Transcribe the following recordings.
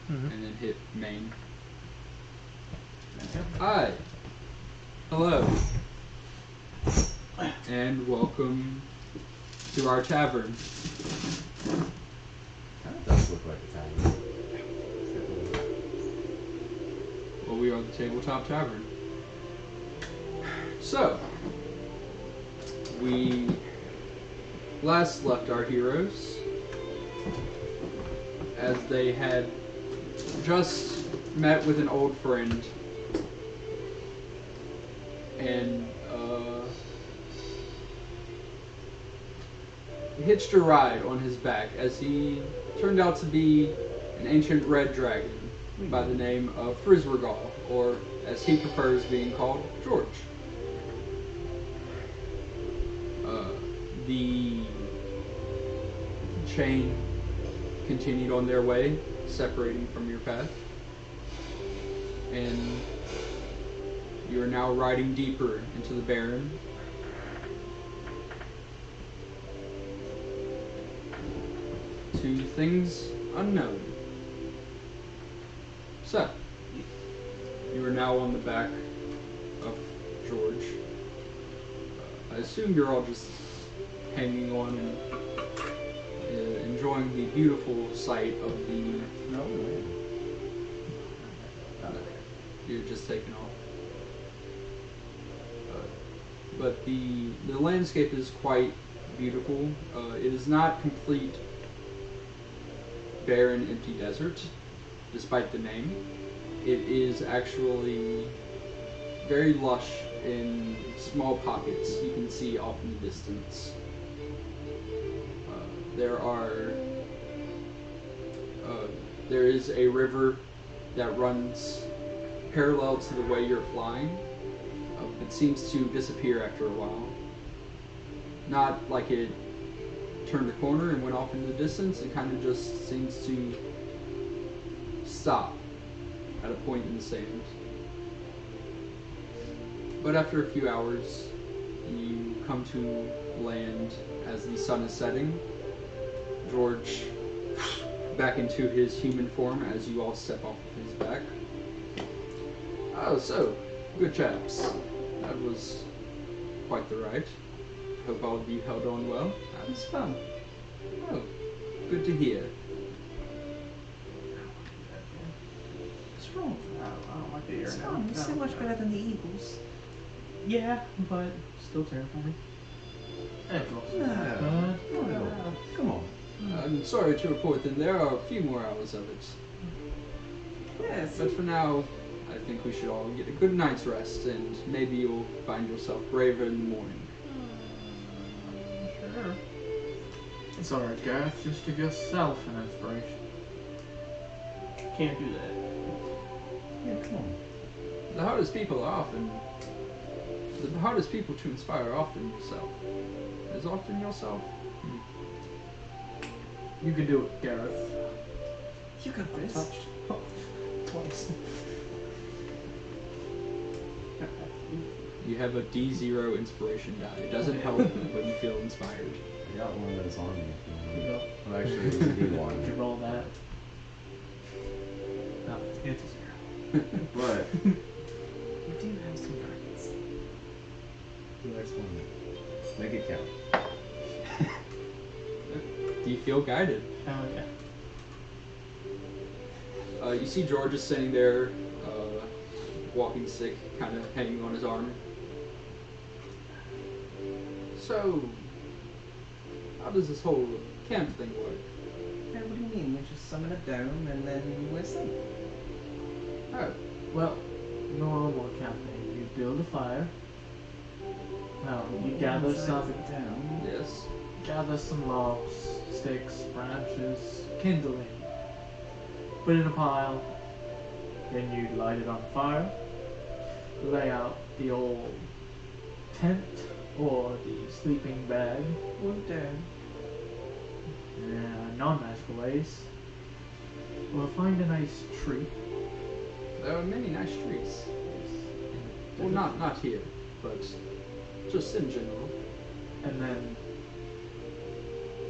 and then hit main. Hi. Hello. And welcome to our tavern. Kind of does look like a tavern. the Tabletop Tavern. So, we last left our heroes as they had just met with an old friend and hitched a ride on his back as he turned out to be an ancient red dragon by the name of Frizregal, or as he prefers being called, George. The chain continued on their way, separating from your path, and you are now riding deeper into the Barren. To things unknown. So, you are now on the back of George. I assume you're all just hanging on and enjoying the beautiful sight of the... No way. You're just taking off. But the landscape is quite beautiful. It is not complete barren, empty desert, despite the name. It is actually very lush in small pockets you can see off in the distance. There is a river that runs parallel to the way you're flying. It seems to disappear after a while. Not like it turned a corner and went off into the distance. It kind of just seems to stop at a point in the sand. But after a few hours, you come to land as the sun is setting. George back into his human form as you all step off of his back. Oh, so, good chaps. That was quite the ride. Hope all of you held on well. That was fun. Oh, good to hear. What's wrong? I don't like the air It's now. fun. It's so much better than the Eagles. Yeah, but still terrifying. Hey, No. come on. I'm sorry to report that there are a few more hours of it. Yes. But for now, I think we should all get a good night's rest, and maybe you'll find yourself braver in the morning. Sure. It's alright, Gareth. Just give yourself an inspiration. Can't do that. Yeah, come on. The hardest people to inspire are often yourself. As often yourself. You can do it, Gareth. You got this. Touched. Twice. You have a D0 inspiration die. It doesn't help when you feel inspired. I got one of those on me. If you There you want. go. Well, actually, it was a You D1. can roll that. No, it's a 0. But You do have some brackets. the next one, make it count. Do you feel guided? Oh, yeah. You see George is sitting there, walking sick, kind of hanging on his arm. So, how does this whole camp thing work? Yeah, what do you mean? We just summon a dome and then we're safe. Oh, Well, normal camping. You build a fire. You gather some yes. logs, sticks, branches, kindling. Put it in a pile. Then you light it on fire. Lay out the old tent or the sleeping bag. Or dome. Non-magical ways. Or find a nice tree. There are many nice trees. Well, not here, but just in general. And then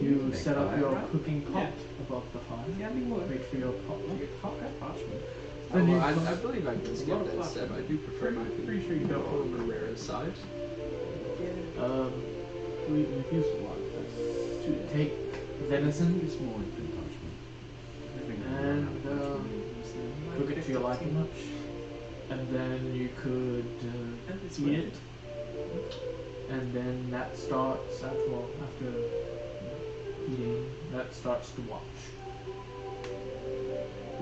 you Make set up fire, your right? cooking pot Yeah. above the fire. Yeah, we would. Wait for your pot to get hot. Parchment. Oh, Then you well, I put- believe I can skip that step. I do prefer my food Pretty sure you don't. on the rarer side. Yeah. Or even if you want, that's to take venison, It's more than parchment. and cook it to your liking much. and then you could it's eat worth it, and then that starts after eating, that starts to watch.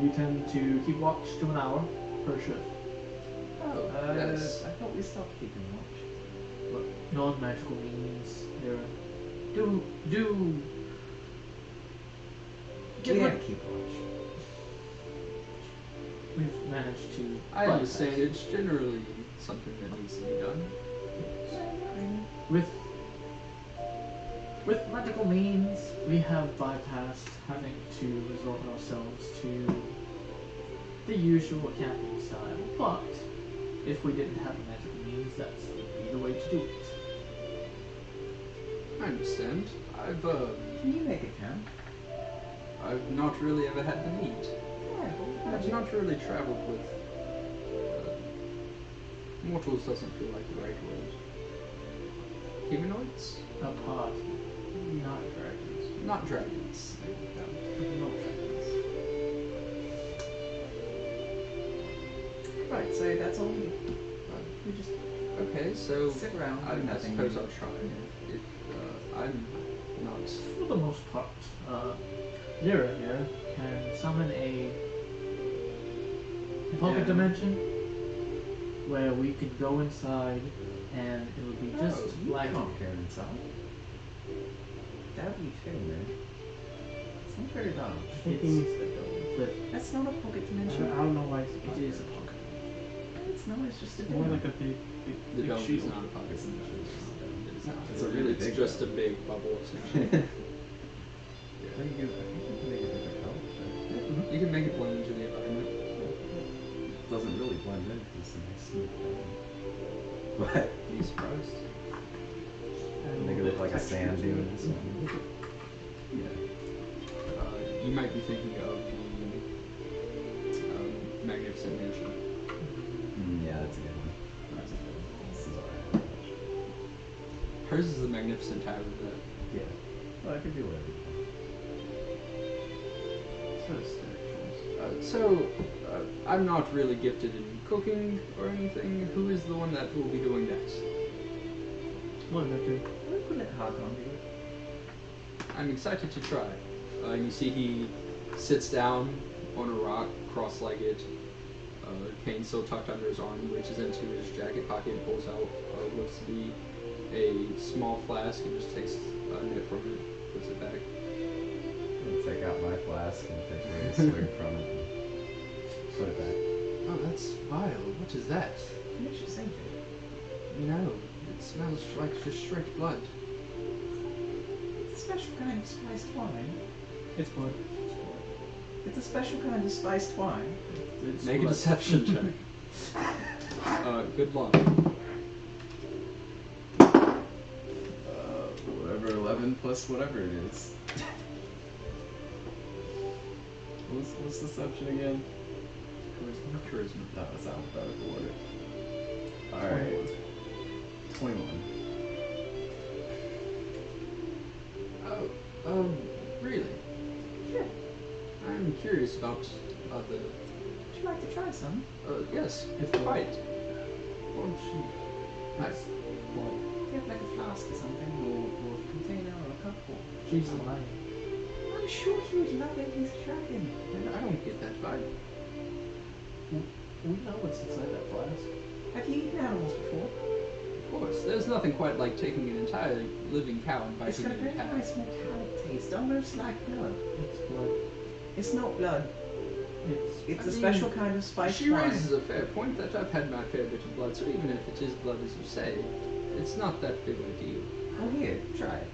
You tend to keep watch to an hour per shift. Oh, yes. I thought we stopped keeping watch. Non-magical means there do We get had to keep watch. we've managed to I bypass. understand it's generally something that needs to be done. With magical means, we have bypassed having to resort ourselves to the usual camping style, but if we didn't have magical means, that's would be the way to do it. I understand. Can you make a camp? I've not really ever had the need. Yeah, I've not really traveled with mortals. Doesn't feel like the right word. Humanoids, A party, not dragons. not dragons. There we go. No dragons. Right, so that's all we do. We just Okay, so sit around, do I nothing. suppose I'll try. If I'm not. For the most part, Lyra here can summon a pocket Yeah. dimension where we could go inside and it would be just you like can't go inside. That would be too, man. It's not very large. I think he needs to go with. That's not a pocket I dimension. don't know why it is a pocket. It's not, it's just a More dome. like a big The dome shield. is not a pocket dimension. It is not. It's a really It's big just dome. a big bubble, essentially. I think you can make a different color. But You can make it blend into the environment. it doesn't really blend in because it's a nice smooth dome. But Be surprised. make it look like a sand dune or something. Yeah. You might be thinking of the Magnificent Mansion. Yeah, that's a good one. That's a good one. This is alright. Hers is the Magnificent Tower that Yeah. Well, I could do whatever you want. sort of static choice. So, I'm not really gifted in cooking or anything. Who is the one that will be doing next? One or two. We could let Harkon do it. I'm excited to try. You see he sits down on a rock, cross-legged, cane still tucked under his arm, reaches into his jacket pocket, pulls out what looks to be a small flask, and just takes a nip from it, puts it back. I'm gonna take out my flask and take away a swig from it and put it back. Oh, that's vile. What is that? Makes you think it. No, it smells like just straight blood. It's a special kind of spiced wine. It's blood. It's a special kind of spiced wine. It's Make a blood. deception check. Good luck. Whatever, 11 plus whatever it is. What's deception again? Charisma. That was alphabetical order. Alright. 21. Oh, really? Yeah. I'm curious about the. Would you like to try some? Yes, It's quite. Won't you? It's blood. Do you have like a flask or something, or a container, or a cup, or... She's lying. I'm sure he would love it. He's a dragon. I don't get that vibe. We know what's inside that flask. Have you eaten animals before? Of course, there's nothing quite like taking an entire living cow and It's biting got a it very in half. nice metallic taste, almost like blood. It's blood. It's not blood. It's I a mean, special kind of spiced She wine. raises a fair point that I've had my fair bit of blood, so even if it is blood, as you say, it's not that big of a deal. Oh, here, try it.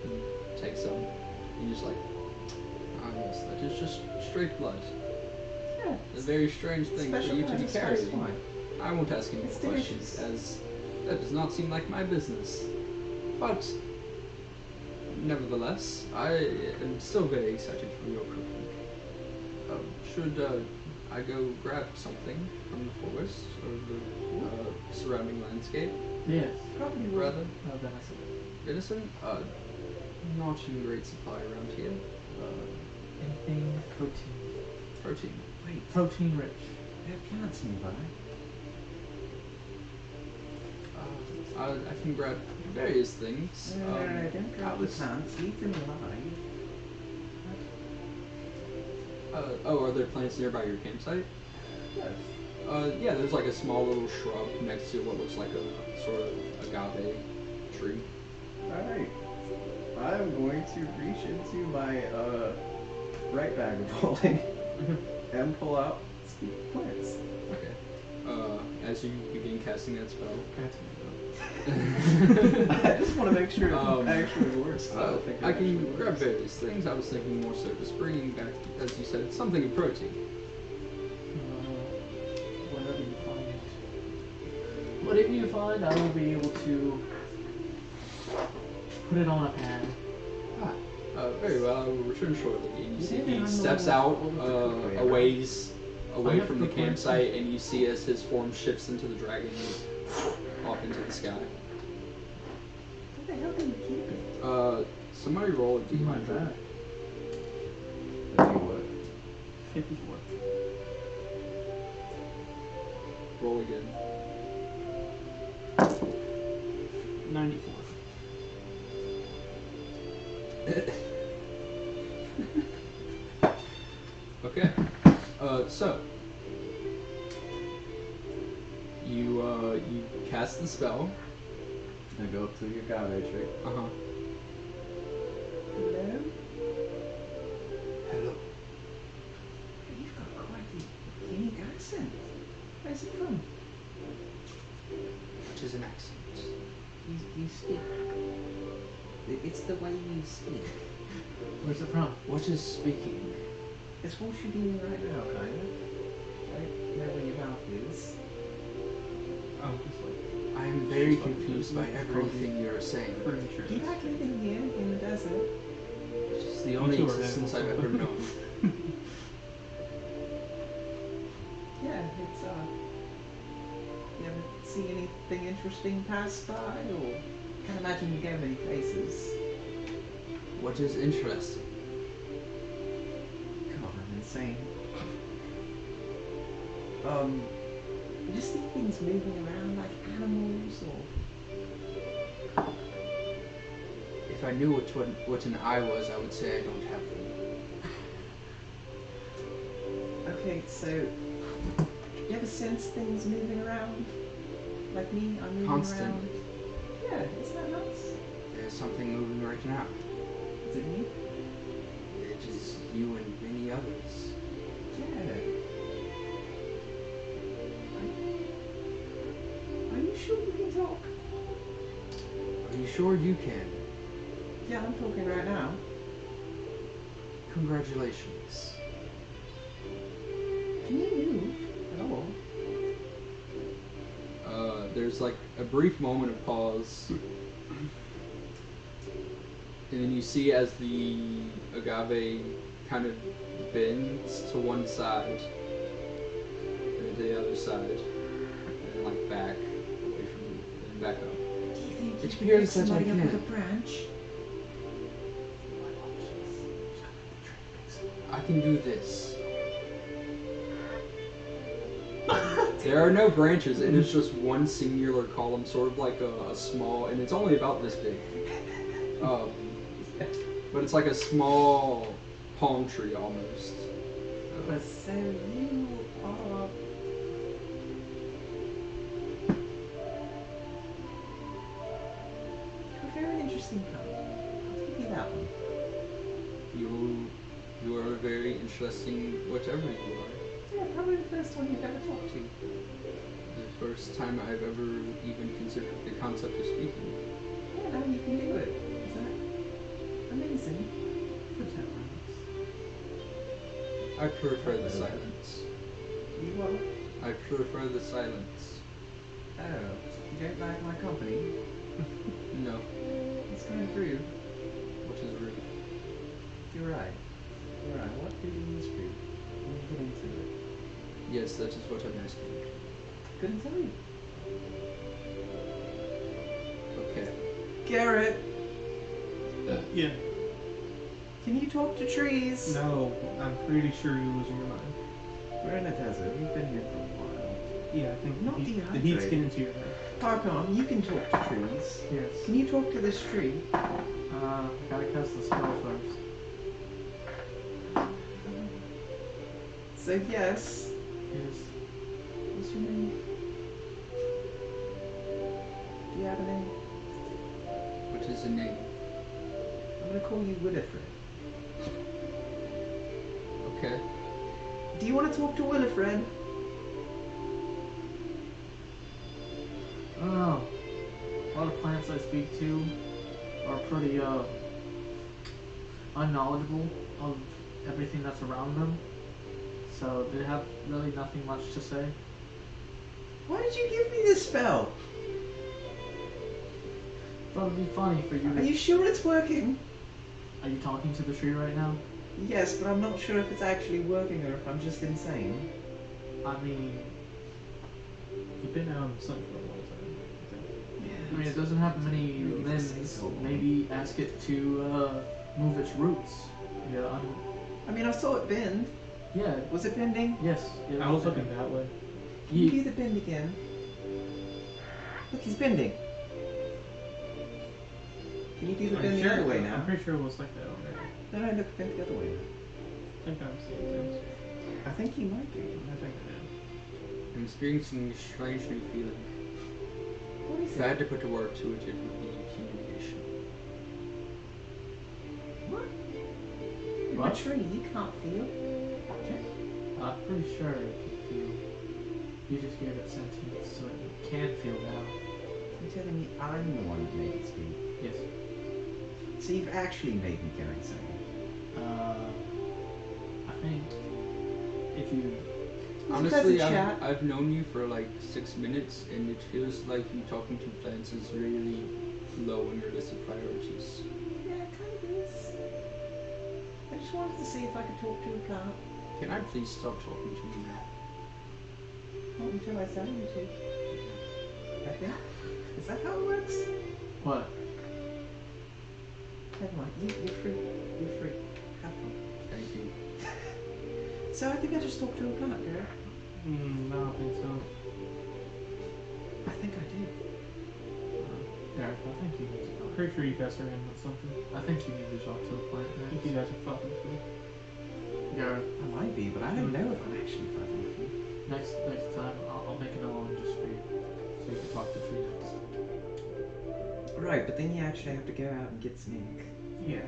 You take some, and you're just like, ah, yes, that is just straight blood. Yeah. A very strange thing for Special you to kind be of spiced carrying. wine. I won't ask any more It's questions, delicious. as that does not seem like my business. But, nevertheless, I am still very excited for your cooking. Should I go grab something from the forest or the surrounding landscape? Yes. Probably would. Rather, Venison. venison? Not in great supply around here. Anything protein. Protein. Wait, Protein rich. there are plants nearby. I can grab various things. Don't I grab the was- plants, leave them alive. Oh, are there plants nearby your campsite? Yes. Yeah, there's like a small little shrub next to what looks like a sort of agave tree. Alright. I'm going to reach into my right bag of holding and pull out speak plants. Okay. As you begin casting that spell, I just want to make sure it Um, actually works. I don't think it I actually can grab works. various things. I was thinking more so just bringing back, as you said, something of protein. Whatever you find. Whatever you find, I will be able to put it on a pan. Very well. I will return shortly. And you see Yeah, he I'm steps the out one with the cookware, a right? ways away I from the have cookware. campsite, and you see as his form shifts into the dragon off into the sky. What the hell do you keep it? Somebody roll a In my d100. bag. Let's see what. 54. Roll again. 94. Okay. So you cast the spell. I go up to the agave tree. Uh-huh. Hello? Hello. You've got quite a unique accent. Where's it from? Which is an accent. You speak. It's the way you speak. Where's it from? What is speaking? It's what you're doing right now, kind of. Right? You know where your mouth is. Oh, just like I am very confused by everything you're saying. furniture. Do you like living here in the desert? It's the only You two are existence I've ever animals. known. Yeah, it's You ever see anything interesting pass by, or can't imagine you go many places. What is interesting? God, I'm insane. You just see things moving around like animals, or If I knew what an eye was, I would say I don't have them. okay, so you ever sense things moving around? Like me, I'm moving Constantly. around. Yeah, isn't that nice? There's something moving right now. Is it me? It is you and many others. Yeah. Are you sure you can talk? Are you sure you can? Yeah, I'm talking right now. Congratulations. Can you move at all? There's like a brief moment of pause. And then you see as the agave kind of bends to one side and to the other side, and then like back away from you, and back up. Do you think It you could appears pick that I somebody up with can. a branch? I can do this. There are no branches, it is just one singular column, sort of like a small, and it's only about this big. But it's like a small palm tree almost. So you are. You're a very interesting plant. I'll give you that one. You are very interesting, whatever you are. Yeah, probably the first one you've ever talked to. The first time I've ever even considered the concept of speaking. Yeah, now you can do it. Is that amazing? For 10 rounds. I prefer the silence. You what? I prefer the silence. Oh, you don't like my company? No, It's kind of rude. which is rude. You're right. You're right. What really is rude? We'll get into it. Yes, that is what I'm asking. Couldn't tell you. Okay. Garrett, Yeah. can you talk to trees? No, I'm pretty sure you're losing your mind. We're in a desert. We've been here for a while. Yeah, I think Not the heat's dehydrated. getting to your head. Harkon, you can talk to trees. Yes. Can you talk to this tree? Gotta cast the spell first. So yes. Yes. What's your name? Do you have a name? What is the name? I'm gonna call you Willifred. Okay. Do you want to talk to Willifred? I don't know. A lot of plants I speak to are pretty unknowledgeable of everything that's around them. So they have really nothing much to say. Why did you give me this spell? Thought it'd be funny for you Are to... you sure it's working? Are you talking to the tree right now? Yes, but I'm not sure if it's actually working or if I'm just insane. I mean, You've been out in the sun for a long time. I mean, it doesn't have many Really limbs. so. Maybe ask it to move its roots. Yeah, I mean, I saw it bend. yeah, Was it bending? yes. Yeah, I was looking that way. Can you do the bend again? Look, he's bending. Can you do the bend the other way I'm now? pretty sure it was like that already. No, look, bend the other way now. I think I'm seeing things. I think he might be. I think I am. I'm experiencing a strange new feeling. What is If I had it? to put a word to it, it would be humiliation. What? In What? a tree, you can't feel. I'm pretty sure it can feel. You just gave it sentience, so it can feel now. You're telling me I'm the one that made it speak. Yes. So you've actually made me go insane. I think if you Honestly, Pleasant chat. I've known you for like 6 minutes, and it feels like you talking to plants is really low on your list of priorities. Yeah, it kind of is. I just wanted to see if I could talk to a plant. Can I please stop talking to you now? Not until I tell you to. I think. Is that how it works? what? Never mind. You're free. You're free. Have fun. Thank you. So I think I just talked to a plant, girl. I don't think so. I think I did. Eric, I think you need to I'm talk. pretty sure you guys are in with something. I think you need to talk to the plant I think you next. guys are fucking through. Garrett, I might be, but I don't know if I'm actually fucking with you. next time I'll make another one just for you, so you can talk to tree next. Right, but then you actually have to go out and get some ink. Yeah.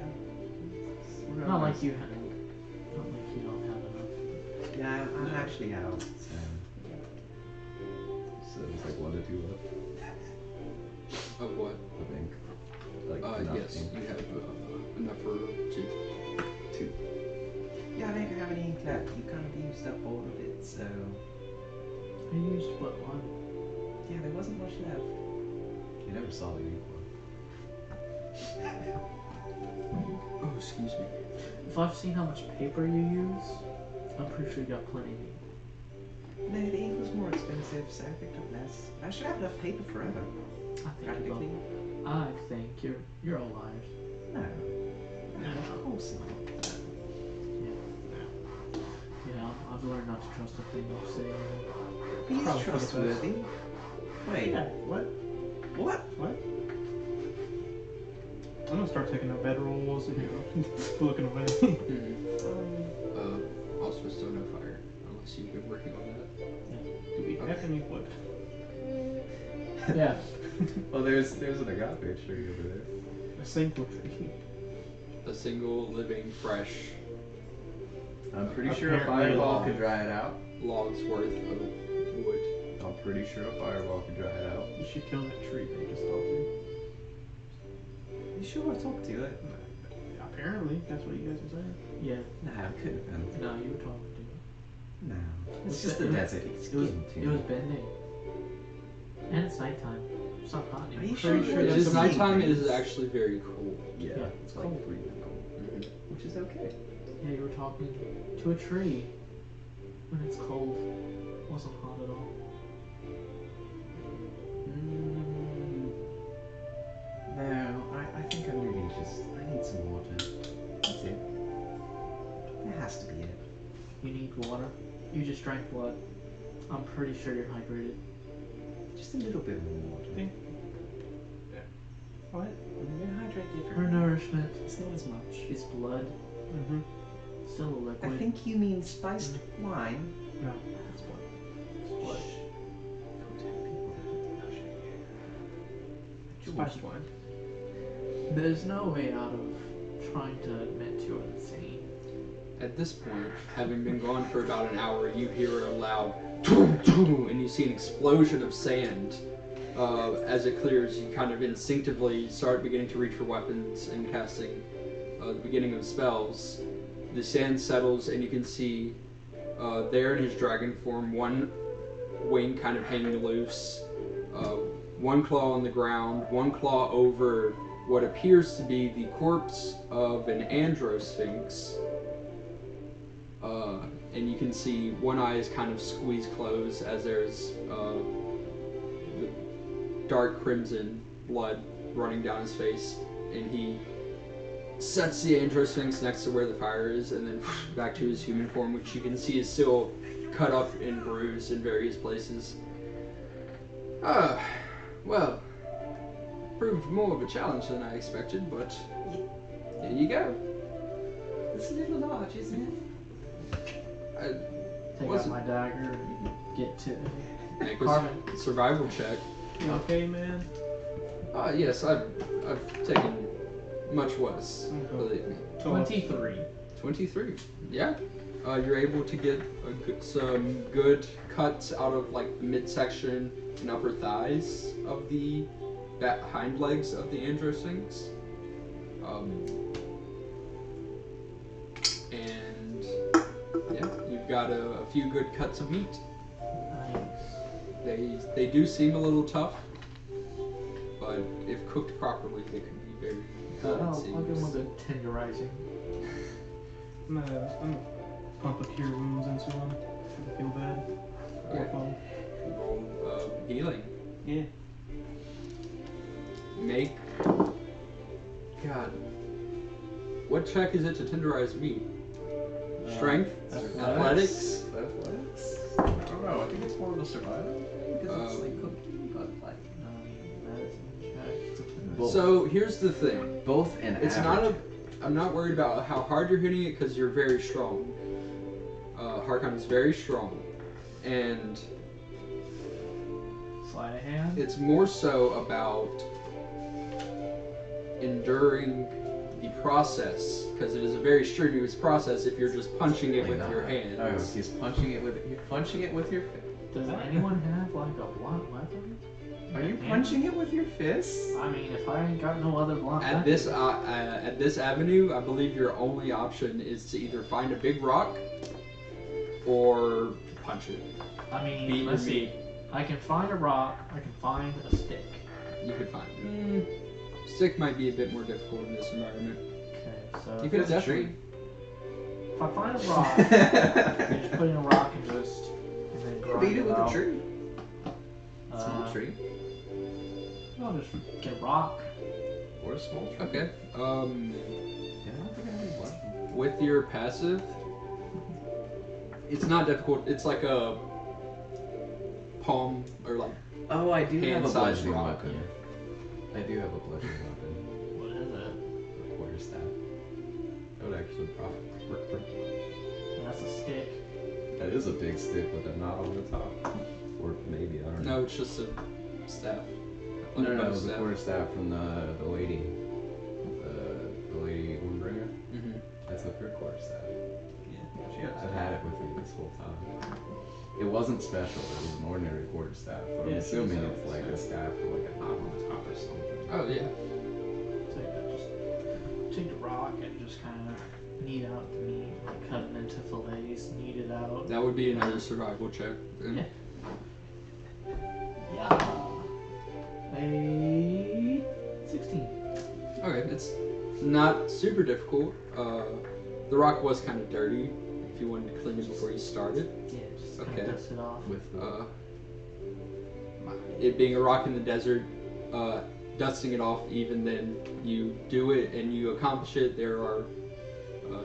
We're Not like you have. Not like you don't have enough. Yeah, I'm actually out, so. So there's like 1 to 2 left, Of what? I think. Like enough Yes, ink. you have enough for 2. 2. Yeah, I don't have any ink left. You kind of used up all of it, so. I used what one? Yeah, there wasn't much left. You never saw the ink Oh, excuse me. If I've seen how much paper you use, I'm pretty sure you got plenty. No, the ink was more expensive, so I picked up less. I should have enough paper forever, I think practically. I think you're all liars. No. No, of course not. Yeah, I've learned not to trust a thing you say. He's Probably for the trustworthy. Wait, Yeah. What? what? What? I'm gonna start taking up bedroll walls and looking away. Also, still no fire, unless you've been working on that. Do we have any wood? Yeah. Well, there's an agape tree over there. A single tree. A single living, fresh I'm pretty sure a Apparently fireball alive. could dry it out. log's worth of wood. I'm pretty sure a fireball could dry it out. You should kill that tree they just talked to. You sure I talked to it? Apparently, that's what you guys are saying. Yeah. No, it couldn't have been. No, you were talking to it. No. Was It's just it- the it was- desert. It's It was getting to it was me. bending. And it's nighttime. It's not hot Are anymore. you Pretty sure sure there's that's This some nighttime ink is things? actually very cold. Yeah, Yeah, it's cold. like freezing cold. Which is okay. Yeah, you were talking to a tree when it's cold. It wasn't hot at all. No, I think I'm really just. I need some water. That's it. That has to be it. You need water. You just drank blood. I'm pretty sure you're hydrated. Just a little bit more water. Think- What? I'm gonna hydrate Her differently. nourishment It's not as much. is blood. Mm-hmm. Still a I liquid. think you mean spiced wine. No, that's what. It's blood. Spiced wine. There's no way out of trying to admit you're insane. At this point, having been gone for about an hour, you hear a loud "Toom, toom," and you see an explosion of sand. As it clears, you kind of instinctively start beginning to reach for weapons and casting the beginning of spells. The sand settles, and you can see there in his dragon form, one wing kind of hanging loose, one claw on the ground, one claw over what appears to be the corpse of an androsphinx. And you can see one eye is kind of squeezed closed as there's the dark crimson blood running down his face, and he sets the androsphinx next to where the fire is, and then back to his human form, which you can see is still cut up and bruised in various places. Well, proved more of a challenge than I expected, but there you go. It's a little large, isn't it? Take out Wasn't- my dagger and get to Make a carving. survival check. You okay, man? Yes, I've taken much worse, believe me. 23. 23. Yeah. You're able to get some good cuts out of like the midsection and upper thighs of the hind legs of the androsphinx. And yeah, you've got a few good cuts of meat. Nice. They do seem a little tough, but if cooked properly, they can be very good. it I'll give him a seems. good tenderizing. I'm gonna pump a cure wounds into him. I feel bad. Or Okay. fun. Roll healing. Yeah. Make. God. What check is it to tenderize meat? Strength? Athletics? Athletics? I don't know. I think it's more of a survival thing because it's like cooking, but like Medicine check. both. So here's the thing. both and It's average. I'm not worried about how hard you're hitting it because you're very strong. Harkon is very strong. And Sleight of hand. it's more so about enduring the process because it is a very strenuous process if you're just punching it with your hands. Oh, he's punching it with you're punching it with your fist. Does anyone have like a blunt weapon? Are you Yeah. punching it with your fists? I mean, if I ain't got no other blunt At this avenue, I believe your only option is to either find a big rock or punch it. I mean, Beat your let's see. meat. I can find a rock. I can find a stick. You could find it. Stick might be a bit more difficult in this environment. Okay, so You could That's a definitely. if I find a rock, I just put in a rock and then grind Beat it with out. a tree. Small Uh, tree. I'll just get a rock. Or a small tree. Okay. Yeah, I don't think I have any bludgeoning. With your passive, it's not difficult. It's like a palm or like Oh, I do have a hand-sized bludgeoning rock. weapon. I do have a bludgeoning weapon. What is it? A quarterstaff. That would actually probably. That's a stick. That is a big stick with a knot on the top. Or maybe, I don't know. No, it's just a staff. No, Like a no, bow it was a staff. quarterstaff from the lady. The lady Windbringer. Mhm. I took her quarterstaff. Yeah. I've had it with me this whole time. It wasn't special, it was an ordinary quarterstaff, but I'm Yeah, assuming so it's like a staff with like a knot on the top or something. Oh yeah. So yeah, just take the rock and just kind of knead out the meat, like cut it into fillets, knead it out. That would be another survival check. then. Yeah. Yeah. A 16. Okay, it's not super difficult. The rock was kind of dirty. If you wanted to clean it before you started. Yeah, just Okay. kind of dust it off. With the It being a rock in the desert, dusting it off even then you do it and you accomplish it. There are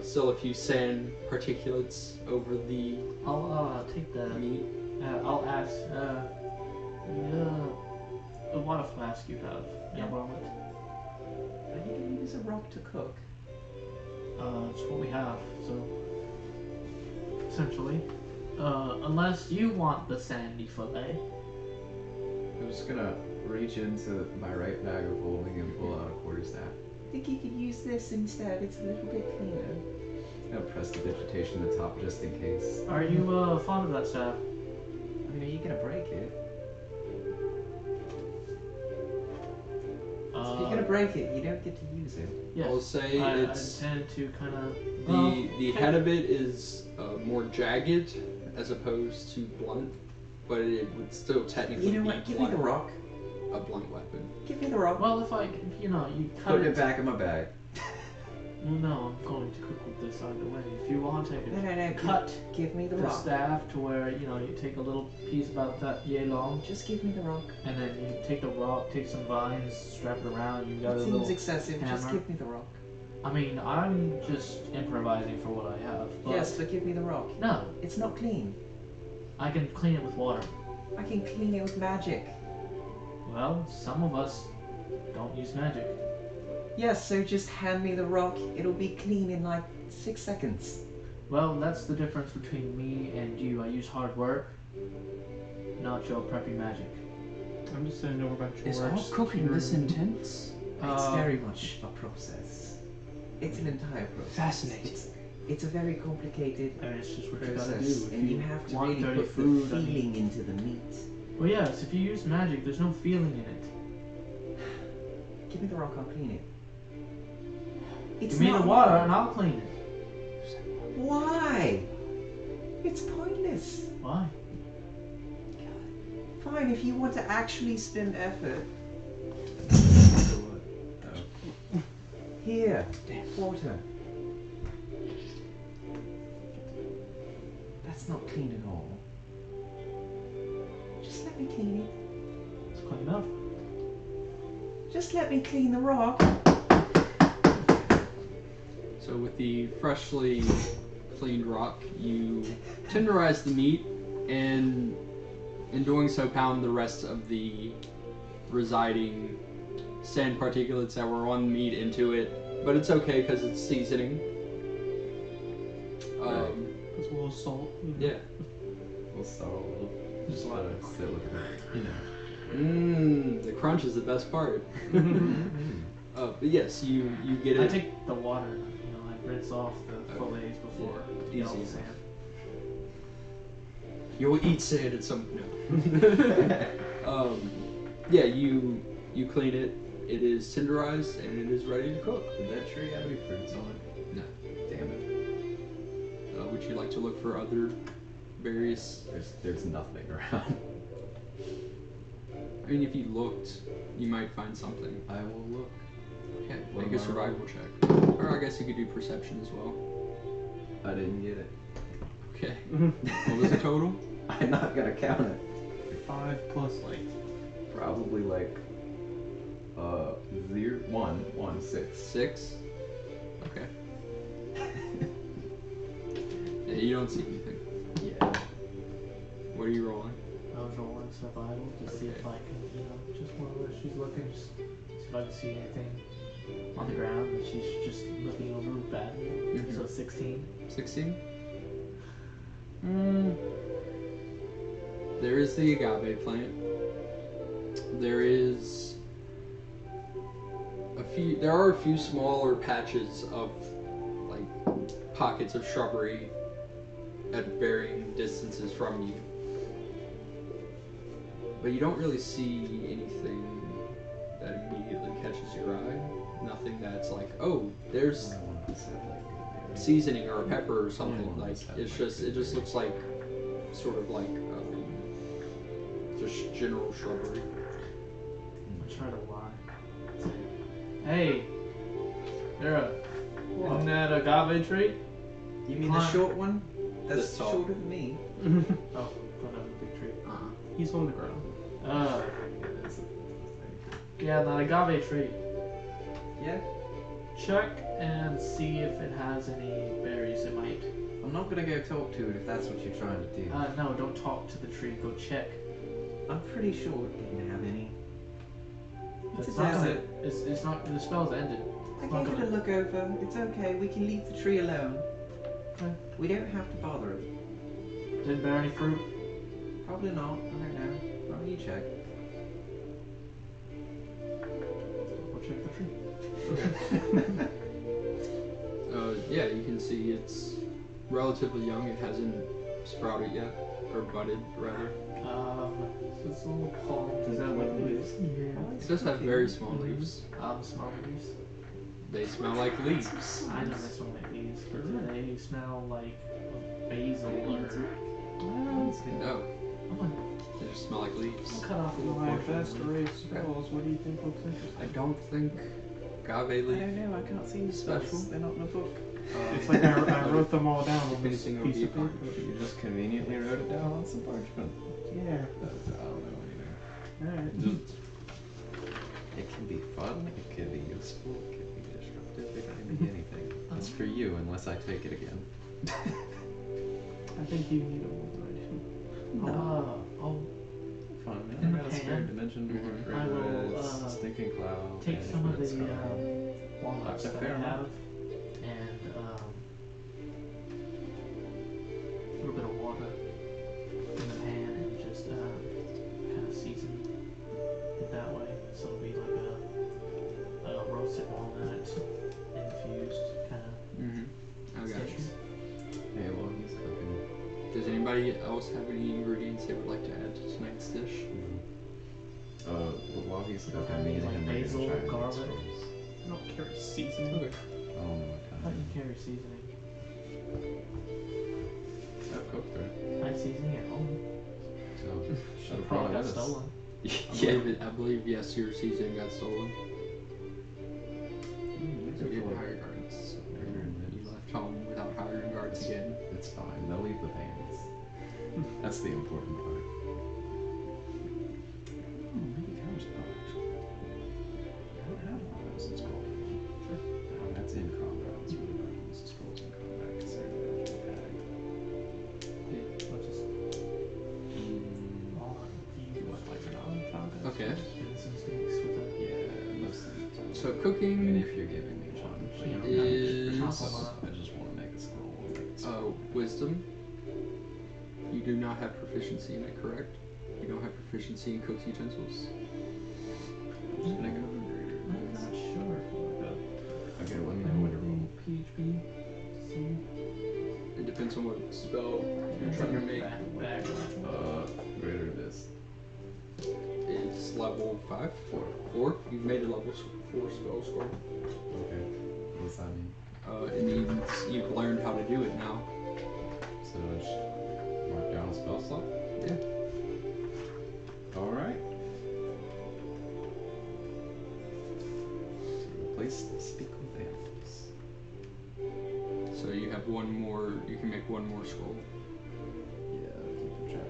still a few sand particulates over the I'll take the. meat. I'll ask. The water flask you have. Yeah. Bartlett. Are you going to use a rock to cook? It's what we have, so essentially. Unless you want the sandy fillet. I'm just gonna reach into my right bag of holding and pull out a quarterstaff. I think you could use this instead. It's a little bit cleaner. I'm gonna press the vegetation at the top just in case. Are you fond of that staff? I mean, are you gonna break it? If you're gonna break it, you don't get to use it. Yes. I'll say I it's intend to kind of the head of it is more jagged as opposed to blunt, but it would still technically You know be what? Give me the rock. a blunt weapon. Give me the rock. Well, if I, you cut Put it back in my bag. Well, no, I'm going to cook with this either way. If you want, I No, can no, no. cut Give me the the rock. staff to where you take a little piece about that yay long, Just give me the rock. and then you take the rock, take some vines, strap it around. You got It a seems little. excessive. Just hammer. give me the rock. I mean, I'm just improvising for what I have. But Yes, but give me the rock. No, It's not clean. I can clean it with water. I can clean it with magic. Well, some of us don't use magic. Yes, so just hand me the rock. It'll be clean in like 6 seconds. Well, that's the difference between me and you. I use hard work, not your preppy magic. I'm just saying over about Is chores. our cooking this intense? It's very much a process. It's an entire process. Fascinating. It's a very complicated I mean, it's just what you gotta process, do. If and you have to want really dirty put food, the I mean- feeling into the meat. Well, yes, if you use magic, there's no feeling in it. Give me the rock, I'll clean it. It's Give me the not water hard. and I'll clean it. Why? It's pointless. Why? Fine, if you want to actually spend effort. Here, water. That's not clean at all. Just let me clean it. It's clean enough. Just let me clean the rock. So with the freshly cleaned rock, you tenderize the meat, and in doing so, pound the rest of the residing sand particulates that were on the meat into it. But it's okay because it's seasoning. Just a little salt. Yeah. We'll start a little. Just let it sit with it. The crunch is the best part. But yes, you get I it. take the water, I rinse off the fillets before. Yeah, all the easy. sand. You'll eat sand at some point. Yeah, you clean it. It is tenderized and it is ready to cook. Did that tree have any fruits on it? No. Damn it. Would you like to look for other various? There's nothing around. I mean, if you looked, you might find something. I will look. Okay, What make a am I survival rolling? check. Or I guess you could do perception as well. I didn't get it. Okay. What was the total? I'm not gonna count it. 5 plus like Probably like 0, 1, 6. 6. Okay. Yeah, you don't see anything. Yeah. What are you rolling? I was rolling survival to see if I can, just while she's looking, just see if I can see anything on the ground that she's just looking over badly. Mhm. So 16. 16? There is the agave plant. There is there are a few smaller patches of like pockets of shrubbery at varying distances from you. But you don't really see anything that immediately catches your eye. Nothing that's like, oh, there's seasoning or a pepper or something. Like it just looks like sort of like just general shrubbery. I try to lie. Say, hey, Vera, isn't that agave tree? You mean Climb. the short one? That's This tall. shorter than me. Oh, thought that was a big tree. he's on the ground. Yeah, that agave tree. Yeah? Check and see if it has any berries. It might. I'm not gonna go talk to it if that's what you're trying to do. No, don't talk to the tree. Go check. I'm pretty sure it didn't have any. It's It's a not gonna, desert. it's not, the spell's ended. I It's not gave it a gonna, look over. It's okay. We can leave the tree alone. Okay. We don't have to bother it. didn't bear any fruit. Probably not. I don't know. Why don't you check? We'll check the tree. Yeah, you can see it's relatively young. It hasn't sprouted yet, or budded rather. So it's a little palm. Does that like leaves? It does have very small leaves. Small leaves. They smell like leaves. I know they smell like leaves, but do they smell like basil or? No, Oh, they just smell like leaves. I'll cut off a little My portion. best array of spells. What do you think looks I interesting? don't think agave I leaf. don't know. I can't see the spells. Special? They're not in the book. It's like I wrote them all down If on this anything, it would piece be of paper. You just conveniently wrote it down on some parchment. Yeah. I don't know either. Alright. Just, it can be fun, it can be useful, it can be disruptive, it can be anything. That's for you, unless I take it again. I think you need a more than I'll Fun, In man. the I got a spare pan, dimension door, I will, Reds, Stinking Cloud, take some of the Banishment, Sky. walnuts That's a that I fair have and a little bit of water in the pan and just kind of season it that way. So it'll be like a roasted walnut infused kind of Mm-hmm. I got you. sticks. Hey, well, he's cooking. Does anybody else have any ingredients they would like to add to tonight's dish? But while he's Don't cooking, have me any, and like, him are gonna basil, try and make garlic? scrolls. I don't carry seasoning. Okay. I don't know what How do kind. you carry seasoning? I've cooked there. I seasoning at home. So, should have Probably brought it got with us. stolen. I believe yes, your seasoning got stolen. You didn't hire guards. So you left home without hiring guards again. It's fine. They'll leave the pans. That's the important part. Maybe couch pot. I don't have one of those in scroll form. Oh, that's in combat. It's really hard to use the scrolls in combat considering the magic padding. I'll just walnut infused like non-combat. Okay. And some steaks with a Yeah, mostly. So I mean, cooking, if you're giving me one, but you know, Is- I just want to make a scroll. and make a scroll. wisdom. You do not have proficiency in it, correct? You don't have proficiency in cooked utensils. I'm just gonna go for greater. I'm not sure. Okay, let me know when to roll. PHP. See. It depends on what spell you're trying to make. Back. Greater this. It's level 5? 4. 4? You've made a level 4 spell score. Okay. What's that mean? It means you've learned how to do it now. So just mark down a spell slot? Yeah. Alright. So replace the speak with animals. So you have one more, you can make one more scroll. Yeah, keep in check.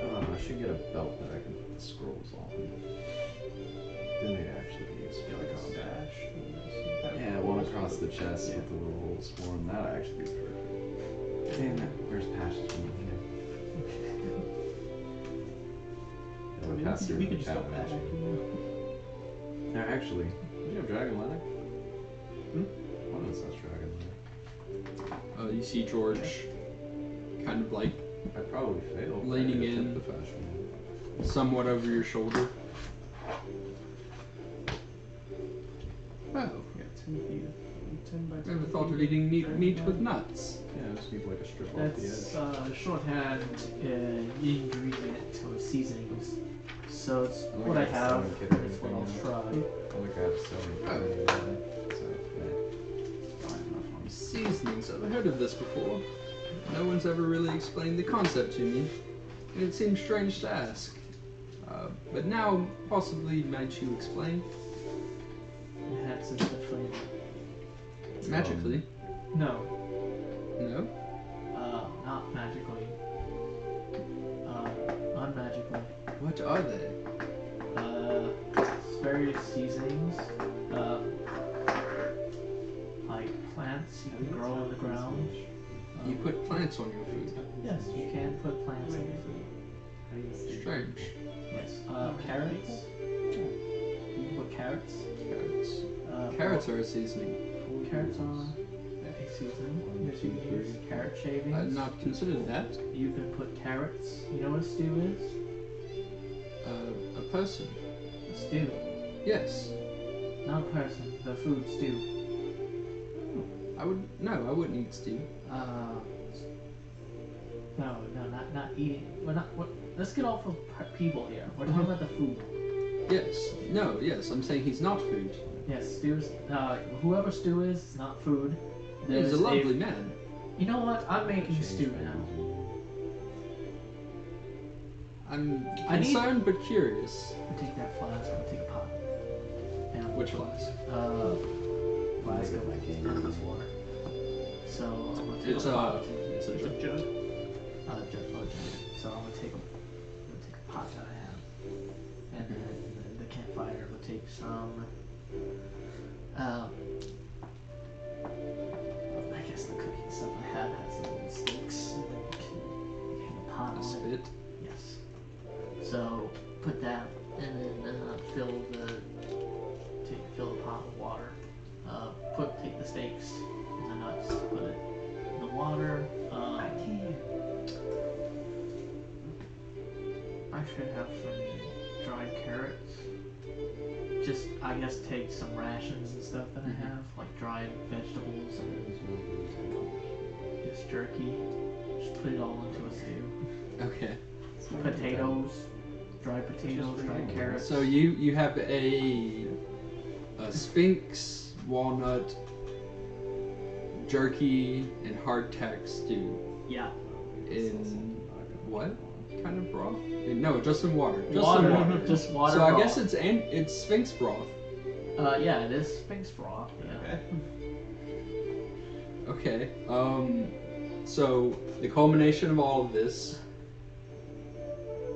I should get a belt that I can put the scrolls on. Then they'd actually be useful in combat. Yeah, one across the chest with the little holes for them. That'd actually be perfect. Damn it. Where's Passion from here? I mean, Pass through we the could just go cat back. dimension. No, actually, do you have dragon leather? One of us has dragon leather. You see George kind of like I'd probably fail. but Leaning I'd attempt in. the fashion. somewhat over your shoulder. Well, Yeah, 10 feet. 10 by 10 never thought of feet. eating meat with nuts. Yeah, just need like a strip off the That's edge. shorthand ingredient to seasonings. So it's I like what I that have, sewing kit and and it's what everything, I'll try. I don't think I have so many anyway, so yeah. Fine enough on Seasonings, I've heard of this before. No one's ever really explained the concept to me, and it seems strange to ask. But now, possibly, might you explain? Enhances the flavor. Magically? No, No? not magically. Unmagically. What are they? It's various seasonings. Like plants you can grow in the ground. You put plants on your food. Yes, you can put plants in your food. Strange. Yes. Carrots. You can put carrots. Carrots. Uh, Carrots are a seasoning. Carrots are a seasoning. Yes, you can use carrot shavings. I'd not considered that. You can put carrots. You know what a stew is? A person. A stew. Yes. Not a person. The food stew. I wouldn't eat stew. No, not eating. Let's get off of people here. We're talking about the food. Yes. No, yes. I'm saying he's not food. Yes, stews. Whoever stew is not food. He's There's a lovely man. You know what? I'm making stew now. I'm I need- concerned but curious. I'll take that flask. I'll take a pot. And Which flask? Flask of this water. So I'm gonna take It's a a pot. it's a jug. Jug. Jug. So I'm gonna take a pot that I have, and then the campfire. We'll take some. I guess the cooking stuff I have has the little sticks, and then you can hang a pot A on it. spit. Yes. So put that, and then fill the pot with water. Take the steaks and the nuts, put it in the water. I can't. I should have some dried carrots. Just, I guess, take some rations and stuff that I have, like dried vegetables and just jerky. Just put it all into a stew. Okay. Potatoes, dried potatoes, dried carrots. So you have a Sphinx, walnut, jerky, and hardtack stew. Yeah. In what kind of broth? No, just in water. Just Water. in water. Just water. So I broth. guess it's Sphinx broth. Yeah, it is Sphinx broth. Yeah. Okay. Okay. So the culmination of all of this.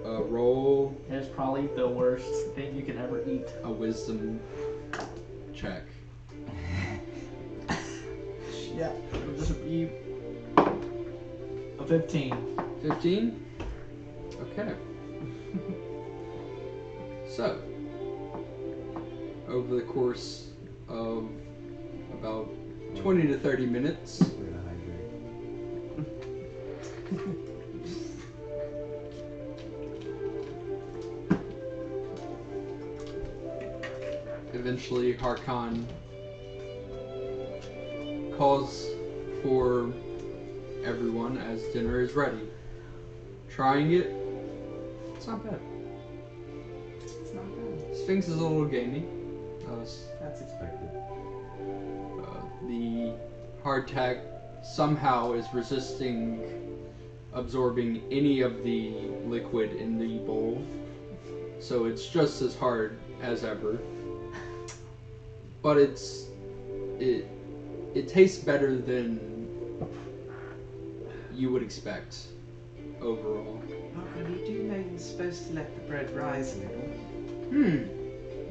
Roll It's probably the worst thing you can ever eat. a wisdom check. Yeah. This would be a 15. 15? Okay. So, over the course of about 20 to 30 minutes, We're gonna hydrate. eventually Harkon calls for everyone as dinner is ready. Trying it, it's not bad. It's not bad. Sphinx is a little gamey. That's expected. The hardtack somehow is resisting absorbing any of the liquid in the bowl, so it's just as hard as ever. But it tastes better than you would expect overall. Malcolm, you do know you're supposed to let the bread rise a little.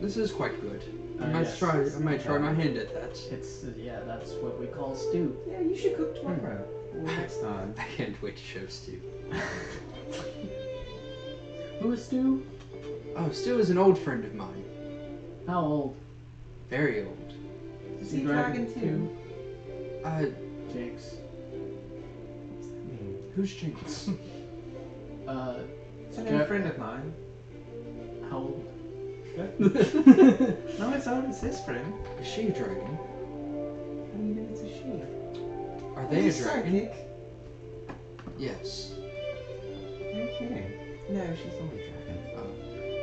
This is quite good. I might Yes. try. I might try my hand at that. It's yeah, that's what we call stew. Yeah, you should cook tomorrow. Or next time. I can't wait to show Stu. Who is stew? Oh, Stu is an old friend of mine. How old? Very old. Is he dragon too? Jinx. Who's Jinx? It's an old friend of mine. How old? No, it's old as his friend. Is she a dragon? How do you know it's a she? Are they a He's dragon? psychic. Yes. Okay. No, she's not a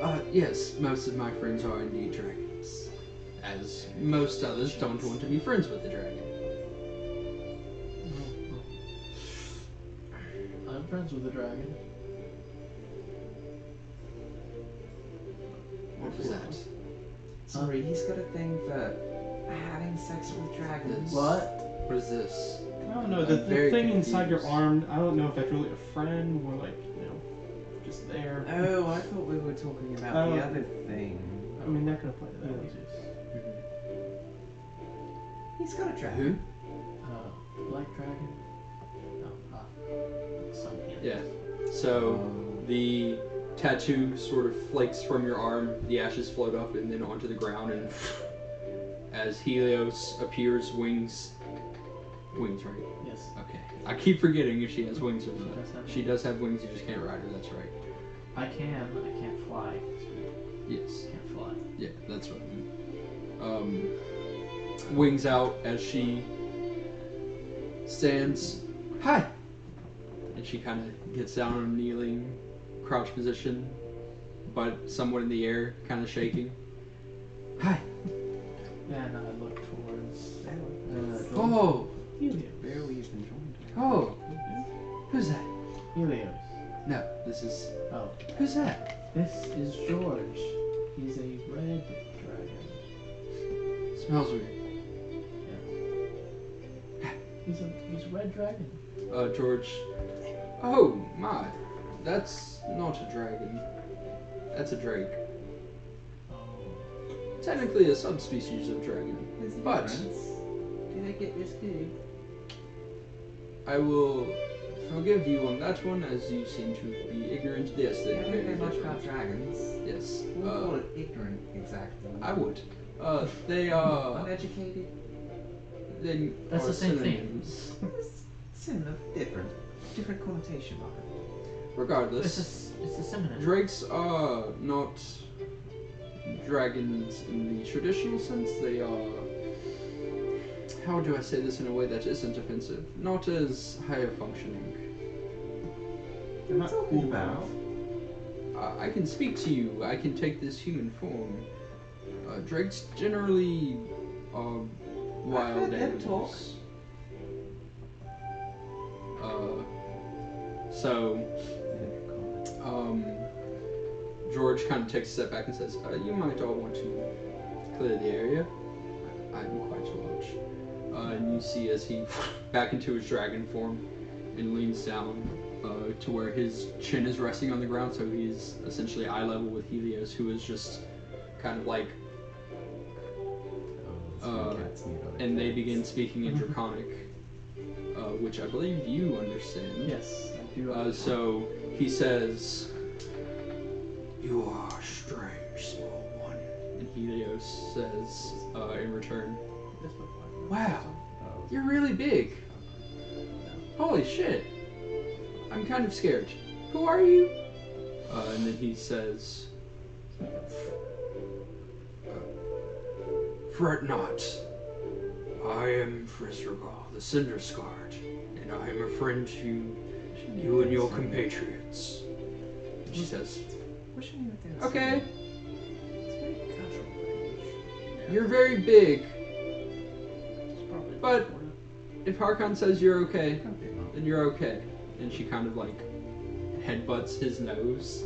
dragon. Yes, most of my friends are indeed dragons. As most others don't want to be friends with the dragon. I'm friends with the dragon. What was that? Sorry, he's got a thing for having sex with dragons. What? What is this? I don't know. I'm The very thing inside your confused. arm, I don't know if that's really a friend or like, just there. Oh, I thought we were talking about the other thing. I mean, that could apply to that. He's got a dragon. Who? Black dragon? No. Some hint. Yeah. So the tattoo sort of flakes from your arm, the ashes float up and then onto the ground, and as Helios appears, wings, right? Yes. Okay. I keep forgetting if she has wings or She not. does have She does have wings, you just can't ride her, that's right. I can't fly. Yes. Can't fly. Yeah, that's right. Wings out as she stands. Hi! And she kind of gets down on a kneeling, crouch position, but somewhat in the air, kind of shaking. Hi! And I look towards Oh! Helios. Barely even joined. Oh! Who's that? Helios. No, this is... Oh, Who's that? this is George. He's a red dragon. Smells weird. He's a red dragon. George. Oh, my. That's not a dragon. That's a drake. Oh. Technically a subspecies of dragon. There's a But- difference. Did I get this big? I will forgive you on that one, as you seem to be ignorant. Yes, I they're don't very know much different. about dragons. Yes. I wouldn't call it ignorant exactly. I would. They are. Uneducated. They That's are the same thing. synonyms. Similar, different. Different connotation of it. Regardless, It's a synonym. drakes are not dragons in the traditional sense. They are. How do I say this in a way that isn't offensive? Not as higher functioning. They're not Talking cool about. enough. I can speak to you. I can take this human form. Drakes generally are wild heard them animals. So, George kind of takes a step back and says, "You might all want to clear the area. I'm quite large." And you see as he back into his dragon form and leans down to where his chin is resting on the ground, so he's essentially eye level with Helios, who is just kind of like, and they begin speaking in Draconic, which I believe you understand. Yes, I do. So he says, "You are strange, small one." And Helios says in return, "Wow, you're really big. Holy shit. I'm kind of scared. Who are you?" And then he says, "Fret not. I am Frisragal, the Cinder Scarred, and I am a friend to you and your compatriots." And she says, What's your name again? "Okay, It's very casual language. you're very big, It's probably but- important. if Harkon says you're okay, Okay. then you're okay." And she kind of like headbutts his nose.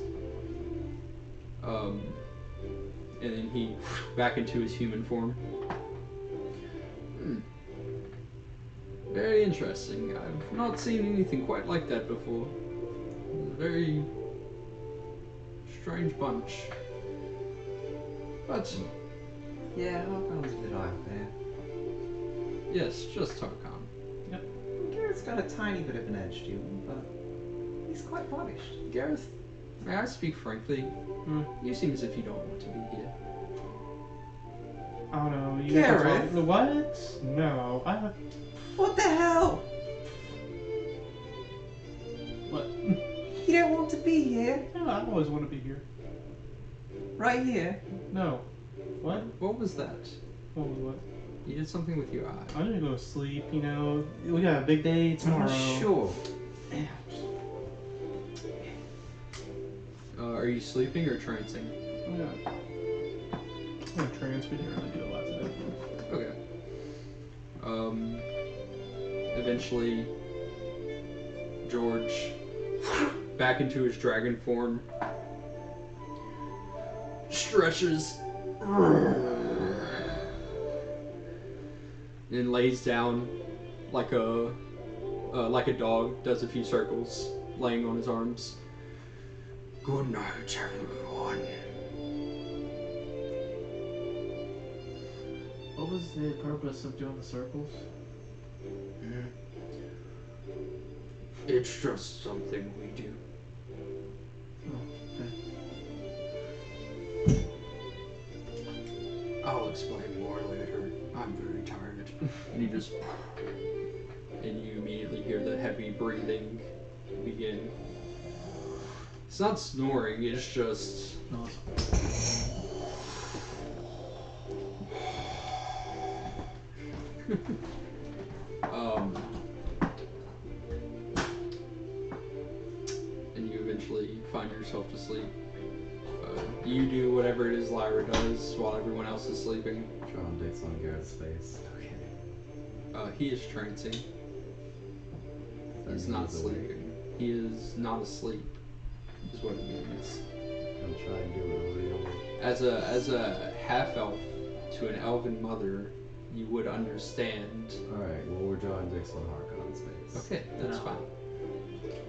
And then he back into his human form. Very interesting. I've not seen anything quite like that before. Very strange bunch. But Yeah, Harkon's a bit out there. yes, just Harkon. Garrett's got a tiny bit of an edge to him, but he's quite polished. Gareth, may I speak frankly? Hmm. You seem as if you don't want to be here. I don't know. You Gareth? What? No. I have. What the hell? What? You don't want to be here? No, I always want to be here. Right here? No. What? What was that? What was what? You did something with your eye. I'm gonna go to sleep, you know. We got a big day tomorrow. Sure. Are you sleeping or trancing? Oh, yeah. I'm a trance, we didn't really do a lot today. Okay. Eventually, George, back into his dragon form, stretches and lays down like a dog, does a few circles, laying on his arms. Good night, everyone. What was the purpose of doing the circles? It's just something we do. Oh, okay. I'll explain more later. I'm very tired. And you just... And you immediately hear the heavy breathing begin. It's not snoring, it's just... No, and you eventually find yourself to sleep. You do whatever it is Lyra does while everyone else is sleeping. John Dix on Garrett's face. Okay. He is trancing. He's not sleeping. He is not asleep, is what it means. I'm trying to do it real. As a half elf to an elven mother, you would understand. Alright, well, we're drawing Dix on Harkon's face. Okay, that's No. fine.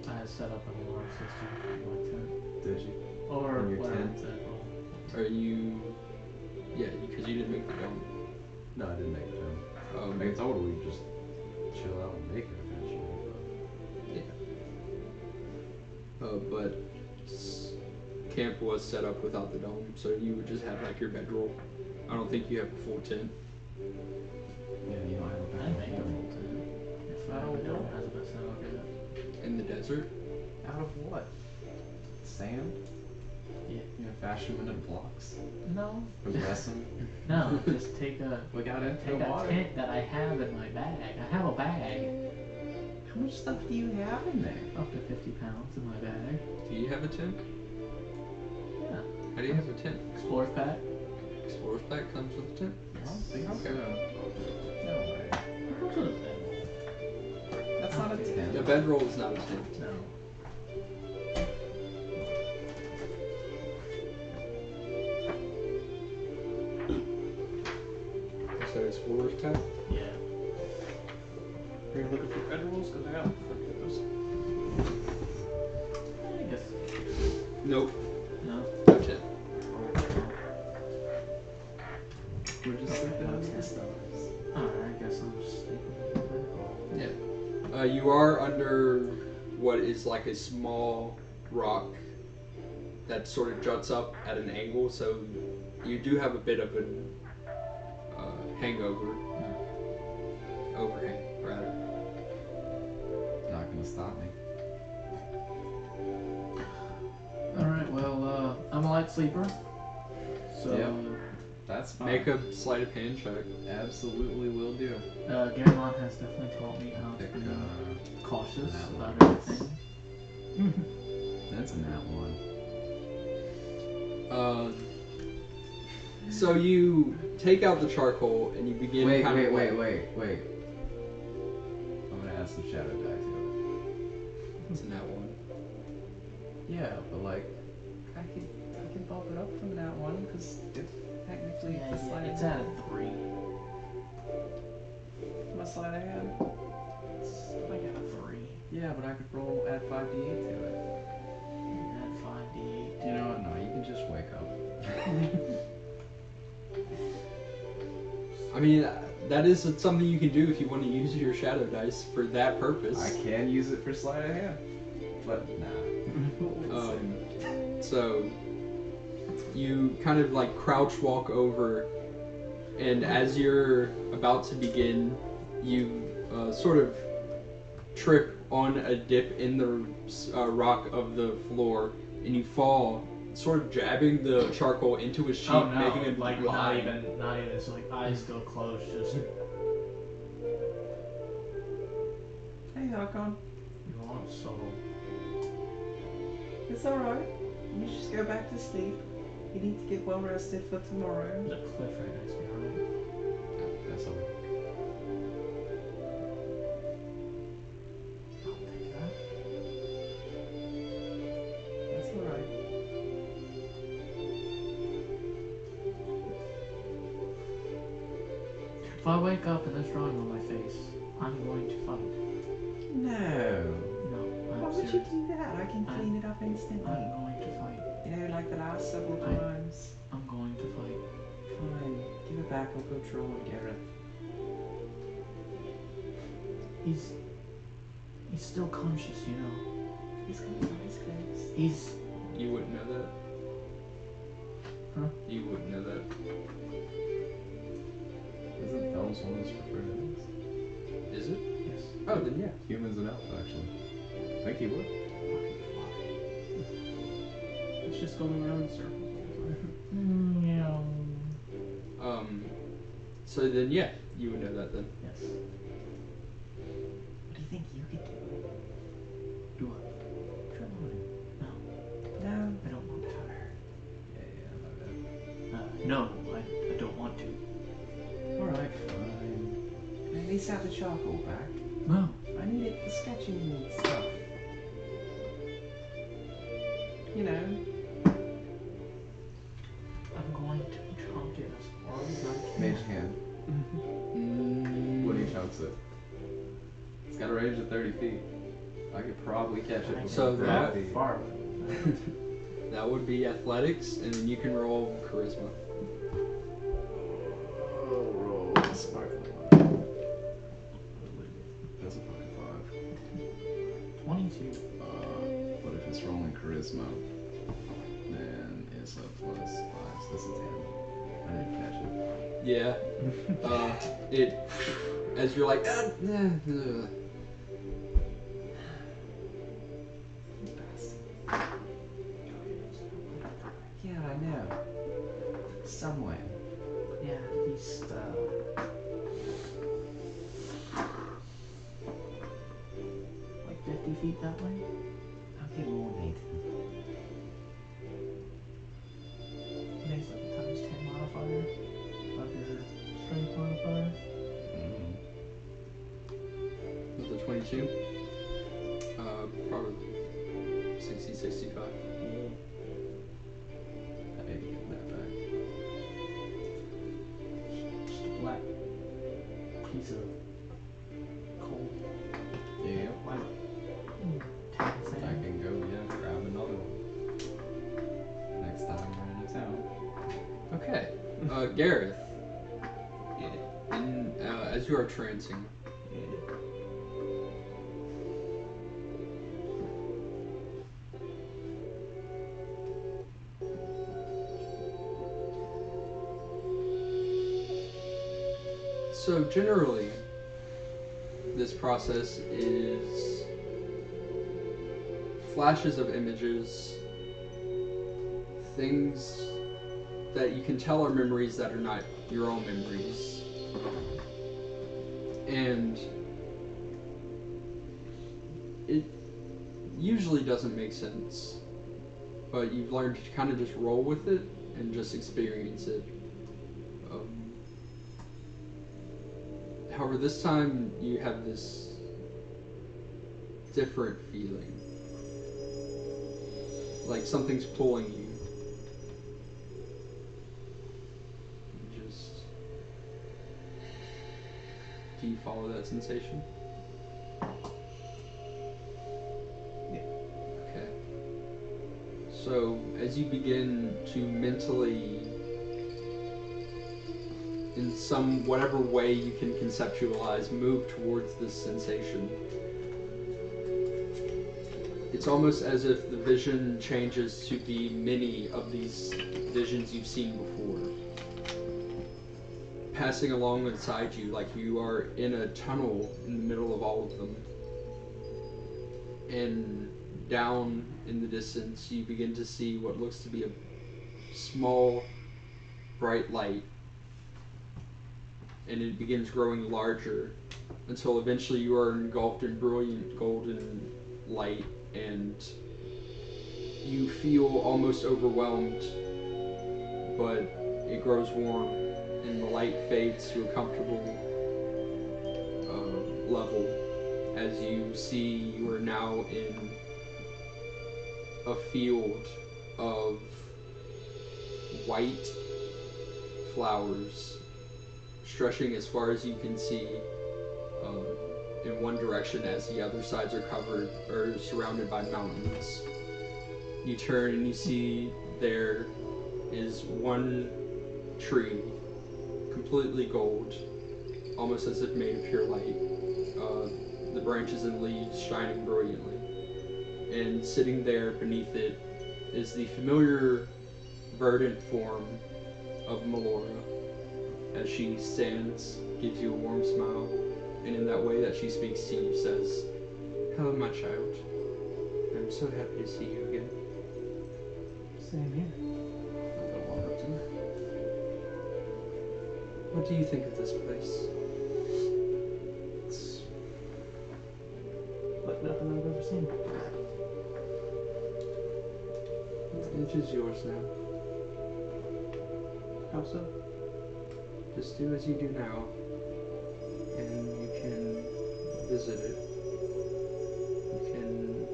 I set up an alarm system in my tent. Did you? Or In your where tent? it's at home. Are you? Yeah, because you didn't make the dome. No, I didn't make it him. I Okay. told her we'd just chill out and make it eventually. But camp was set up without the dome, so you would just have like your bedroll. I don't think you have a full tent. But yeah, you don't have a I bad make a full tent. If I Out of don't what? have the best setup yet. In the desert. Out of what? Sand? Yeah. You know, fashion them into blocks? No. Compress them? No, just take a We got into take the a water. tent that I have in my bag. I have a bag. How much stuff do you have in there? Up to 50 pounds in my bag. Do you have a tent? Yeah. How do you have a tent? Explorer's pack. Explorer's pack comes with a tent. I don't think Okay. so. No way. It comes with a bed. That's not a tent. A bedroll is not a tent. No. Is that explorer's pack? Yeah. Are you looking for bedrolls? Because I got those. I guess. Nope. No. No tent. We're just sleeping under the stars. Alright, I guess I'm just sleeping in the bed. Yeah. You are under what is like a small rock that sort of juts up at an angle, so you do have a bit of an overhang, rather. Not gonna stop me. Alright, well, I'm a light sleeper. So, Yep. That's fine. Make a sleight of hand check. Absolutely will do. Garamond has definitely taught me how to Pick, be cautious that about one. everything. That's a nat one. So you take out the charcoal and you begin. Wait. kind of I'm gonna add some shadow die to It's in that one. it. Yeah, but like, I can bump it up from that one because it's technically Yeah, the sleight it's of at hand. a 3. My sleight of hand. It's like at a 3. Yeah, but I could roll add 5d8 to it. Add 5d8. You know what? No, you can just wake up. I mean, that is something you can do if you want to use your shadow dice for that purpose. I can use it for sleight of hand, but nah. So you kind of like crouch walk over, and as you're about to begin, you sort of trip on a dip in the rock of the floor, and you fall, sort of jabbing the charcoal into his cheek, Oh no, making it like line. not even, it's like eyes still closed, just Hey, Hakon. you want so. It's alright. You just go back to sleep. You need to get well rested for tomorrow. There's a cliff right next to me, right? That's all. I'll take that. That's alright. If I wake up and there's drawing on my face, I'm going to fight. No. No, Why I'm would you serious. do that? I can clean it up instantly. I'm going to fight. You know, like the last several I- times. I'm going to fight. Fine. Give it back. I'll go troll on Gareth. He's He's still conscious, you know. He's got his eyes closed. He's You wouldn't know that. Huh? You wouldn't know that. Isn't elves one of his preferred enemies? Is it? yes. Oh, then yeah. Humans and elves, actually. I think he would. It's just going around in circles all the time. Yeah. So then yeah, you would know that then. Yes. What do you think you could do? Do what? Come on. No, No. I don't want to. Yeah, my bad. No, I don't want to. Alright, fine. Can I at least have the charcoal back? No. I need it for sketching stuff. You know. I'm going to chunk it as hard as I can. Mage hand. Mm, Woody chunks it. It's got a range of 30 feet. I could probably catch it. So before that- 30 feet. far. that would be athletics, and then you can roll charisma. Oh, roll a sparkling one. That's a fucking 5. 22. But if it's rolling charisma, then it's a +5. So this is 10. I didn't catch it. Yeah. It as you're like Yeah, I know. Somewhere. Yeah, at least, like 50 feet that way. Okay, more, Nathan. There's like a ×10 modifier of your strength modifier. Mm-hmm. with a 22. Probably 60, 65. I need to get that back. Just a black piece of coal. Yeah. Like, I sand. can go, yeah, grab another one. Next time we're in town. Okay. Gareth. As you are trancing, so generally, this process is flashes of images, things that you can tell are memories that are not your own memories. And it usually doesn't make sense, but you've learned to kind of just roll with it and just experience it. However, this time you have this different feeling. Like something's pulling you. Just... Do you follow that sensation? Yeah. Okay. So, as you begin to mentally, in some whatever way you can conceptualize, move towards this sensation, it's almost as if the vision changes to be many of these visions you've seen before, passing along inside you like you are in a tunnel in the middle of all of them. And down in the distance you begin to see what looks to be a small bright light, and it begins growing larger until eventually you are engulfed in brilliant golden light, and you feel almost overwhelmed, but it grows warm and the light fades to a comfortable level as you see you are now in a field of white flowers stretching as far as you can see in one direction, as the other sides are covered or surrounded by mountains. You turn and you see there is one tree, completely gold, almost as if made of pure light. the branches and leaves shining brilliantly. And sitting there beneath it is the familiar verdant form of Melora. As she stands, gives you a warm smile, and in that way that she speaks to you says, "Hello, my child. I'm so happy to see you again." Same here. I'm gonna walk up to her. What do you think of this place? It's Like nothing I've ever seen. It is yours now. How so? Just do as you do now, and you can visit it. You can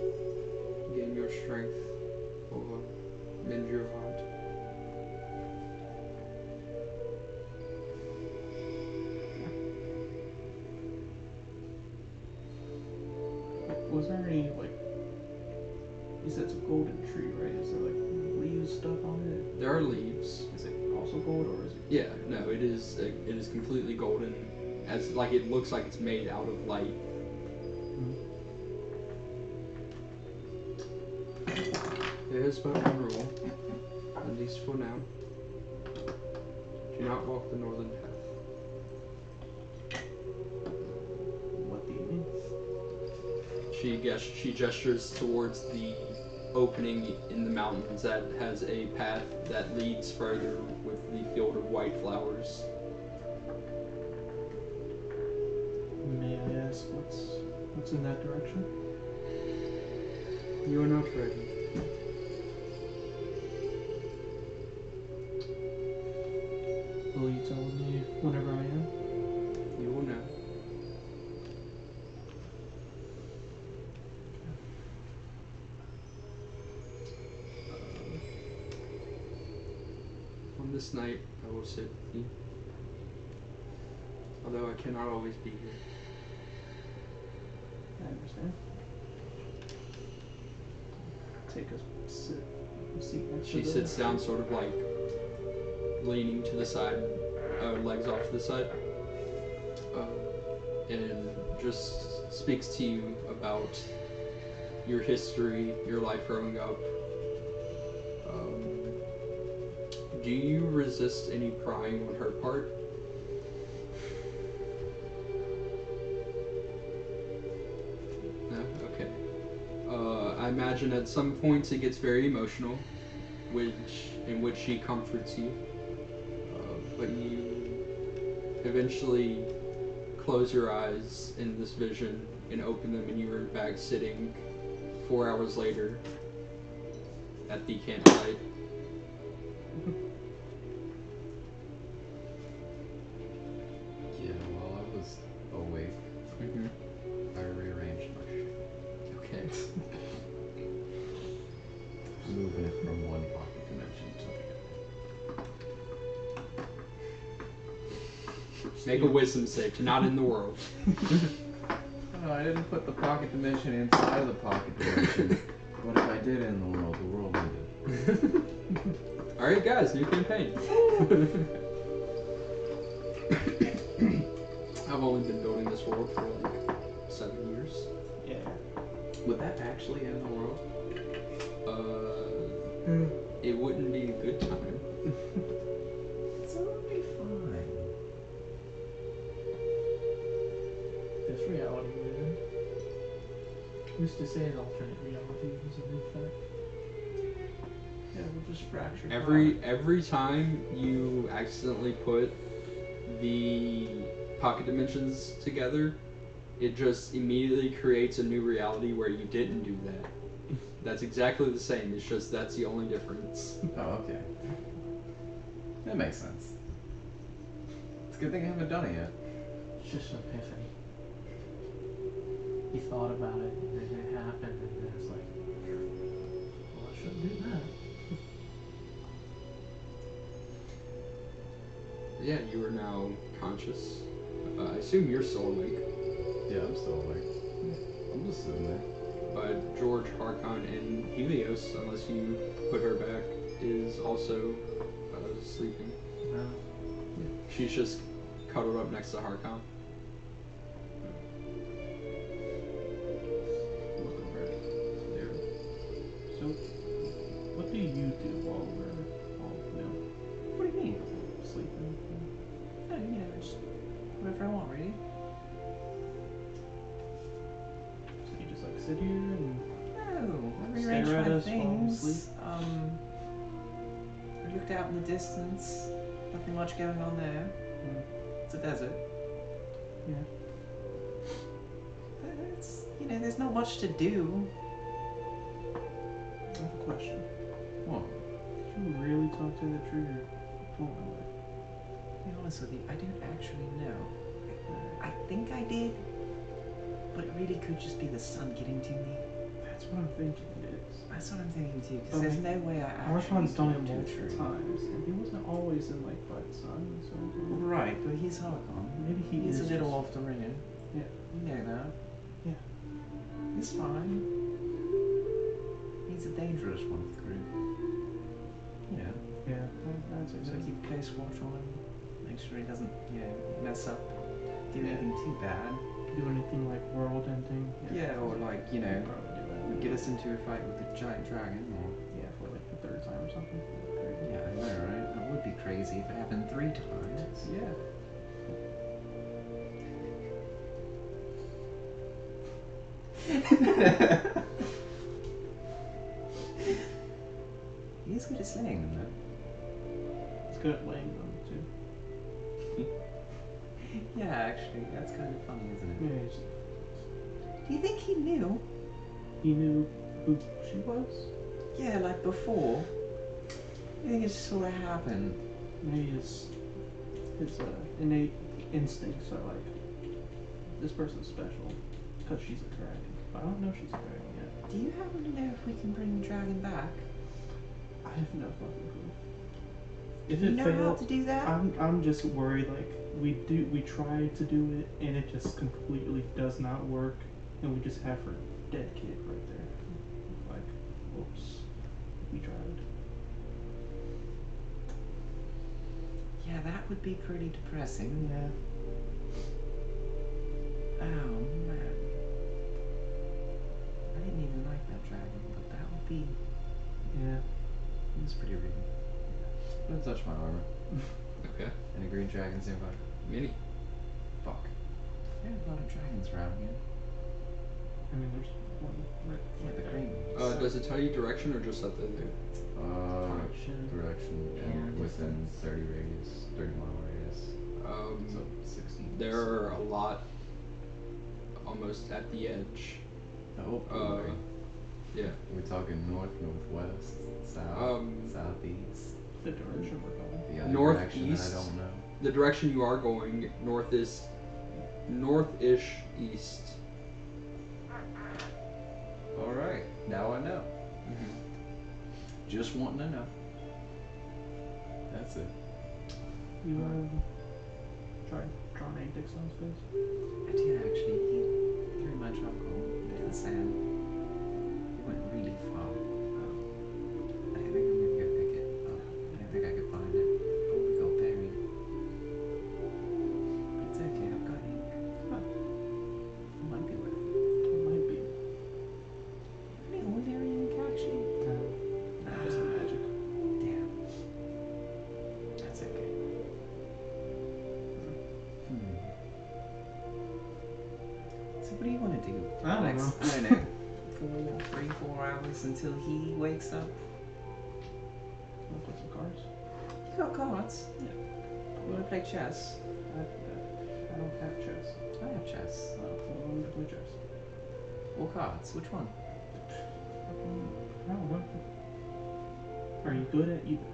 gain your strength or mend your heart. Was there any, like, you said it's a golden tree, right? Is there, like, leaves stuff on it? There are leaves. Is it also gold, or is it? Yeah, no, it is completely golden, as like it looks like it's made out of light. There is but one rule, at least for now. Do not walk the northern path. What do you mean? She gestures towards the opening in the mountains that has a path that leads further with the field of white flowers. May I ask what's in that direction? You are not ready. Will you tell me whenever I am? You will know. On this night, I will sit with you. Although I cannot always be here. I understand. Take a seat next She to the... sits down, sort of like leaning to the side, legs off to the side, and just speaks to you about your history, your life growing up. Do you resist any prying on her part? No? Okay. I imagine at some points it gets very emotional, in which she comforts you. But you eventually close your eyes in this vision and open them, and you are back sitting 4 hours later at the campsite. Yeah, while I was awake, Mm-hmm. I rearranged my shit. Okay. Moving it from one pocket dimension to the Make a wisdom save to not in the world. Oh, I didn't put the pocket dimension inside of the pocket dimension. But if I did in the world ended. Alright guys, new campaign. I've only been building this world for like 7 years. Yeah. Would that actually end the world? It wouldn't be a good time. So it'll be fine. This reality we're in. Who's to say an alternate reality was a real fact? Yeah, we'll just fracture. Every time you accidentally put the pocket dimensions together, it just immediately creates a new reality where you didn't do that. That's exactly the same, it's just that's the only difference. Oh, okay. That makes sense. It's a good thing I haven't done it yet. It's just an epiphany. He thought about it, and then it happened, and then it's like, well, I shouldn't do that. Yeah, you are now conscious. I assume you're still awake. Yeah, I'm still awake. I'm just sitting there. George, Harkon, and Helios, unless you put her back, is also sleeping. No. She's just cuddled up next to Harkon. whatever I want, really. So you just like sit here and No, I Stare rearranged at my us, fall things. asleep. I looked out in the distance. Nothing much going on there. It's a desert. yeah. But it's, there's not much to do. I have a question. What? Did you really talk to that tree or don't know that? To be honest with you, I don't actually know. I think I did, but it really could just be the sun getting to me. That's what I'm thinking it is. That's what I'm thinking too, because But there's no way I actually Archon's done it spoke to a multiple tree. times, and he wasn't always in like by the sun, so Right, but he's Harkon. maybe He's a is little just- off the ringer. Yeah. You know that. Yeah. He's fine. He's a dangerous one of the group. Yeah. Yeah, that's So exactly. keep close watch on him. Make sure he doesn't, mess up, do anything too bad. Do anything like world ending? Yeah, or like, Probably do that. get us into a fight with a giant dragon, or... Yeah, for like the third time or something. Crazy. Yeah, I know, right? That would be crazy if it happened 3 times. Yeah. He's good at slaying them, though. It's good at laying them too. Yeah, actually, that's kind of funny, isn't it? Yeah, Do you think he knew? he knew who she was. Yeah, like before. You think it just sort of happened? Maybe his innate instincts are like, this person's special because she's a dragon. But I don't know if she's a dragon yet. Do you happen to know if we can bring the dragon back? I have no fucking clue. If You it know how failed, to do that? I'm just worried. Like we tried to do it and it just completely does not work, and we just have her dead kid right there. Like, whoops, we tried. Yeah, that would be pretty depressing. Yeah. Oh, man. I didn't even like that dragon, but that would be... Yeah. It was pretty rude. Don't touch my armor. Okay. Any green dragons nearby? Mini. Fuck. There are a lot of dragons around here. I mean, there's one right. Yeah, the green Does it tell you direction or just that they're there? Direction and Yeah, within distance. 30 radius, 30 mile radius. So 16. There are a lot almost at the edge. Oh, boy. Yeah. We're talking north, northwest, south, southeast. The direction we're going. The other Northeast. direction that I don't know. The direction you are going north-ish east. Alright, now I know. Mm-hmm. Just wanting to know. That's it. You tried drawing any dicks on his face? I did actually. He threw my charcoal into the sand. It went really far. I don't think I'm gonna go pick it. I don't think I could find it. Probably got buried. But it's okay, I've got ink. Huh. It might be worth it. It might be. Any ordinary ink, actually? Not just magic. Damn. That's okay. So what do you want to do? I don't Next, know. I don't know. 4 hours until he wakes up. Wanna play some cards? You got cards? Yeah. You want to play chess? I don't have chess. I have chess. I want to play chess. Or cards? Which one? I don't know. Are you good at either?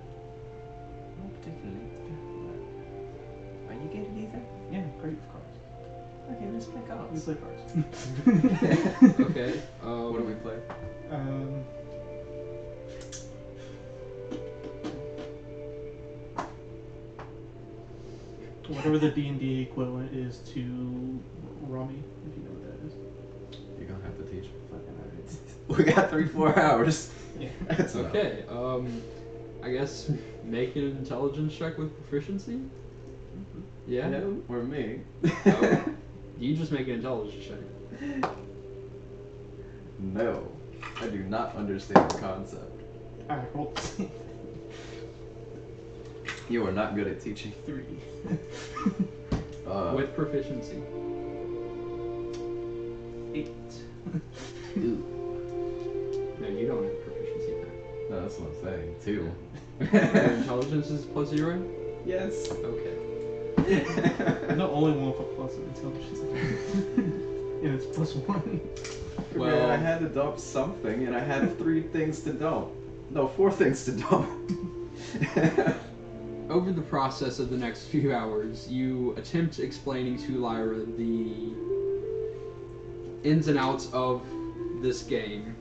Not particularly. Are you good at either? Yeah, great with cards. Okay, let's play We cards. play cards. Okay. What do we play? Whatever the D&D equivalent is to Rummy, if you know what that is. You're gonna have to teach me. Fucking We got 3-4 hours. Yeah. That's enough. Okay. I guess make an intelligence check with proficiency. Yeah. No, or me. Oh. You just make an intelligence check. No, I do not understand the concept. I rolled You are not good at teaching. 3. With proficiency. 8. Ooh. No, you don't have proficiency there. No, that's what I'm saying. 2. Your intelligence is plus 0? Yes. Okay. I'm the only one with a plus in intelligence. And it's plus 1. Well- Man, I had to dump something, and I had 3 things to dump. No, 4 things to dump. Over the process of the next few hours, you attempt explaining to Lyra the ins and outs of this game.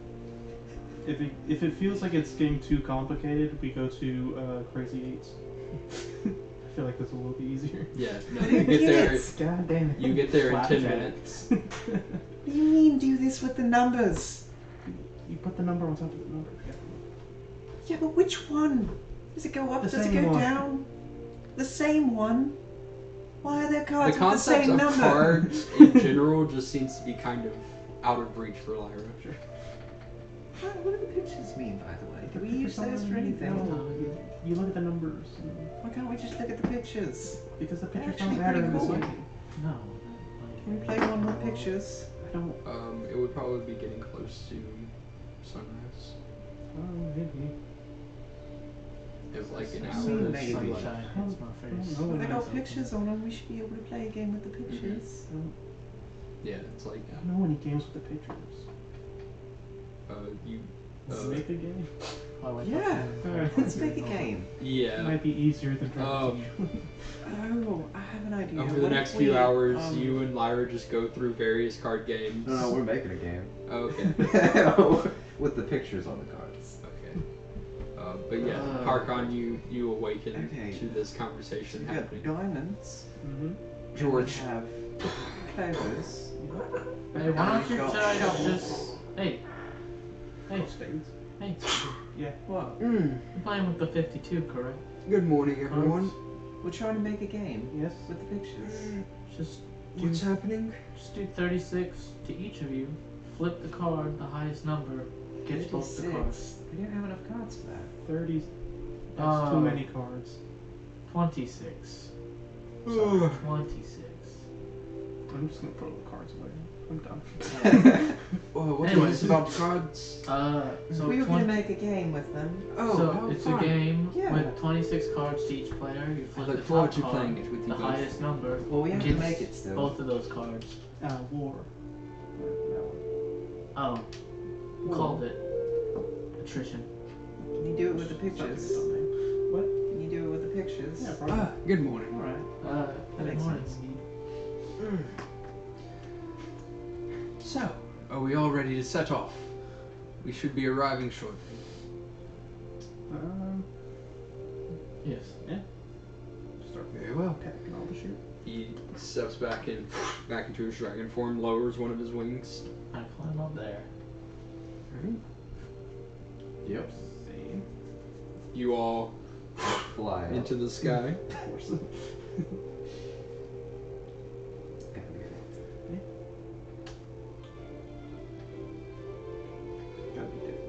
If it feels like it's getting too complicated, we go to Crazy 8s. I feel like that's a little bit easier. Yeah, no, you get there. God damn it. You get there in 10 Flapjack. minutes. What do you mean do this with the numbers? You put the number on top of the number. Yeah, but which one? Does it go up? The Does it same go one. down? The same one? Why are there cards The with the concept same of number? cards in general just seems to be kind of out of reach for Lyra. What do the pictures mean, by the way? Do we use those for anything? No, you look at the numbers. Why can't we just look at the pictures? Because the pictures Actually don't matter pretty in this cool. game. No. Can we play one with pictures? I don't. It would probably be getting close to sunrise. Maybe. If like an I hour. mean, or maybe. something. Sunshine hits my face. I don't know. If they got pictures on them, we should be able to play a game with the pictures. Yeah, it's like I don't know any games with the pictures. you. Let's make a game. I like Yeah, that. Alright. let's make a game. It Yeah. might be easier than Um, Oh, I have an idea. Over the What if next few we, hours, you and Lyra just go through various card games. No, we're making a game. Okay. With the pictures on the cards. Okay. But yeah, Harkon, you awaken Okay. to this conversation We got happening. diamonds. Mm-hmm. George. We have clovers. Hey, why don't you Got try to shovels. just... Hey, hey, Spades. hey. Yeah. What? You're playing with the 52, correct? Good morning, everyone. We're trying to make a game Yes. with the pictures. Just What's happening? do 36 to each of you. Flip the card, the highest number gets both the cards. 56. We don't have enough cards for that. 30. That's too Oh. many cards. 26. Ugh. 26. I'm just gonna throw the cards away. I'm done. What Anyways. is this about cards? So we were 20 going to make a game with them. so it's a game Yeah. with 26 cards to each player. You I flip look the forward top to card, playing it with you the both. highest number Well, we have to gets make it still. both of those cards. War. That one. Oh, called it attrition. Can you do it with the Sounds like a pictures? dumb name. What? Can you do it with the pictures? Yeah, probably. Good morning. Alright. That Good makes morning, sense. Steve. So, are we all ready to set off? We should be arriving shortly. Yes. Start Very well. attacking all the shit. He steps back into his dragon form, lowers one of his wings. I climb up there. Yep. See. You all Fly up. into the sky. Force it. Gotta be dead.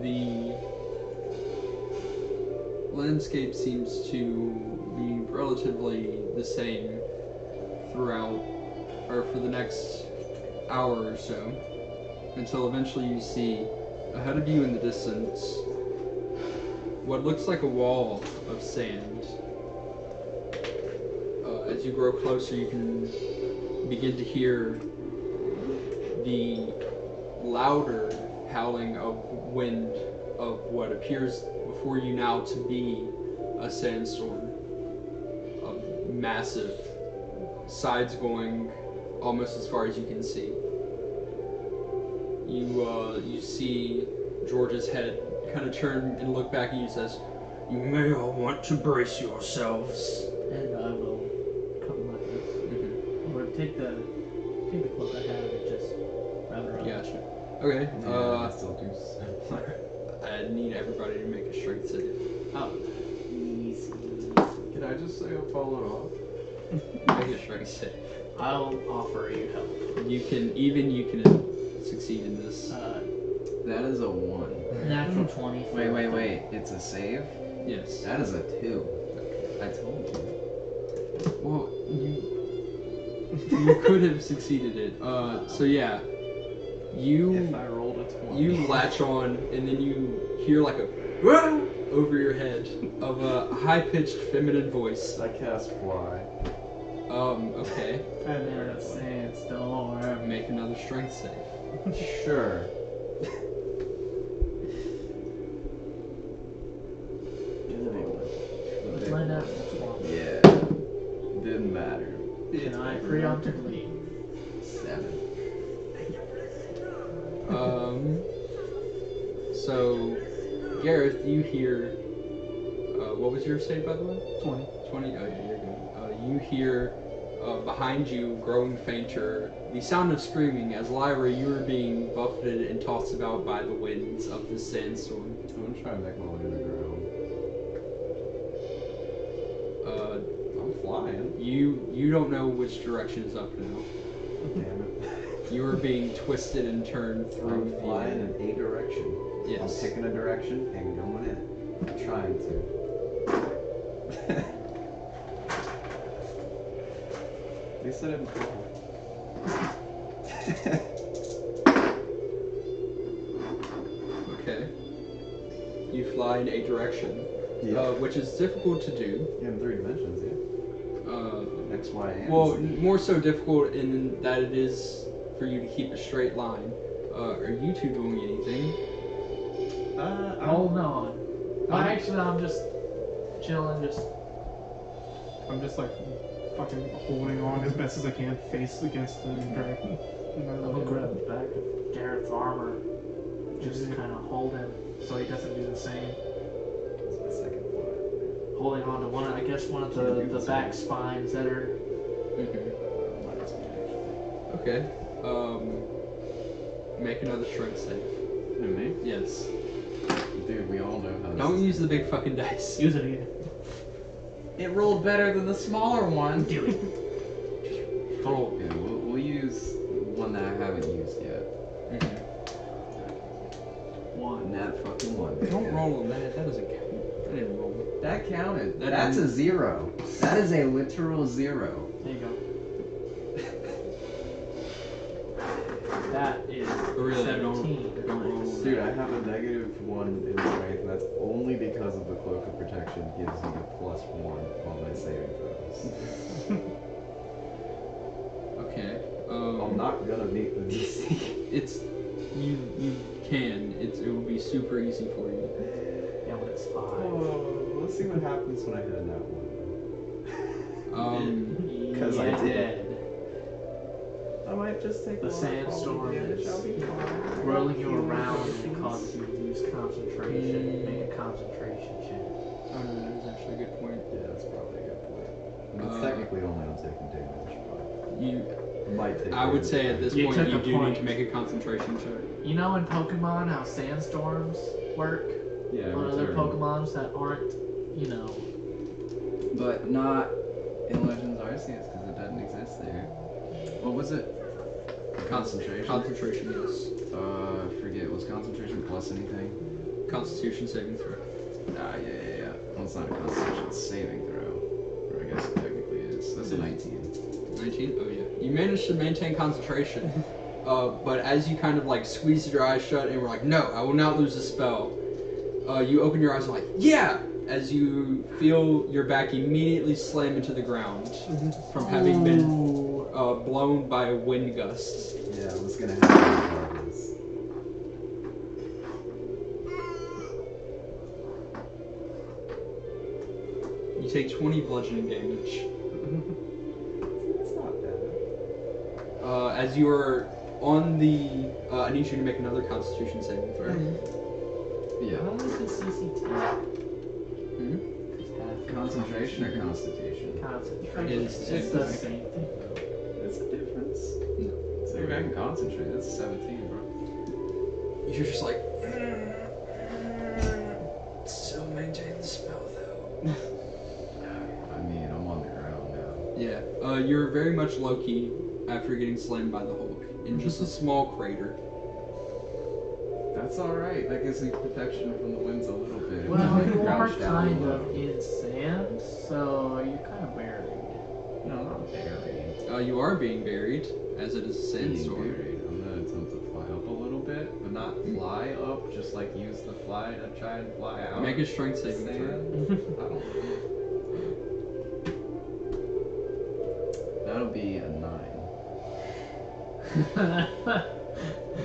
The landscape seems to be relatively the same throughout, or for the next hour or so, until eventually you see ahead of you in the distance what looks like a wall of sand. As you grow closer, you can begin to hear the louder howling of wind of what appears before you now to be a sandstorm of massive sides going almost as far as you can see. You see George's head kind of turn and look back at you and says, "You may all want to brace yourselves." And I will cover my face. Or take the cloak I have and just wrap it around. Gotcha. Okay. I still do similar. I need everybody to make a strength save. Oh. Easy. Can I just say I'll fall it off? Make a strength save. I'll offer you help. You can succeed in this. That is a 1. Natural 20. Wait. It's a save? Yes. That is a 2. I told you. Well, you could have succeeded it. So yeah, If I rolled a 20. you latch on, and then you hear like a whoa over your head of a high-pitched feminine voice. I cast fly. Okay. I never They're had one. sandstorm. Make another strength save. Sure. What's my natural 20? Yeah. Didn't matter. Can I preemptively? 7. So, Gareth, you hear. What was your save, by the way? 20. 20? Oh, yeah, you're good. You hear behind you, growing fainter, the sound of screaming as Lyra, you are being buffeted and tossed about by the winds of the sandstorm. I'm gonna try and make my way to the ground. I'm flying. You don't know which direction is up now. Damn it. You are being twisted and turned through I'm the flying air. in a direction. Yes. I'm picking a direction and going in it. I'm trying to. At least I didn't fall. Okay. You fly in a direction, which is difficult to do. In 3 dimensions, yeah. X, Y, and Well, Z. more so difficult in that it is for you to keep a straight line. Are you two doing anything? Holding on. Well, actually, I'm just chilling, just. I'm just like fucking holding on as best as I can, face against the dragon. I'm gonna grab the back of Garrett's armor, just kind of hold him so he doesn't do the same. That's my second fly. Holding on to one of the back spines that are. Minus me, actually. Okay. Make another strength save. Who, me? Yes. Dude, we all know how this Don't is. use the big fucking dice. Use it again. It rolled better than the smaller one. Do it. Roll. Yeah, we'll use one that I haven't used yet. One. That fucking one. Don't roll on that. That doesn't count. I didn't roll. That counted. That That's a didn't- 0. That is a literal 0. There you go. That is Really, 17. Don't roll on Dude, that. I have a -1 in strength, and that's only because of the cloak of protection gives me a +1 on my saving throws. Okay. I'm not gonna meet the DC. It's you can. It will be super easy for you. Yeah, when it's 5. Oh, let's see what happens when I hit a nat 1. 'Cause I Yeah, did. dead. I might just take The a lot of sandstorm falling damage, is I'll be fine. Whirling you around and it causes you to lose concentration. Mm. Make a concentration check. Oh no, that is actually a good point. Yeah, that's probably a good point. I mean, it's Uh, technically only I'm taking damage, but You, I might take I would say at this You point took you a do need point. to make a concentration check. You know in Pokemon how sandstorms work? yeah, On other return. Pokemons that aren't, you know. But not in Legends Arceus because it doesn't exist there. What was it? Concentration? Concentration, yes. Forget. Was concentration plus anything? Constitution saving throw. Yeah. Well, it's not a concentration saving throw. Or I guess it technically is. That's a 19. 19? Oh yeah. You managed to maintain concentration. But as you kind of like squeezed your eyes shut and were like, no, I will not lose the spell. You open your eyes and like, yeah! As you feel your back immediately slam into the ground from having been Ooh. blown by a wind gust. Yeah, it was gonna happen regardless. You take 20 bludgeoning damage. That's not bad. As you are on the, I need you to make another Constitution saving throw. Yeah. How is the CCT? Hmm? Concentration or constitution? Concentration. It's the It's same the thing. same thing. It's a difference. No. So I can concentrate. That's 17, bro. You're just like, still maintain the spell though. I mean, I'm on the ground now. Yeah, you're very much low-key after getting slammed by the Hulk in just a small crater. That's That's alright. That gives me protection from the winds a little bit. Well, I'm you are crouched down kind low. of in sand, so you're kind of buried. No, not buried. You are being buried, as it is a Being sandstorm. buried. I'm gonna attempt to fly up a little bit, but not fly up, just like use the fly to try and fly out. Make a strength saving throw. Sand. I don't. That'll be a 9.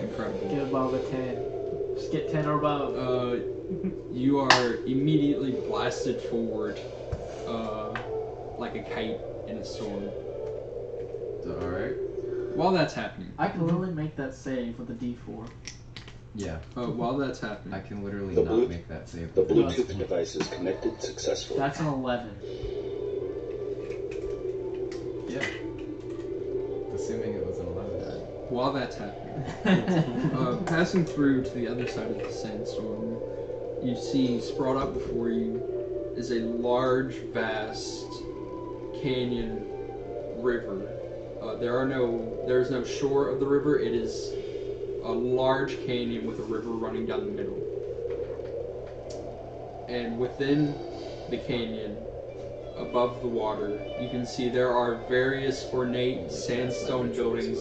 Incredible. Get above a 10. Just get 10 or above. You are immediately blasted forward, like a kite in a storm. Is that alright? While that's happening, I can literally make that save with a D4. Yeah. while that's happening, I can literally The not blue- make that save. The with this. Bluetooth device is connected successfully. That's an 11. Yeah. Assuming it was an 11. while that's happening, passing through to the other side of the sandstorm, you see sprawled out before you is a large, vast canyon river. There's no shore of the river. It is a large canyon with a river running down the middle. And within the canyon, above the water, you can see there are various ornate sandstone buildings,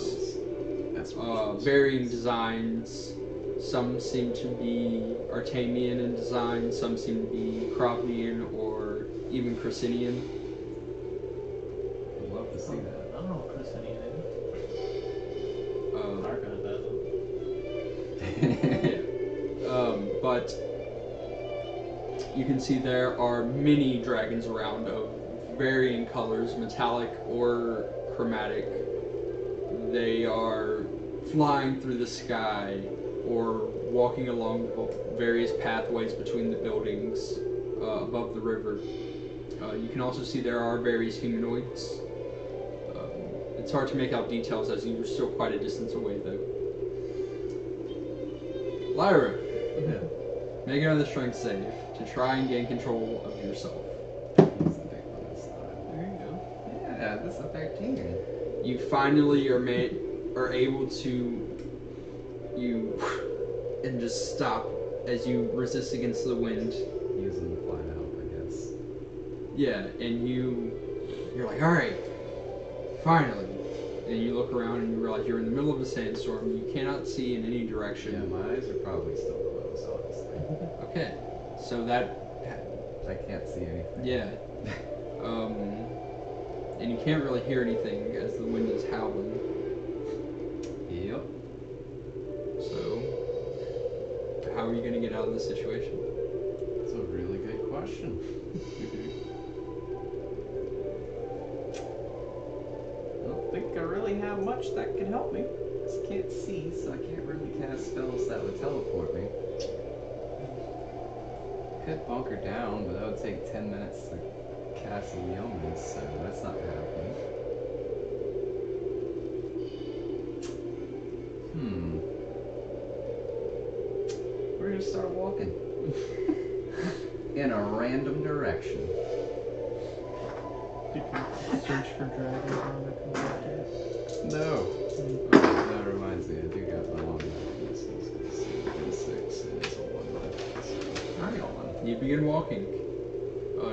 varying designs. Some seem to be Artemian in design, some seem to be Krovian or even Chrysinian. I'd love to see that. I don't know what Chris anything. Arca doesn't. But you can see there are many dragons around of varying colors, metallic or chromatic. They are flying through the sky or walking along various pathways between the buildings above the river. You can also see there are various humanoids. It's hard to make out details as you're still quite a distance away, though. Lyra, Yeah. make another strength save to try and gain control of yourself. He's the big one this time. There you go. Yeah, this is a 13. You finally are able to and just stop as you resist against the wind. Using the fly to help, I guess. Yeah, and you're like, all right, finally. And you look around and you realize you're in the middle of a sandstorm. You cannot see in any Yeah, direction. my eyes are probably still closed, honestly. Okay, so that, I can't see anything. yeah. And you can't really hear anything as the wind is howling. Yep. So, how are you going to get out of this situation? That's a really good question. I don't think I really have much that can help me. Just can't see, so I can't really cast spells that would teleport me. Could bunker down, but that would take 10 minutes to cast Leonis, so that's not happening. We're gonna start walking. In a random direction. Did you search for dragons on the computer? No. Oh, that reminds me, I do got my long knife. This is 6 and it's a 1 left. So I got one. You begin walking,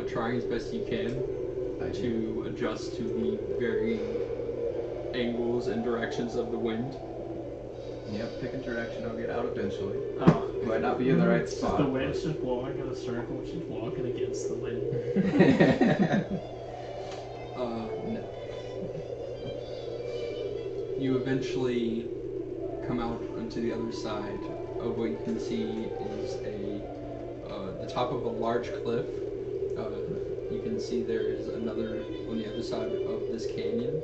trying as best you can I do. to adjust to the varying angles and directions of the wind. Yep, pick a direction, I'll get out eventually. Oh. Might not be in the right It's just spot. the wind's just blowing in a circle, she's walking against the wind. No. You eventually come out onto the other side of what you can see is the top of a large cliff. You can see there is another on the other side of this canyon.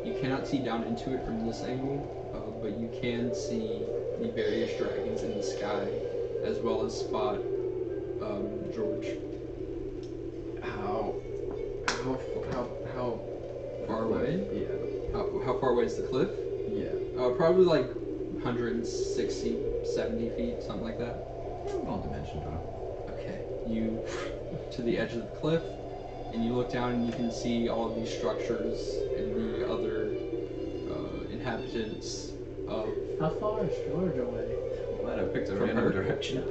You cannot see down into it from this angle, but you can see the various dragons in the sky, as well as spot George. How Far away? Yeah. How far away is the cliff? Yeah. Probably like 160, 70 feet, something like that. I'm on dimension door. Okay. You to the edge of the cliff, and you look down and you can see all of these structures and the other inhabitants of. How far is George away? Glad I picked a From random her? direction.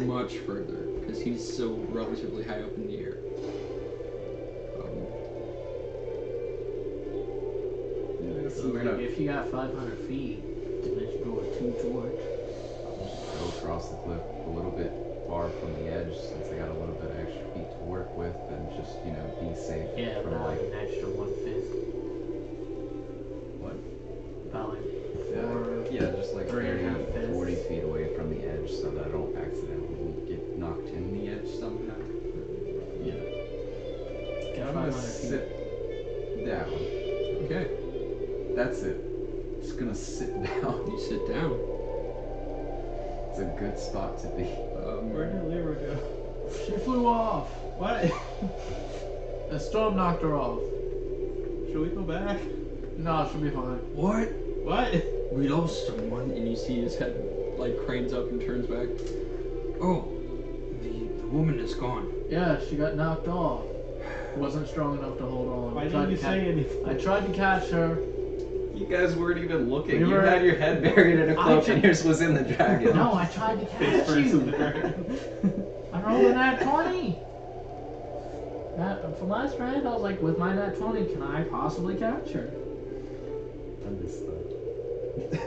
Much further, because he's still relatively high up in the air. So So we're like, gonna if you got 500 feet, dimension door 2, George. Go across the cliff a little bit far from the edge since I got a little bit of extra feet to work with and just, you know, be safe Yeah, from about like an extra 1/5. what? About like Yeah, just like 3.5 30, fifths. 40 feet away from the edge so that I don't accidentally get knocked in the edge somehow. Yeah. Get I'm gonna 500 feet. sit down. Okay, That's it. Just gonna sit down. you sit down. It's a good spot to be. Where did Lyra go? She flew off. What? A storm knocked her off. Should we go back? No, she'll be fine. What? What? We lost someone, and you see his head like cranes up and turns back. Oh, the woman is gone. Yeah, she got knocked off. Wasn't strong enough to hold on. Why Tried didn't you to say anything? I tried to catch her. You guys weren't even looking. We You were- had your head buried in a I cloak ju- and yours was in the dragon. No, I tried to Face catch first in the you. dragon. I rolled a nat 20. For my strength, I was like, with my nat 20, can I possibly catch her? I missed that.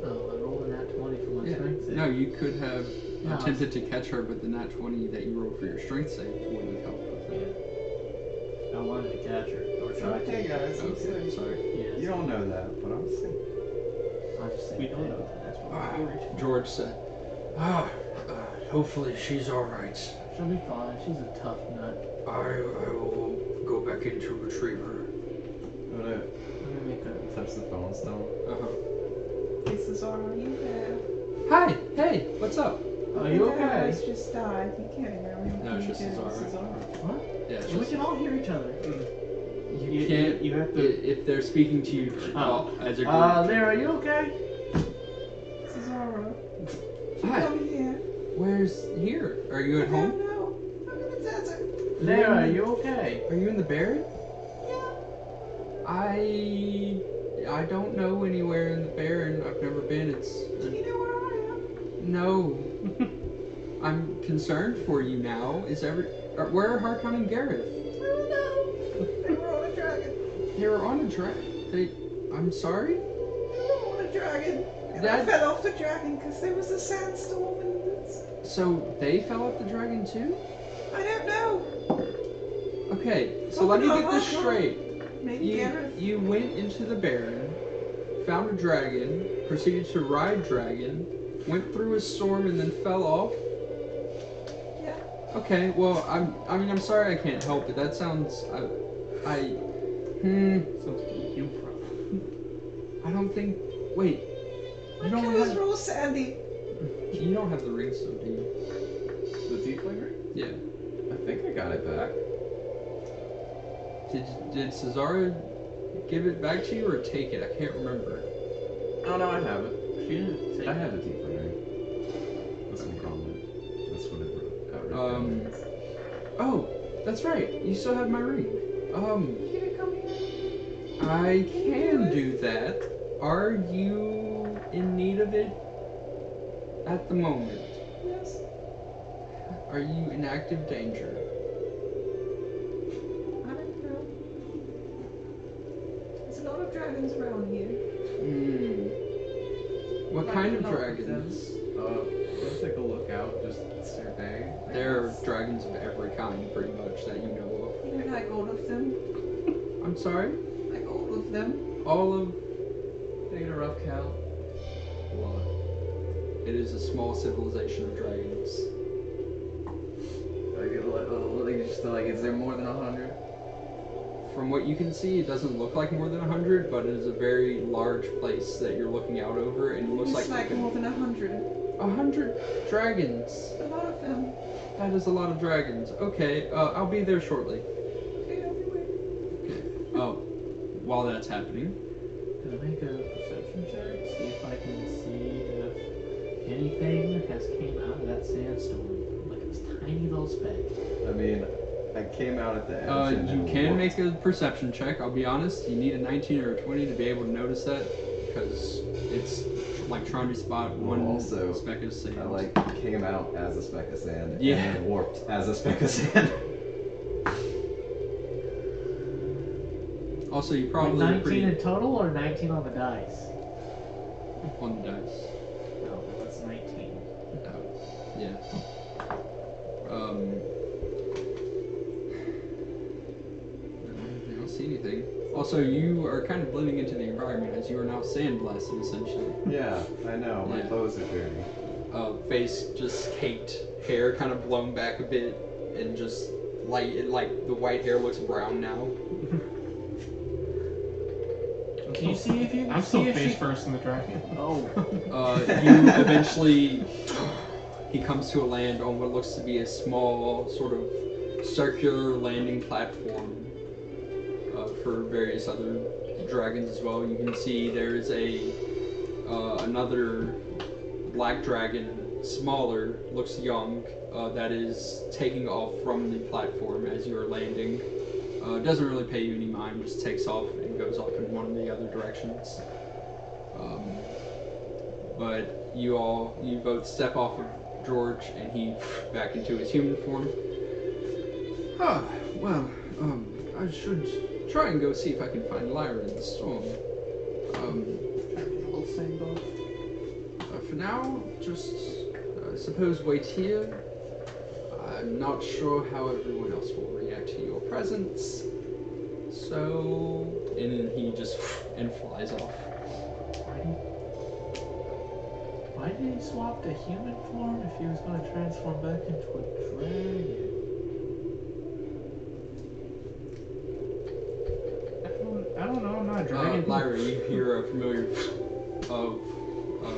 Oh, I rolled a nat 20 for my Yeah. strength. No, you could have No. attempted to catch her, but the nat 20 that you rolled for your strength save wouldn't have helped with that. I wanted to catch her. Or try Okay, to. guys. I'm Okay, saying. sorry. Yes. You don't know that, but I'm saying. I just think We don't know that. That's what we're reaching. George said, hopefully she's alright. She'll be fine. She's a tough nut. I will go back in to retrieve her. I'm gonna I'm gonna make a. touch the phone stone. Uh-huh. Hey, Cesar, are you there? Hi! Hey! What's up? Are you okay? Guys just died. You can't hear me. No, it's just Cesar. What? Yeah, it's We just, can all hear each other. you can't, You have to. if they're speaking to you as a group. Lyra, are you okay? Cesaro, Hi, come here. where's here? Are you at home? No, I'm in the desert. Lyra, are you okay? Are you in the Barren? Yeah. I don't know anywhere in the Barren. I've never been. Do you know where I am? No. I'm concerned for you now. Where are Harkon and Gareth? I don't know. They were on a dragon. They were on a I'm sorry? They were on a dragon. And I That- fell off the dragon because there was a sandstorm and it's... So they fell off the dragon too? I don't know. Okay, so let me get this Harkon. straight. Maybe Gareth. You went into the Barren, found a dragon, proceeded to ride dragon, went through a storm and then fell off. Yeah. Okay, well, I'm sorry I can't help it. That sounds, I don't think, wait, My you don't pillows have, were all sandy. you don't have the ring still, do you? The tiefling ring? Yeah. I think I got it back. Did Cesaro give it back to you or take it? I can't remember. Oh no, I have it. She didn't say I have the tiefling ring. That's what call it. That's what it wrote. Oh, that's right. You still have my ring. You gonna come here? I can do that. Are you in need of it at the moment? Yes. Are you in active danger? I don't know. There's a lot of dragons around here. Hmm. What kind of Help with dragons? Let's take a look out, just survey. There are dragons of every kind, pretty much, that you know You don't like all of them? of. I'm sorry? Like all of them? All of... Can I get a rough count? What? It is a small civilization of dragons. Is there more than 100? From what you can see, it doesn't look like more than 100, but it is a very large place that you're looking out over, and it looks It's like more than 100. 100 dragons. A lot of them. That is a lot of dragons. Okay, I'll be there shortly. Okay, I'll be waiting. Oh, while that's happening, Can I make a perception check? See if I can see if anything has came out of that sandstorm. Like this tiny little speck. I mean, I came out at the edge. and you then can looked. make a perception check. I'll be honest, you need a 19 or a 20 to be able to notice that, because it's like trying to spot Well, one also, speck of sand. I came out as a speck of sand Yeah. and then warped as a speck of sand. Also, you Like probably 19 pretty in total or 19 on the dice? on the dice. No, that's 19. Yeah. I don't see anything. Also, you are kind of blending into the environment as you are now sandblasted, essentially. Yeah, I know. My Yeah. clothes are dirty. Face just caked, hair kind of blown back a bit, and just like the white hair looks brown now. Can you see if you I'm see still if face she... first in the dragon. Oh. You eventually, he comes to a land on what looks to be a small, sort of circular landing platform for various other dragons as well. You can see there is another black dragon, smaller, looks young, that is taking off from the platform as you are landing. Doesn't really pay you any mind, just takes off and goes off in one of the other directions. But you both step off of George and he back into his human form. Ah, well, I should try and go see if I can find Lyra in the storm. For now, just I suppose wait here. I'm not sure how everyone else will react to your presence. So, and then he just and flies off. Why did he swap to human form if he was going to transform back into a dragon? I don't know. I'm not a dragon. Lyra, you hear a familiar of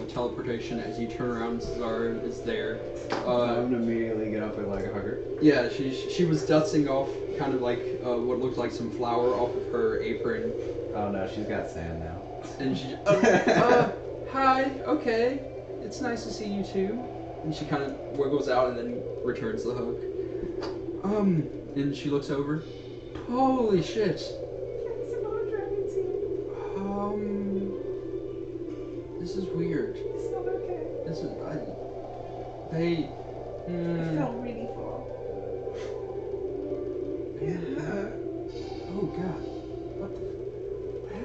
teleportation as you turn around. Zara is there. I'm gonna immediately get up and hug her. Yeah, she was dusting off kind of like what looked like some flour off of her apron, Oh no, she's got sand now. and she hi, okay, it's nice to see you too. And she kind of wiggles out and then returns the hug. And she looks over. Holy shit. There's a lot of dragons here. This is weird. It's not okay. This is I fell really far. It hurt. Oh god. What the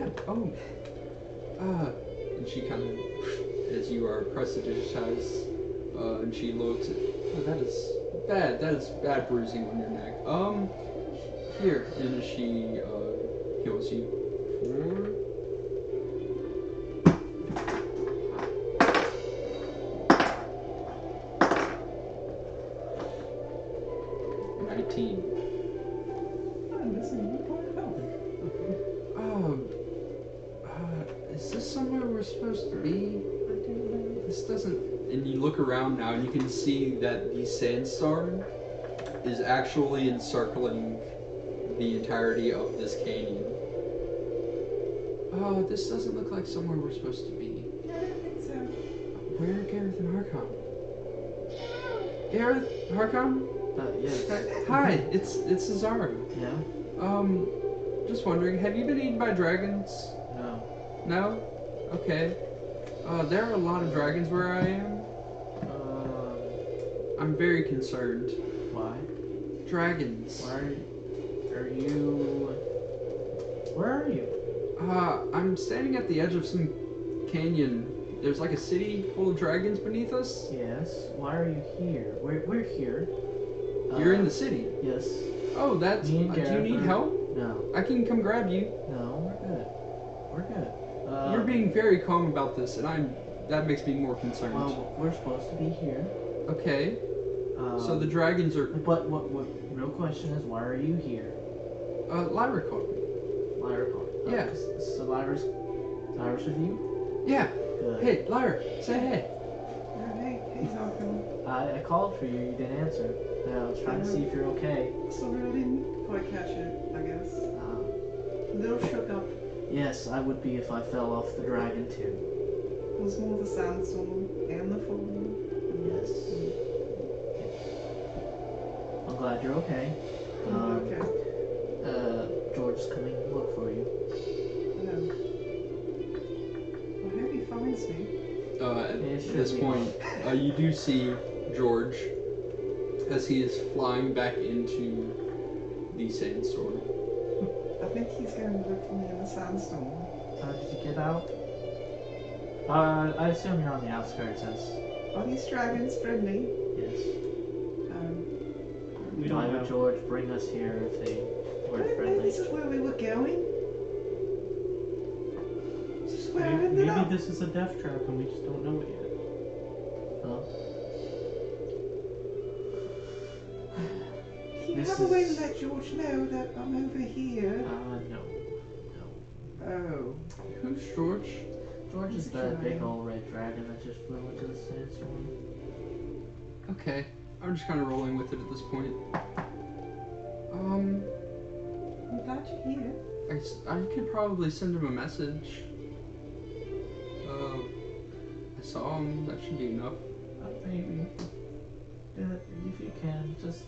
that? Oh. And she kind of, as you are prestidigitized, and she looks at, that is bad. That is bad bruising on your neck. Here, and she heals you for 19. I'm missing my point health. Is this somewhere we're supposed to be? I don't know. This doesn't. And you look around now, and you can see that the sandstorm is actually encircling the entirety of this canyon. Oh, this doesn't look like somewhere we're supposed to be. I don't think so. Where are Gareth and Harkon? Gareth, Harkon? Yes. Hi, it's Cesaro. Yeah? Just wondering, have you been eaten by dragons? No. No? Okay. There are a lot of dragons where I am. I'm very concerned. Why? Dragons. Why are you... Where are you? I'm standing at the edge of some canyon. There's like a city full of dragons beneath us. Yes. Why are you here? We're here. You're in the city. Yes. Oh, that's... Me and do you Gareth need are- help? No. I can come grab you. No, we're good. We're good. You're being very calm about this, and that makes me more concerned. Well, we're supposed to be here. Okay. So the dragons are... But what real question is, why are you here? Lyra called me. Lyra called. Yeah. So Lyra's with you? Yeah. Good. Hey, Lyra, say hey. Hey, Falcon. I called for you. You didn't answer. I was trying to see if you're okay. Sorry, I didn't quite catch it, I guess. A little shook up. Yes, I would be if I fell off the dragon too. It was more the sandstorm and the falling. Yes. I'm glad you're okay. Okay. George's coming to look for you. I hope he finds me. At It should this be point, you do see George as he is flying back into the sandstorm. I think he's going to look for me in the sandstorm. Did you get out? I assume you're on the outskirts, as Are these dragons friendly? yes. We Why don't would have. George bring us here if they weren't Maybe friendly? this is where we were going. This is where I ended Maybe up. this is a death trap and we just don't know it yet. Well, Do you this have a way to is- let George know that I'm over here? no. Oh. Who's George? George He's is a the big dragon. old red dragon that just flew into the sandstorm. Okay, I'm just kind of rolling with it at this point. I'm glad you're here. I could probably send him a message. I saw him. That should be enough. Maybe. If you can, just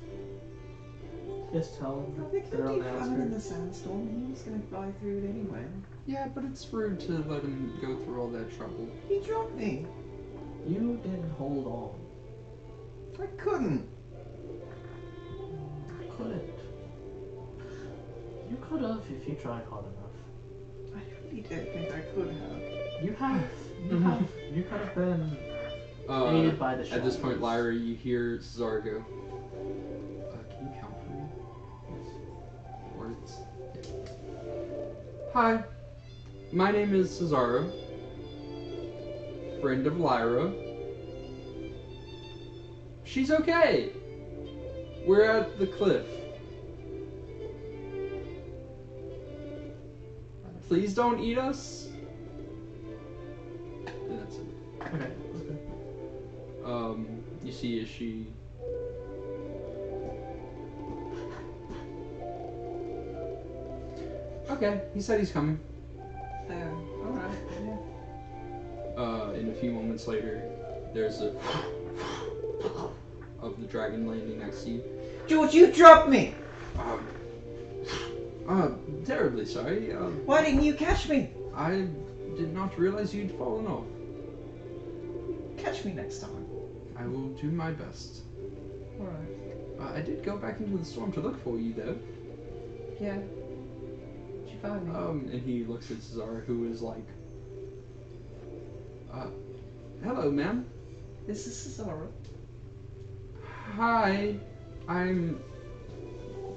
tell I them think they're on he'll the keep flying in the outskirts. sandstorm. He was going to fly through it anyway. Yeah, but it's rude to let him go through all that trouble. He dropped me. You didn't hold on. I couldn't. Couldn't. You could have if you tried hard enough. I really don't think I could have. You have. You have. You could have been aided by the shadows. At this point, Lyra, you hear Cesar go, can you count for me? Words? Yeah. Hi, my name is Cesaro, friend of Lyra. She's okay. We're at the cliff. Please don't eat us. And that's it. Okay. You see as she okay, he said he's coming. Oh, alright. Yeah. And a few moments later, there's a of the dragon landing next to you. George, you dropped me! Terribly sorry. Why didn't you catch me? I did not realize you'd fallen off. Catch me next time. I will do my best. Alright. I did go back into the storm to look for you, though. Yeah. Did you find me? And he looks at Cesar, who is like, hello, ma'am. This is Cesaro. Hi, I'm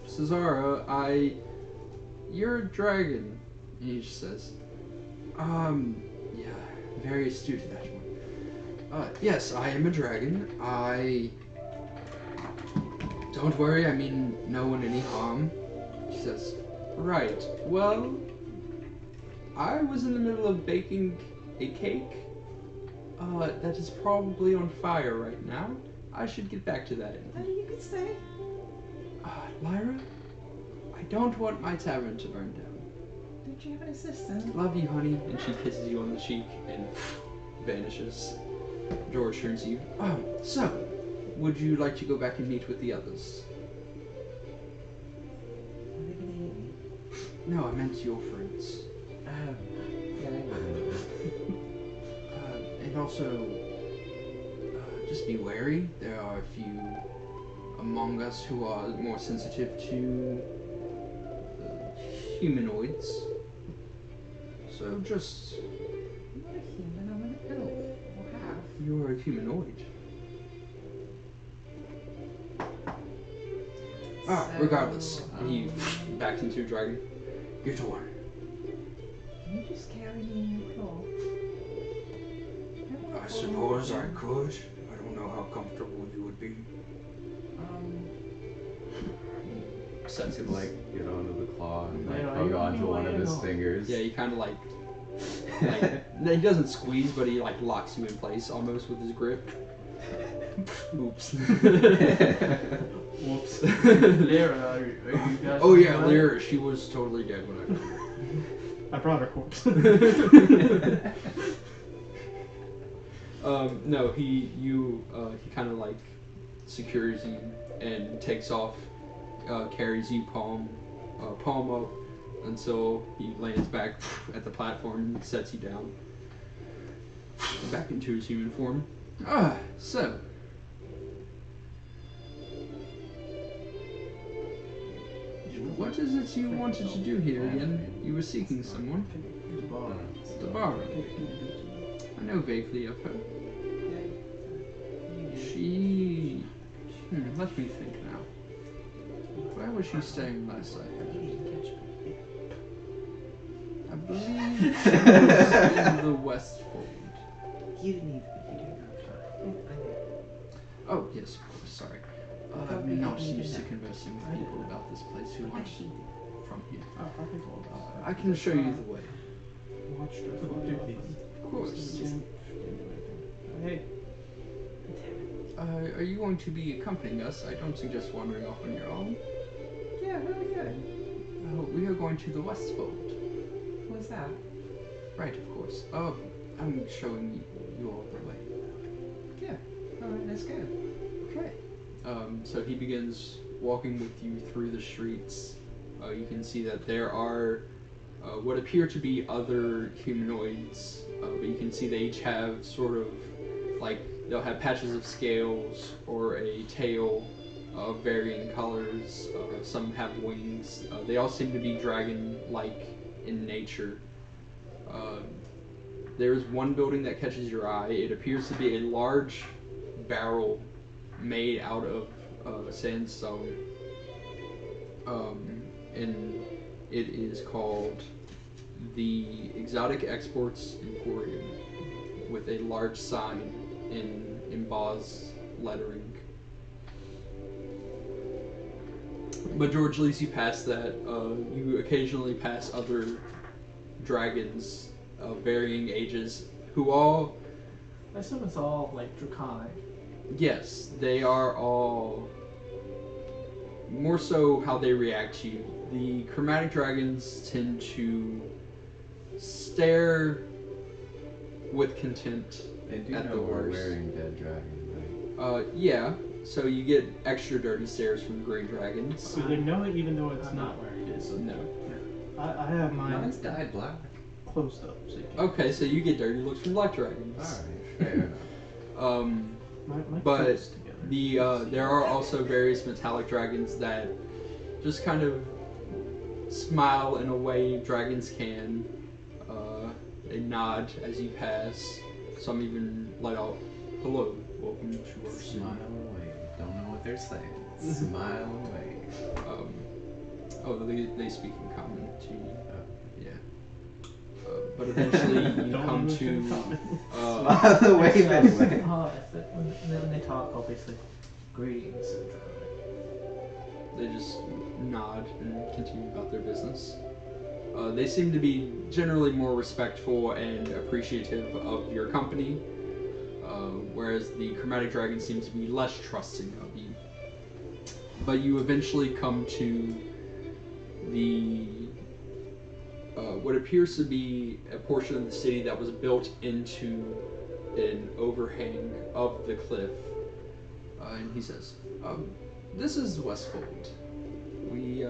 Cesaro. You're a dragon. And he just says, yeah, very astute at that one. Yes, I am a dragon. Don't worry, I mean no one any harm. She says, right, well, I was in the middle of baking a cake. That is probably on fire right now. I should get back to that. You could stay. Lyra, I don't want my tavern to burn down. Did you have an assistant? Love you, honey. And she kisses you on the cheek and vanishes. George turns to you. So, would you like to go back and meet with the others? Are they gonna eat me? No, I meant your friends. Yeah, they would. And also, just be wary. There are a few among us who are more sensitive to humanoids. So just, I'm not a human, I'm an elf. Or half. you're a humanoid. Regardless, he backs into a dragon. Your door. Can you just carry me in your claw? I suppose I could. I don't know how comfortable you would be. I could like get onto the claw and like Yeah, hug you onto know one of I his know. fingers. Yeah, he kind of like he doesn't squeeze, but he like locks you in place almost with his grip. Oops. Whoops. Lyra, are you guys Oh yeah, alright? Lyra, she was totally dead when I got her. I brought her corpse. No, he kind of like secures you and takes off, carries you palm up until he lands back at the platform and sets you down. back into his human form. So. What is it you wanted to do here again? You were seeking someone. The bar. I know vaguely of her. She... let me think now. Where was she staying last I heard? I believe she was in the Westfold. You didn't even. Oh, yes, of course, sorry. I'm not used to conversing with people about this place who aren't from here. I can show you the way. Of course. Hey. Are you going to be accompanying us? I don't suggest wandering off on your own. Yeah, where are we going? We are going to the Westfold. What's that? Right, of course. I'm showing you all the way. Yeah. Alright, let's go. Okay. So he begins walking with you through the streets. You can see that there are what appear to be other humanoids, but you can see they each have sort of like they'll have patches of scales or a tail of varying colors. Some have wings. They all seem to be dragon-like in nature. There is one building that catches your eye. It appears to be a large barrel made out of sandstone, and it is called the Exotic Exports Emporium with a large sign in embossed lettering. But George leads you past that. You occasionally pass other dragons of varying ages who all... I assume it's all like draconic. Yes, they are all more so how they react to you. The chromatic dragons tend to stare with contempt They do at know the we're worst. wearing dead dragon, right? Yeah, so you get extra dirty stares from green dragons. So they know it even though it's I'm not not where it is. No. I have mine Mine's dyed black. closed up. So you can, Okay, so you get dirty looks from black dragons. Alright, fair enough. my but closed together. There are also various metallic dragons that just kind of smile in a way dragons can. They nod as you pass. Some even let out, "Hello, welcome to our city." Smile away. Don't know what they're saying. Smile away. They speak in common to you. Yeah. But eventually you Don't come understand to. Smile away anyway. When they talk, obviously, greetings. They just nod and continue about their business. They seem to be generally more respectful and appreciative of your company, whereas the chromatic dragon seems to be less trusting of you. But you eventually come to the what appears to be a portion of the city that was built into an overhang of the cliff. And he says, "This is Westfold. We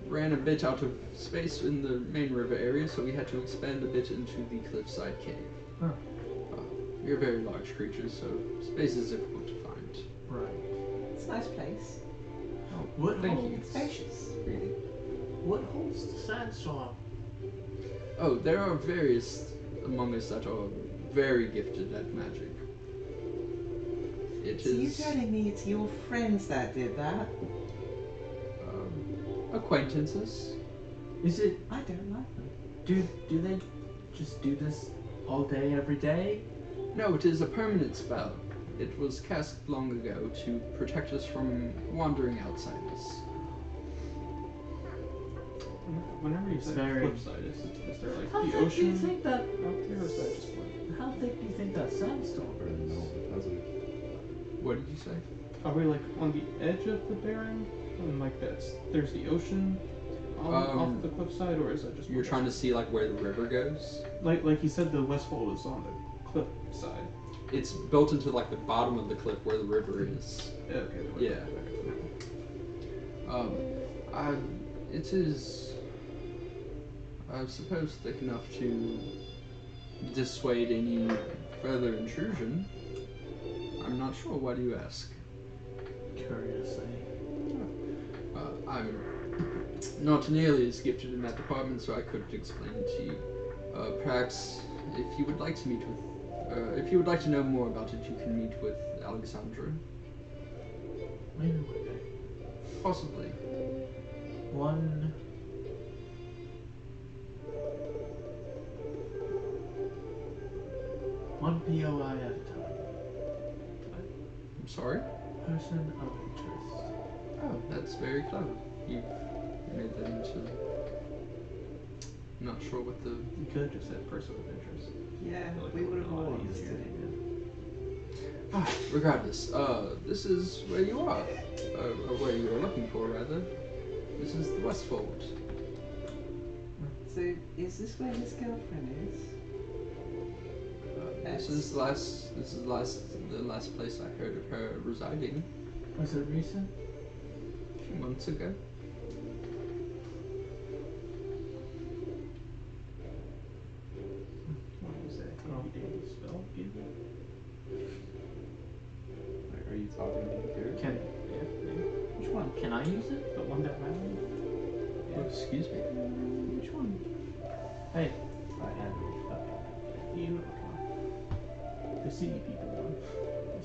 ran a bit out of space in the main river area, so we had to expand a bit into the cliffside cave. Huh. We're very large creatures, so space is difficult to find." Right. It's a nice place. Oh, What thank holds- you. It's spacious, really. What holds the sandstorm? Oh, there are various among us that are very gifted at magic. It So you're is telling me it's your friends that did that? acquaintances. Is it? I don't like them. Do they just do this all day, every day? No, it is a permanent spell. It was cast long ago to protect us from wandering outsiders. Whenever you say Very- cliffside, is there like How the thick do you ocean think that? out there, or is that just like? How thick do you think that sandstorm We're in the middle is? of the desert. What did you say? Are we like on the edge of the barren? And like there's the ocean off the cliffside, or is that just? You're trying to see like where the river goes? like you said, the Westfold is on the cliffside. It's built into like the bottom of the cliff where the river is. Okay. Yeah. It is, I suppose, thick enough to dissuade any further intrusion, I'm not sure. Why do you ask? Curiously. I'm not nearly as gifted in that department, so I couldn't explain it to you. Perhaps if you would like to meet with, if you would like to know more about it, you can meet with Alexandra. Maybe one day. Possibly. One POI at a time. I'm sorry? Person of interest. Oh, that's very clever. You've made that into... I'm not sure what the... You could have just said person of interest. Yeah, Like, we would have a lot all easier. understood it. Regardless, this is where you are. Or where you are looking for, rather. This is the Westfold. So, is this where his girlfriend is? This is the last place I heard of her residing Was it recent? a few months ago. What was that? Handy dandy spell? Like, are you talking to me too? Can Yeah, maybe. which one? Can I use it? The one that ran? Oh, excuse me. Which one? Hey, I had you know, the seeing people one.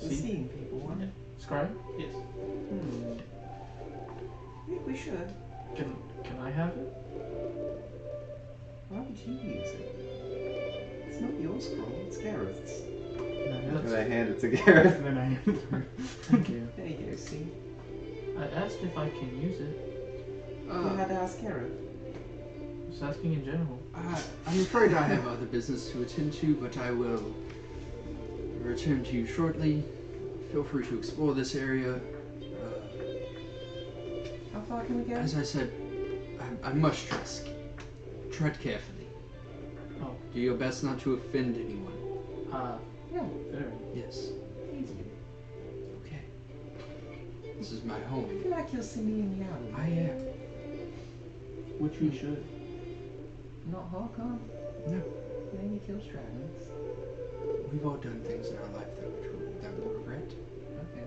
The seeing people one? Yeah. Scribe? Yes. I think we should. Can I have it? Why would you use it? It's not your scroll, it's Gareth's. And I hand it to Gareth. And then I handed it to her. Thank you. There you go, see? I asked if I can use it. You had to ask Gareth. Just asking in general. I'm afraid I have other business to attend to, but I will return to you shortly. Feel free to explore this area. How far can we go? As I said, I must stress, tread carefully. Oh. Do your best not to offend anyone. Yeah, very. Yes. Easy. Okay. This is my home. I feel like you'll see me in the alley. I am. Which we should. Not Harkon. No. Maybe kills dragons. We've all done things in our life that we'll regret, Okay.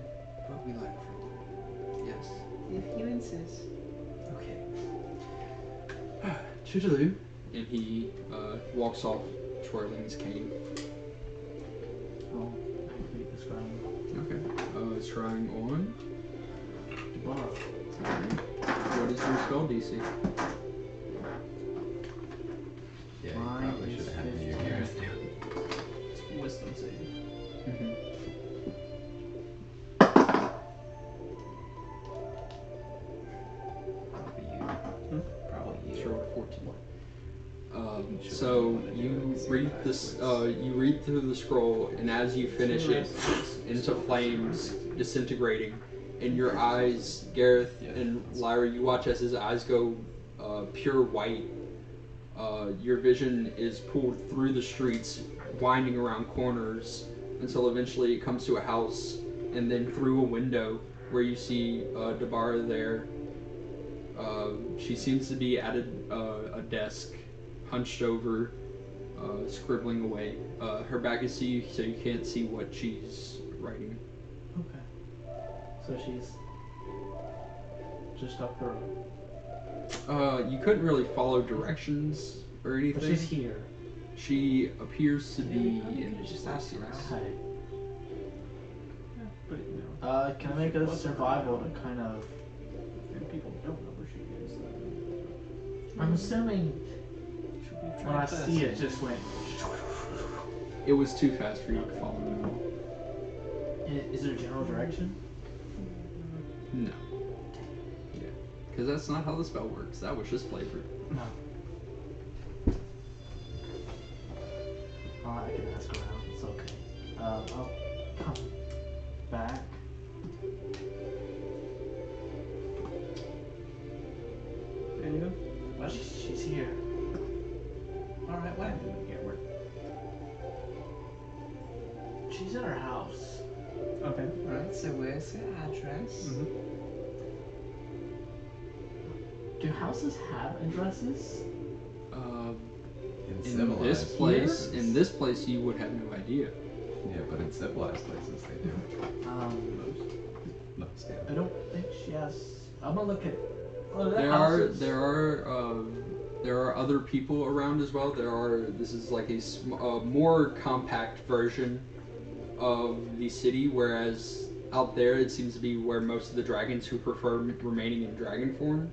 but we learn from them. Yes. If you insist. Okay. Toodaloo. And he walks off, twirling his cane. Oh, activate the scribe. Okay. Trying on. Debar. What is your spell DC? Yeah, you Mine probably is should have had me 15. Gareth. It's wisdom save. Probably you. Probably you. Sure, 14. Should So have you done it read this. You read through the scroll, and as you finish it, into flames disintegrating, and your eyes, Gareth and Lyra, you watch as his eyes go pure white. Your vision is pulled through the streets, winding around corners, until eventually it comes to a house, and then through a window where you see Dabara there. She seems to be at a desk, hunched over, scribbling away. Her back is to you, so you can't see what she's writing. Okay. So she's just up the road. You couldn't really follow directions or anything. But she's here. She appears to be Yeah, in just ask around. Hi. But you know, Can I make a survival to kind of... and people don't know where she is. I'm assuming Should we when try I first? see it just went... It was too fast for you to follow. Is there a general direction? No. Yeah. Because that's not how the spell works. That was just flavor. No. I can ask around. It's okay. I'll come back. There you go. Well, She's here. alright, when? Yeah, we're She's in her house. okay. Alright, so where's her address? Mm-hmm. Do houses have addresses? In civilized this place, places. in this place, you would have no idea. Yeah, but in civilized places they do. Most do. I don't think she has. I'm gonna look at. There are other people around as well. This is like a more compact version of the city, whereas out there it seems to be where most of the dragons who prefer remaining in dragon form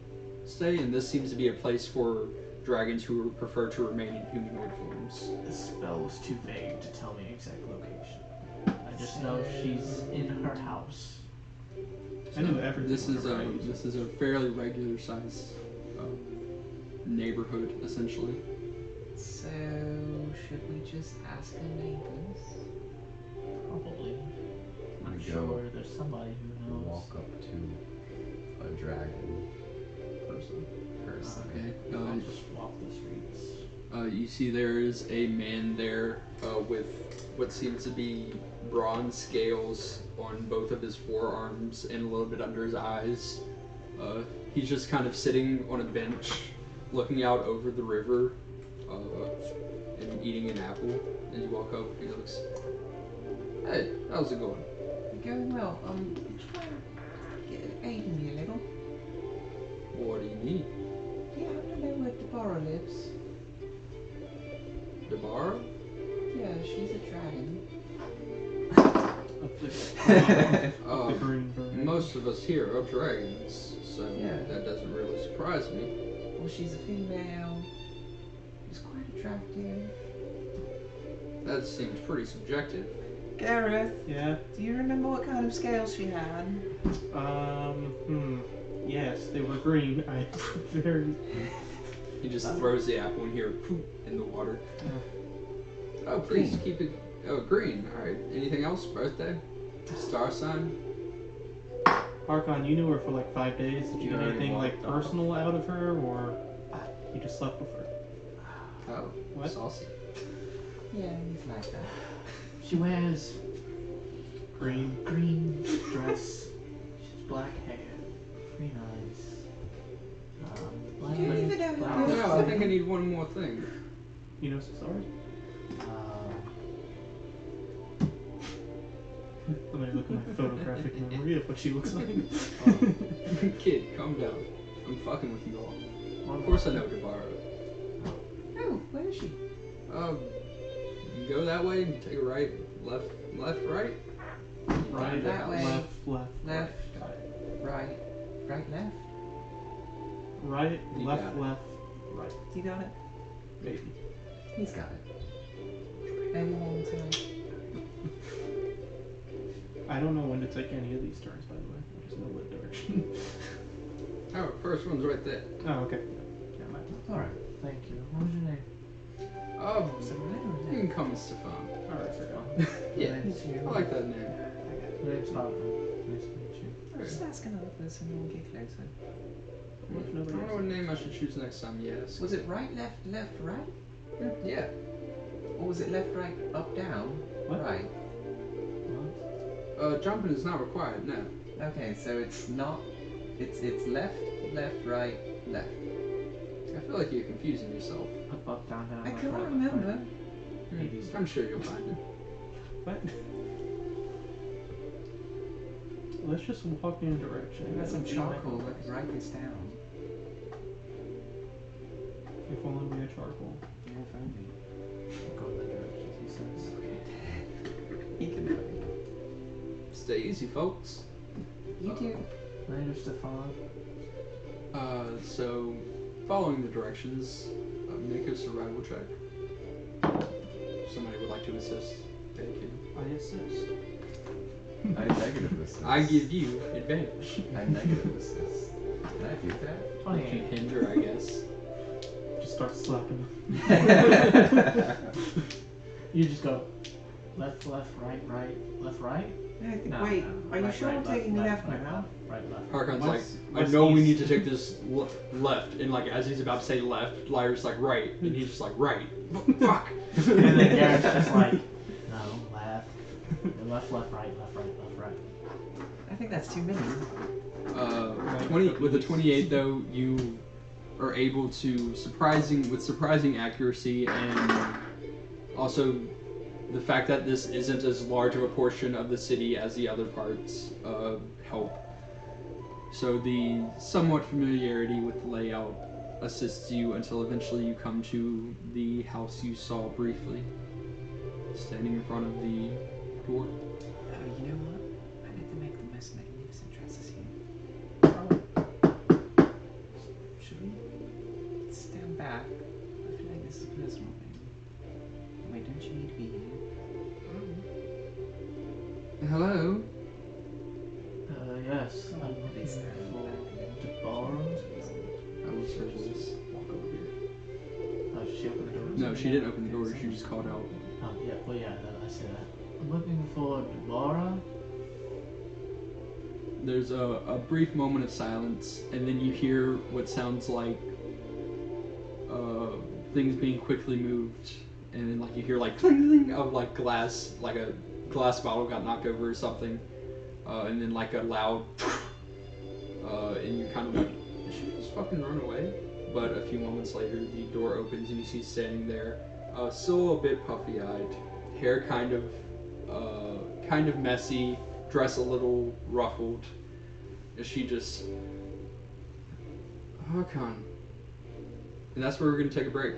stay, and this seems to be a place for dragons who prefer to remain in humanoid forms. The spell was too vague to tell me exact location. I just know she's in her house. I knew everything. This is whenever I used this is a fairly regular size neighborhood, essentially. So, should we just ask our neighbors? Probably. I'm We sure go there's somebody who knows. walk up to a dragon person. Okay. I'll just walk the streets. You see there is a man there with what seems to be bronze scales on both of his forearms and a little bit under his eyes. He's just kind of sitting on a bench looking out over the river and eating an apple. And you walk up and he looks, "Hey, how's it going?" Going well. Try and aid me a little. "What do you need?" Do you happen to know where Deborah lives? Deborah? Yeah, she's a dragon. Up the Um, green bird. Most of us here are dragons, so Yeah. that doesn't really surprise me. Well, she's a female. She's quite attractive. That seems pretty subjective. Gareth, Yeah. do you remember what kind of scales she had? Yes, they were green. I very. He just throws the apple in here, poop, in the water. Oh, please Green. keep it. Oh, green. All right. Anything else? Birthday? Star sign? Archon, you knew her for like 5 days. Did you You get already anything like walked off. personal out of her, or you just slept with her? Oh, What? saucy. Yeah, he's like that. She wears Green. green dress. She's black hair, green eyes. Black Do you lip, even know who black this No, I think I need one more thing. You know some stars? Let me look at my photographic memory of what she looks like. Kid, calm down. I'm fucking with you all. Of course I know Deborah. Oh, where is she? You go that way and you take a right, left, right. Right, That way. left, Left, right, right, left. right, You left, got it. left, right. You got it? Maybe. He's got it. Maybe one more time. I don't know when to take any of these turns, by the way. I just know what direction. Oh, first one's right there. Oh, okay. Yeah, my Alright. Thank you. What was your name? Is it right or You left? can call me Stefan. Alright, fair enough. Yeah, Nice to meet I like that name. My name's Falcon. Nice to meet you. Just ask another person and we'll get closer. What if I nobody don't know else? what name I should choose next time, yes. Was it right, left, left, right? Yeah. Or was it left, right, up, down? What? Right. Jumping is not required, no. Okay, so it's not. It's left, left, right, left. I feel like you're confusing yourself. Up, down, down. I left, can't right, left, remember. right. I'm sure you'll find it. What? Let's just walk in a direction. I got some charcoal. I could write this down. If only we had charcoal. Yeah, if only. Go in the directions he says. He can do it. Stay easy, folks. You do. My name's Stefan. So, following the directions, make a survival check. If somebody would like to assist, thank you. I assist. I negative assist. I give you advantage. I negative assist. Can I do that? You 28. can hinder, I guess. Just start slapping. You just go left, left, right, right, left, right. No, Wait, no. are you Right, sure right, we're taking left, left right, now? Right, left. Harkon's West- like, I west, know we east. need to take this left, and like as he's about to say left, Lyra's like right, and he's just like right. Fuck. And then Garrett's just like, no, left, left, left, right, left, right, left, right. I think that's too many. 20 with the 28 though, you are able to surprising accuracy, and also the fact that this isn't as large of a portion of the city as the other parts help. So the somewhat familiarity with the layout assists you until eventually you come to the house you saw briefly, standing in front of the door. Oh, you know what? I need to make the most magnificent dresses here. Should we stand back? I feel like this is a personal thing. Wait, don't you need to be here? Hello? Yes. I'm looking Please stand for back. Deborah. That was her voice. Walk over here. Oh, she opened the door? No, she didn't open the door. She just called out. Oh, yeah. Well, yeah, I said that. I'm looking for Deborah. There's a brief moment of silence, and then you hear what sounds like things being quickly moved, and then like you hear like cling of like glass, like a glass bottle got knocked over or something, and then like a loud, and you're kind of like, did she just fucking run away? But a few moments later, the door opens and you see standing there, still a bit puffy-eyed, hair kind of messy, dress a little ruffled. As she just, Hakan. And that's where we're gonna take a break.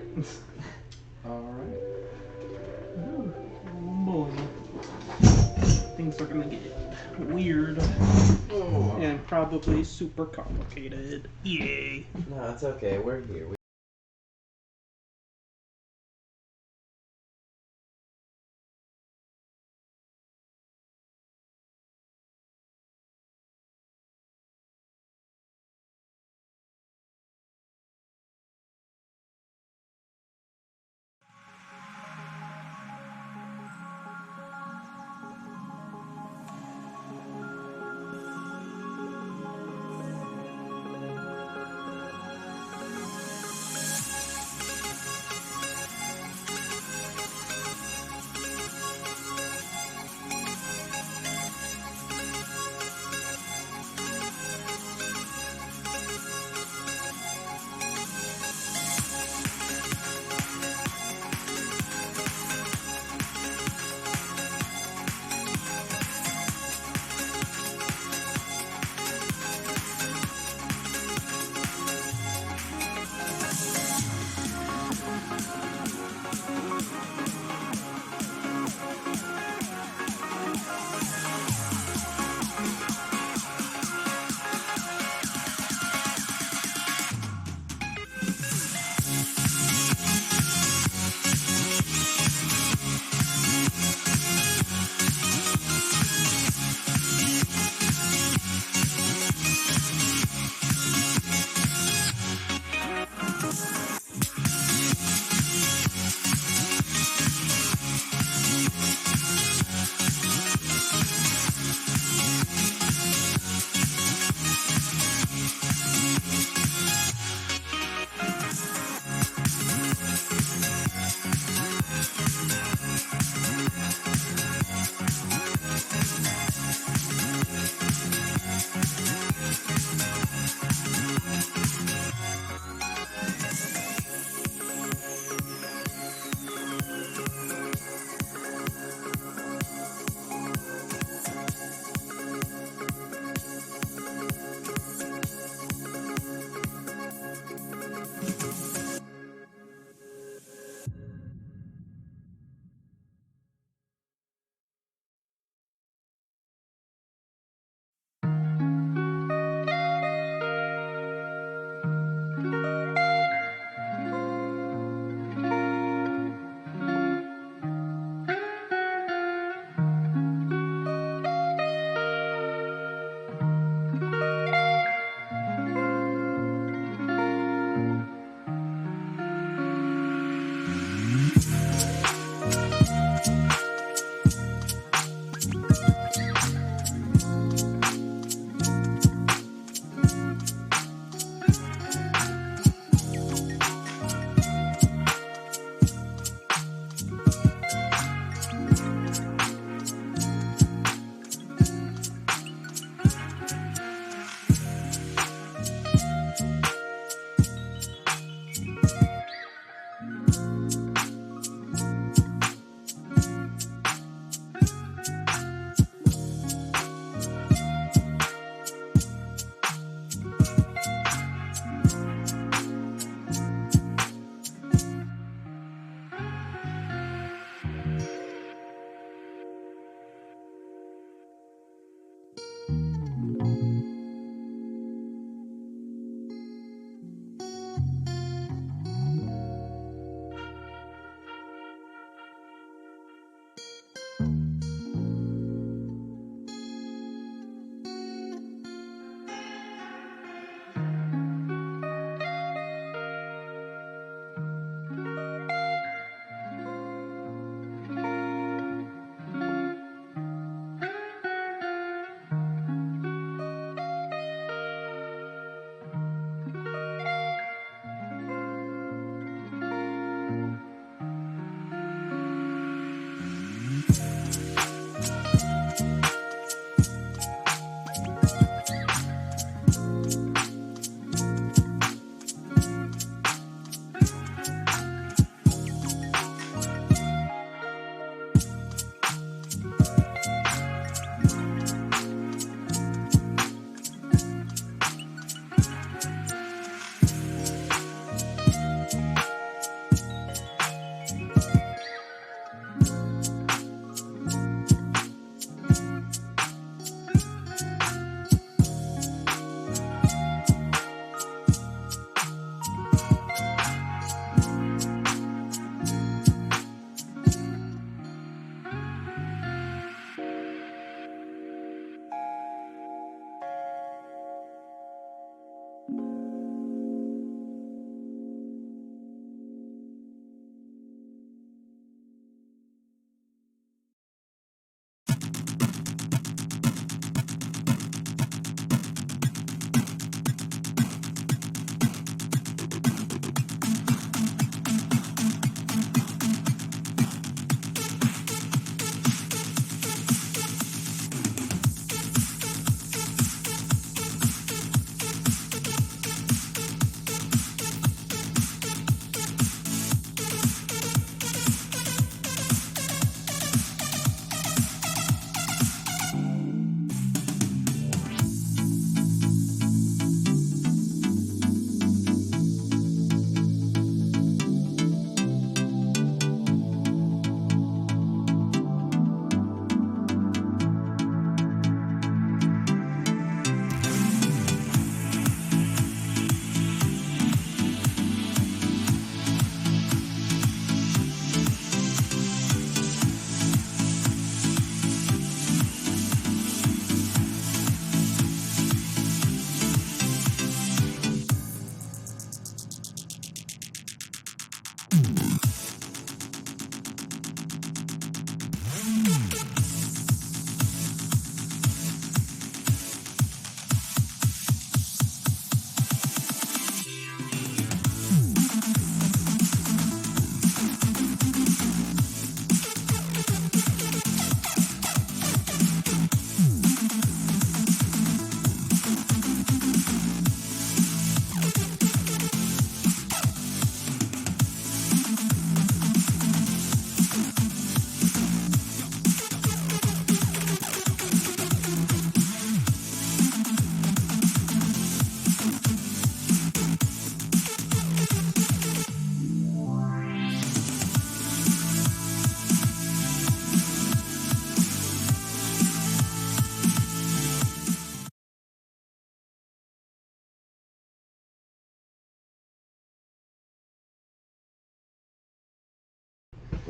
Alright. Oh boy. Things are gonna get weird and probably super complicated. Yay. No, it's okay. We're here.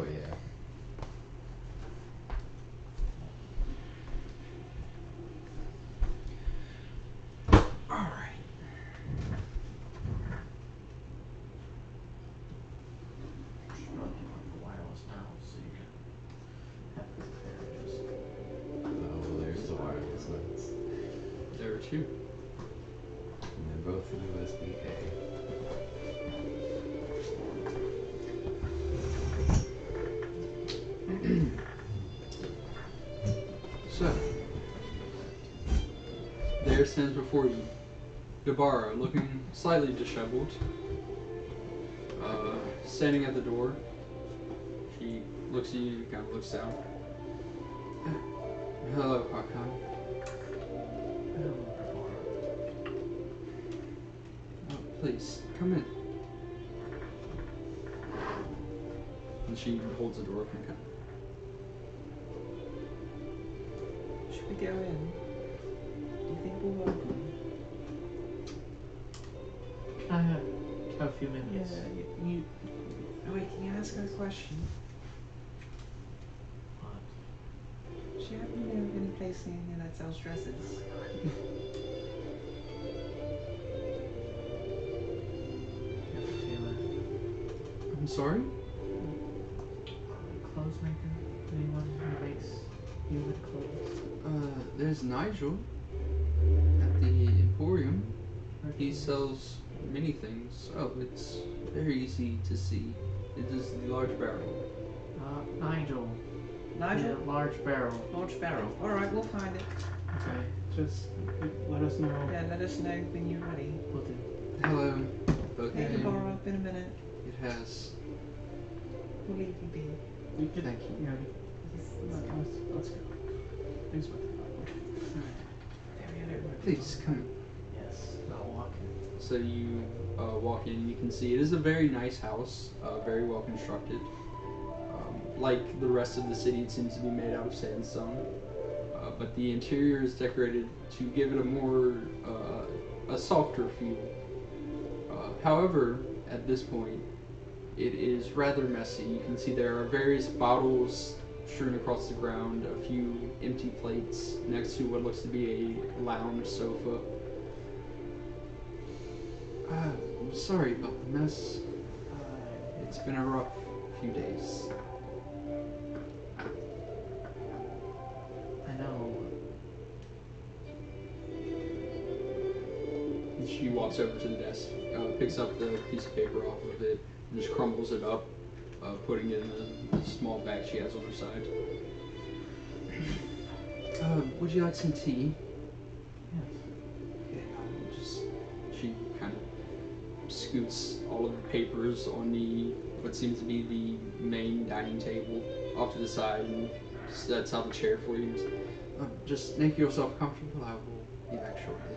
But yeah. Alright. Should run you on the wireless now so you can have it prepared. Just Oh, well, there's a wireless mouse. There are two. And they're both USB-A. So, there stands before you Dabara, looking slightly disheveled, standing at the door. She looks at you and kind of looks down. Hello, Hakan. Oh, please, come in. And she holds the door open. Should we go in? Do you think we're welcome? Can I have a few minutes? Yeah, you. Oh wait, can you ask her a question? What? Do you happen to know of any place in here that sells dresses? You have a tailor. I'm sorry? Clothes maker? Anyone who makes human clothes? There's Nigel at the Emporium. He sells many things. Oh, it's very easy to see. It is the large barrel. Nigel. Nigel? Yeah, large barrel. Large barrel. Alright, we'll find it. Okay, Just let us know. Yeah, let us know when you're ready. we'll do. Hello, both Hey, of you. Dabara, up in a minute. It has. We'll leave you be. We could, Thank you. Yeah, let's go. Thanks for Please come. Yes, I'll walk in. So you walk in. You can see it is a very nice house, very well constructed. Like the rest of the city, it seems to be made out of sandstone. But the interior is decorated to give it a more a softer feel. However, at this point, it is rather messy. You can see there are various bottles strewn across the ground, a few empty plates next to what looks to be a lounge sofa. I'm sorry about the mess. It's been a rough few days. I know. She walks over to the desk, picks up the piece of paper off of it, and just crumbles it up, putting it in the small bag she has on her side. Would you like some tea? Yes. Yeah, she kind of scoots all of the papers on what seems to be the main dining table off to the side and sets out a chair for you. Just make yourself comfortable. I will be back shortly.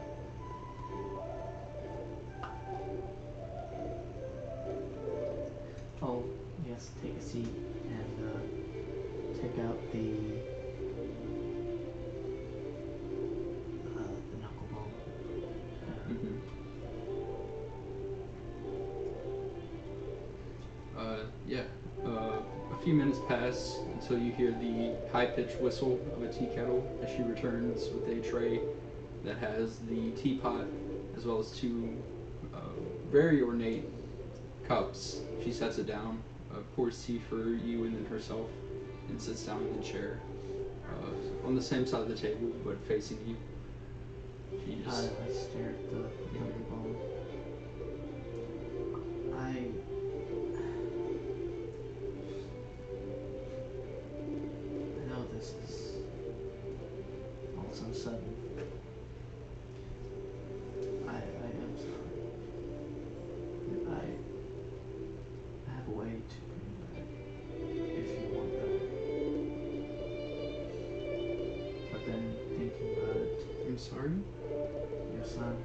Oh, yes, take a seat and take out the knuckleball. Mm-hmm. Yeah. A few minutes pass until you hear the high-pitched whistle of a tea kettle as she returns with a tray that has the teapot as well as two very ornate cups. She sets it down, pours tea for you and then herself, and sits down in the chair on the same side of the table but facing you. She I just stare at the knuckleball. I know this is all so sudden. I am sorry. I have a way to bring you back if you want that. But then thinking about it, I'm sorry? your son,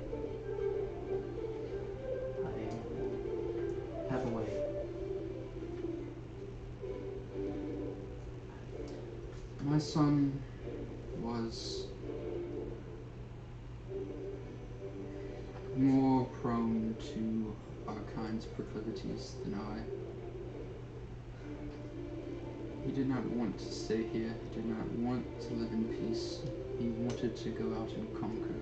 I have a way. My son was more prone to our kind's proclivities than I. He did not want to stay here. He did not want to live in peace. He wanted to go out and conquer,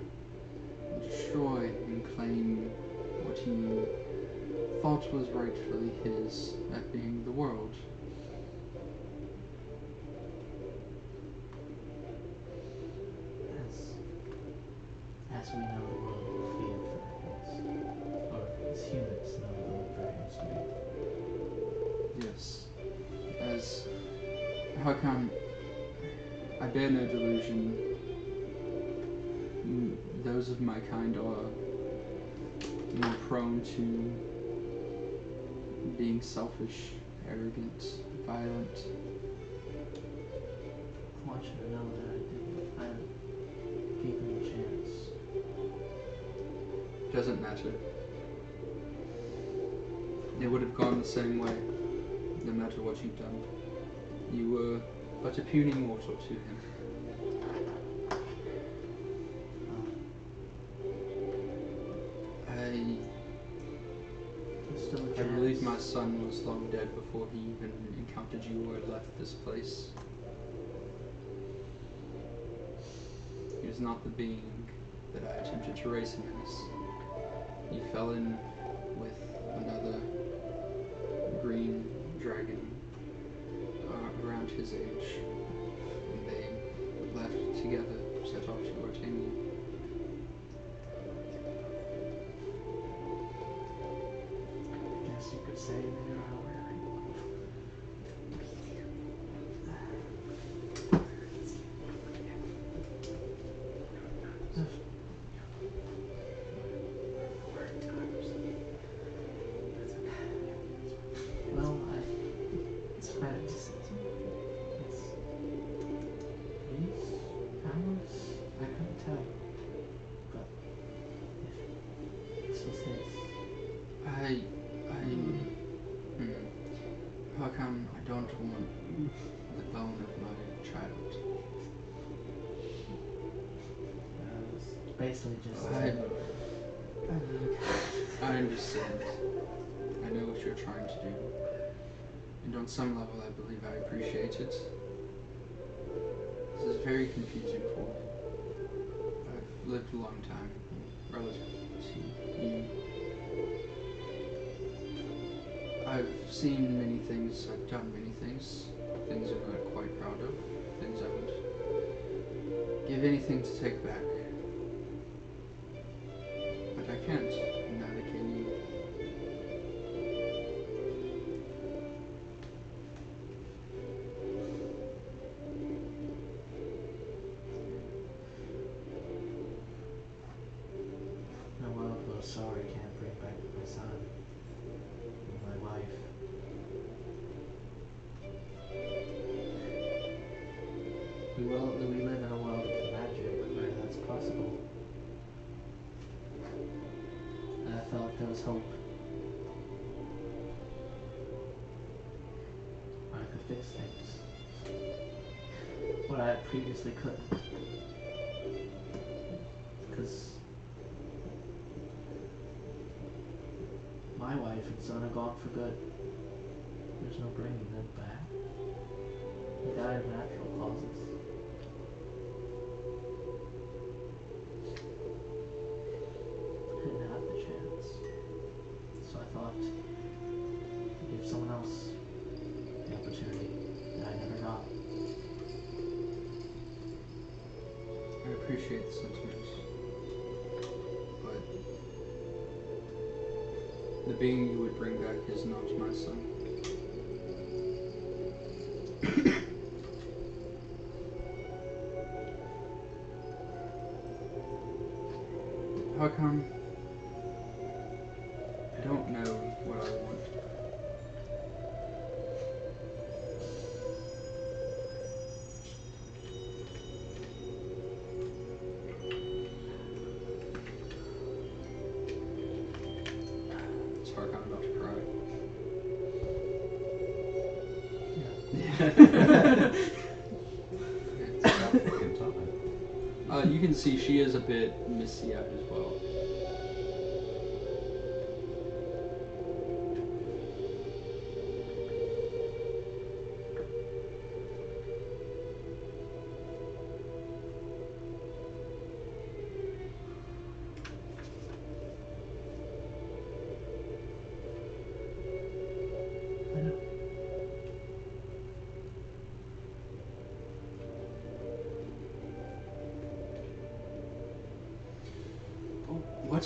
and destroy and claim what he thought was rightfully his, that being the world. As we know, the world will fear dragons, or as humans know the dragons to be. Yes. As Hakan, I bear no delusion. Those of my kind are more prone to being selfish, arrogant, violent. I want you to know that I gave him a chance. Doesn't matter. It would have gone the same way, no matter what you've done. You were but a puny mortal to him. There's still a I chance. believe my son was long dead before he even encountered you or left this place. He was not the being that I attempted to raise him as. He fell in with another green dragon around his age, and they left together, set off to Artania. Guess you could say they are wearing. Well, it's weeks, hours, I couldn't tell. But if this was his, How come I don't want the bone of my child? it's basically just. I understand. I know what you're trying to do. And on some level, I believe I appreciate it. This is very confusing for me. I've lived a long time, relative to you. I've seen many things, I've done many things. Things I'm not quite proud of. Things I would give anything to take back. But I can't, and neither can you. The world will sorry can't bring back my son. My wife. We live in a world of magic where that's possible. And I felt there was hope. I could fix things. What I previously couldn't. Because my wife and son are gone for good. There's no bringing them back. He died of natural causes. I didn't have the chance. So I thought I'd give someone else the opportunity that I never got. I appreciate the sentiment. But the being you would bring back is not my son. How come I don't know what I want? It's Harkon about to cry. It's about fucking time. You can see she is a bit misty-eyed as well.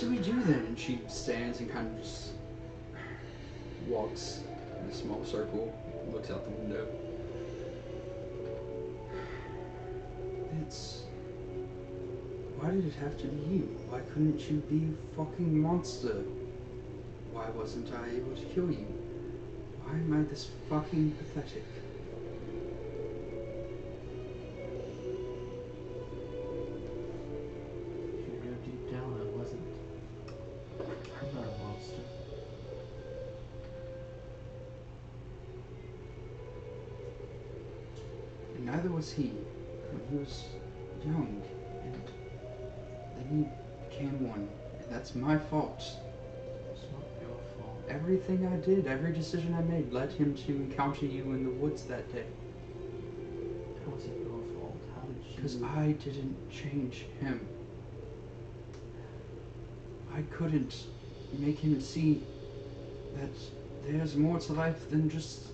do we do then? And she stands and kind of just walks in a small circle, looks out the window. It's... Why did it have to be you? Why couldn't you be a fucking monster? Why wasn't I able to kill you? Why am I this fucking pathetic? You knew deep down I wasn't. I'm not a monster. And neither was he when he was young, and then he became one, and that's my fault. It's not your fault. Everything I did, every decision I made led him to encounter you in the woods that day. How was it your fault? How did you... Because I didn't change him. I couldn't make him see that there's more to life than just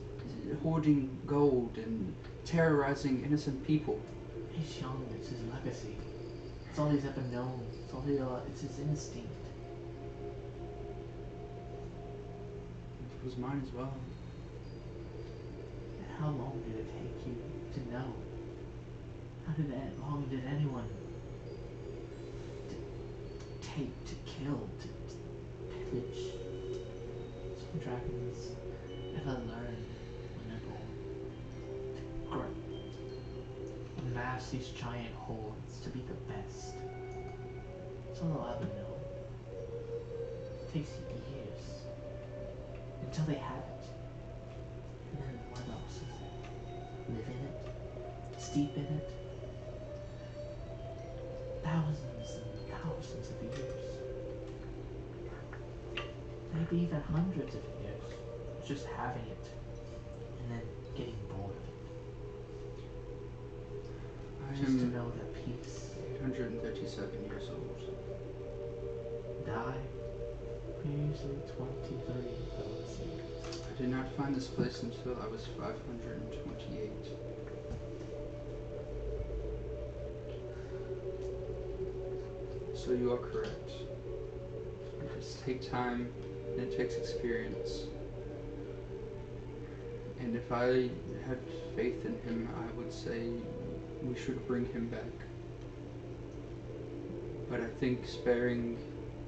hoarding gold and terrorizing innocent people. He's young. It's his legacy. It's all he's ever known. It's all it's his instinct. It was mine as well. And how long did it take you to know? How long did anyone take to kill, to pillage? Some dragons never learn when they're born. To amass these giant hordes, to be the best. That's all they'll ever know. It takes years until they have it. And then what else is it? Live in it? Steep in it? Thousands and thousands of years. Maybe even hundreds of years. Just having it. And then getting bored of it. Just to know that peace. 837 years old. Die. Usually 23, I would say. I did not find this place until I was 528. So you are correct. It just takes time and it takes experience. And if I had faith in him, I would say we should bring him back. But I think sparing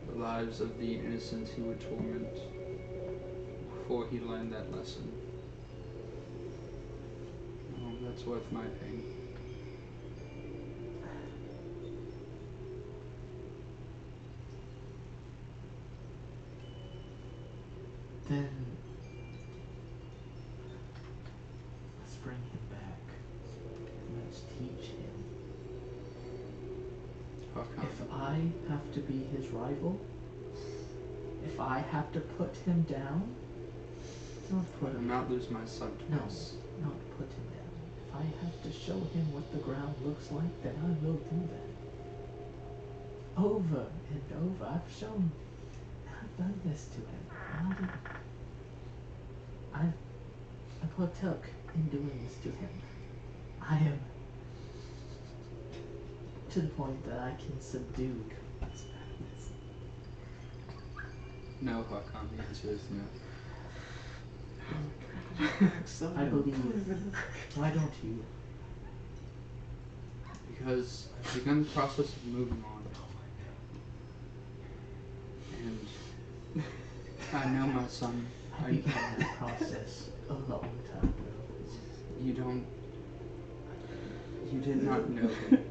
the lives of the innocents he would torment before he learned that lesson, oh, that's worth my pain. Then let's bring him back. Let's teach him. How come? If I have to be his rival, if I have to put him down, not put I will him not lose my son No, twice. not put him down. If I have to show him what the ground looks like, then I will do that. Over and over. I've done this to him. I partook in doing this to him. I am to the point that I can subdue his madness. No, Hakan, the answer is no. I believe. Why don't you? Because I've begun the process of moving on. And I know my son. I began that process a long time ago. You did not know him.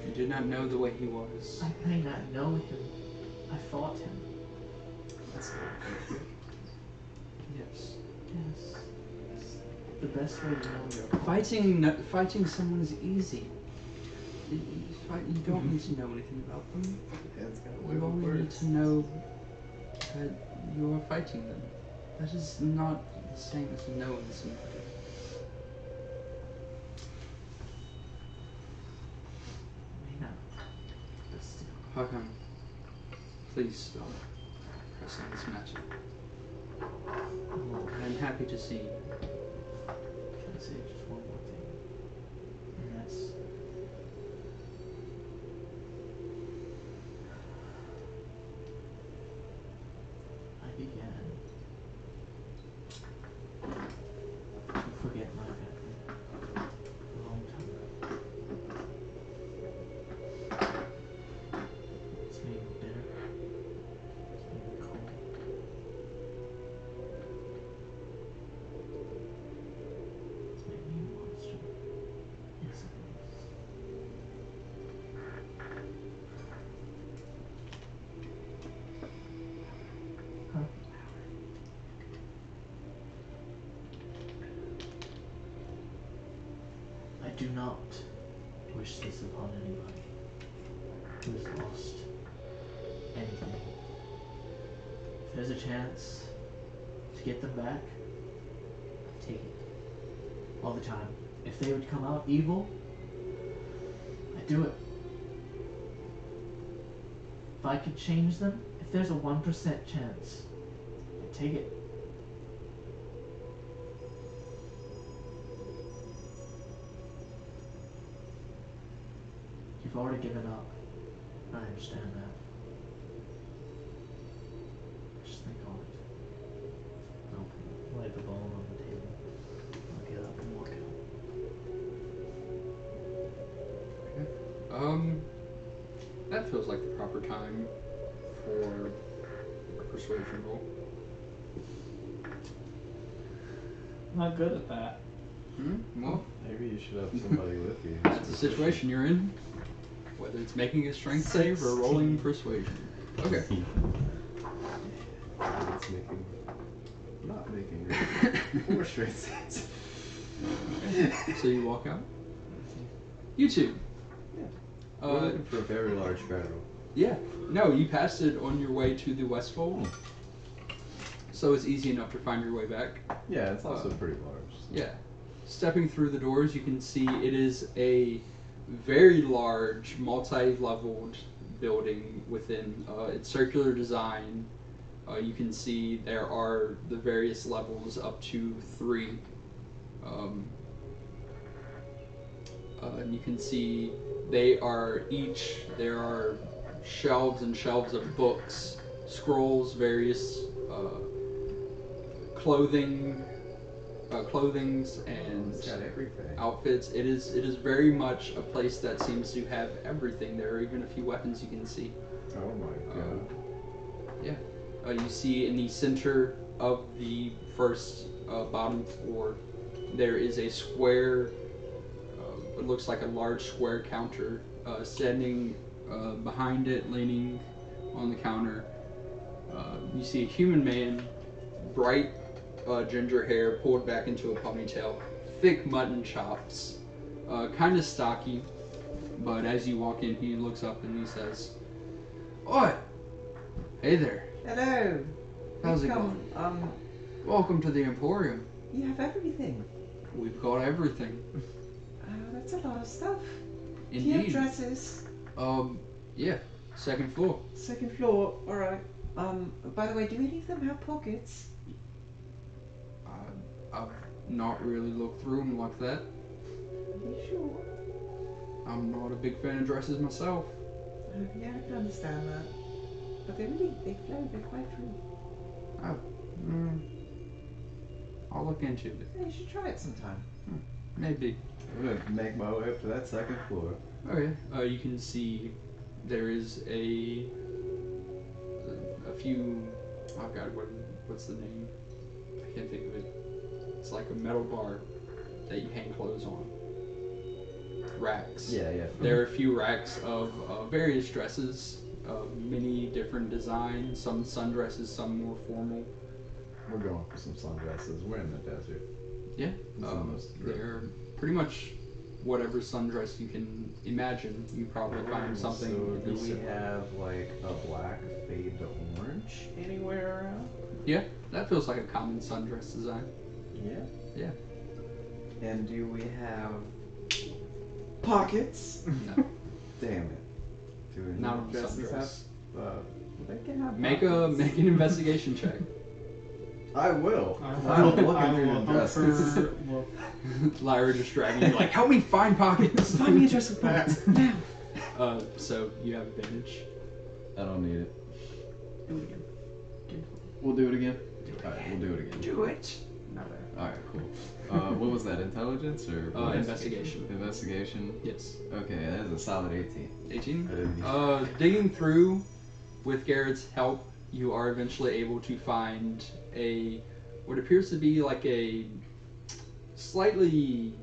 You did not know the way he was. I may not know him. I fought him. Yes. Yes. The best way to know your Fighting someone is easy. You don't need to know anything about them. You only need to know that you are fighting them. That is not the same as knowing somebody. may not. But still. Hakan, please stop pressing this magic. I'm happy to see you. Can I say just one more thing? And that's do not wish this upon anybody who has lost anything. If there's a chance to get them back, I take it. All the time. If they would come out evil, I do it. If I could change them, if there's a 1% chance, I take it. You've already given up. I understand that. Just think on it. I'll lay the bone on the table. I'll get up and walk out. That feels like the proper time for a persuasion roll. Not good at that. Well, Maybe you should have somebody with you. that's the situation you're in. Whether it's making a strength save or rolling persuasion. Okay. It's not making more straight sense. So you walk out. You two. Yeah. We're looking for a very large barrel. Yeah. No, you passed it on your way to the West Fold. So it's easy enough to find your way back. Yeah, it's also pretty large. So. Yeah. Stepping through the doors, you can see it is a very large, multi-leveled building within its circular design. You can see there are the various levels up to 3. And you can see there are shelves and shelves of books, scrolls, various clothings and It's got everything. outfits. It is very much a place that seems to have everything. There are even a few weapons you can see. Oh my god. You see in the center of the first bottom floor, there is a square, it looks like a large square counter. Standing behind it, leaning on the counter, you see a human man, bright ginger hair pulled back into a ponytail, thick mutton chops, kind of stocky, but as you walk in, he looks up and he says, "Oi! Hey there. Hello. How's it Welcome. going? Welcome to the Emporium. You have everything. We've got everything." That's a lot of stuff. Do you have Indeed. dresses? Yeah. Second floor. Second floor. All right. By the way, do any of them have pockets? I've not really looked through them like that. Are you sure? I'm not a big fan of dresses myself. Yeah, I can understand that. But they flow. They're quite true. I'll look into it. Yeah, you should try it sometime. Maybe. I'm gonna make my way up to that second floor. Okay. You can see there is a few. Oh God, what's the name? I can't think of it. It's like a metal bar that you hang clothes on. Racks. Yeah. There are a few racks of various dresses, many different designs. Some sundresses, some more formal. We're going for some sundresses. We're in the desert. Yeah. It's almost dry. They're pretty much whatever sundress you can imagine. You probably find something. So do we similar. have like a black fade to orange anywhere around? Yeah, that feels like a common sundress design. Yeah. Yeah. And do we have? Pockets. No, Damn it. Do any not on the dresses have? sundress. They can have Make pockets. an investigation check. I will. I I'm will looking through your help dresses. her look. Lyra just dragging you like, help me find pockets. Find me a dress with pockets now. So you have advantage. I don't need it. Do it again. We'll do it again. Alright, we'll do it again. Do it. Alright, cool. What was that? Intelligence or what? Investigation. Investigation. Yes. Okay, that is a solid 18. 18. I didn't need Digging through, with Garrett's help, you are eventually able to find what appears to be like a slightly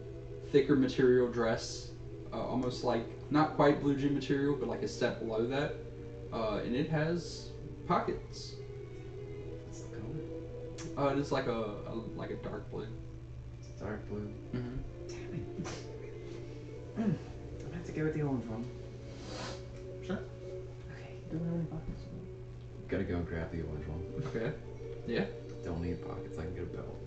thicker material dress, almost like not quite blue jean material, but like a step below that, and it has pockets. What's the color? It is like a dark blue. It's dark blue. Mm-hmm. I'm gonna have to go with the orange one. Sure. Okay. Do we have any pockets? Gotta go and grab the orange one. Okay. Yeah. Don't need pockets, I can get a belt.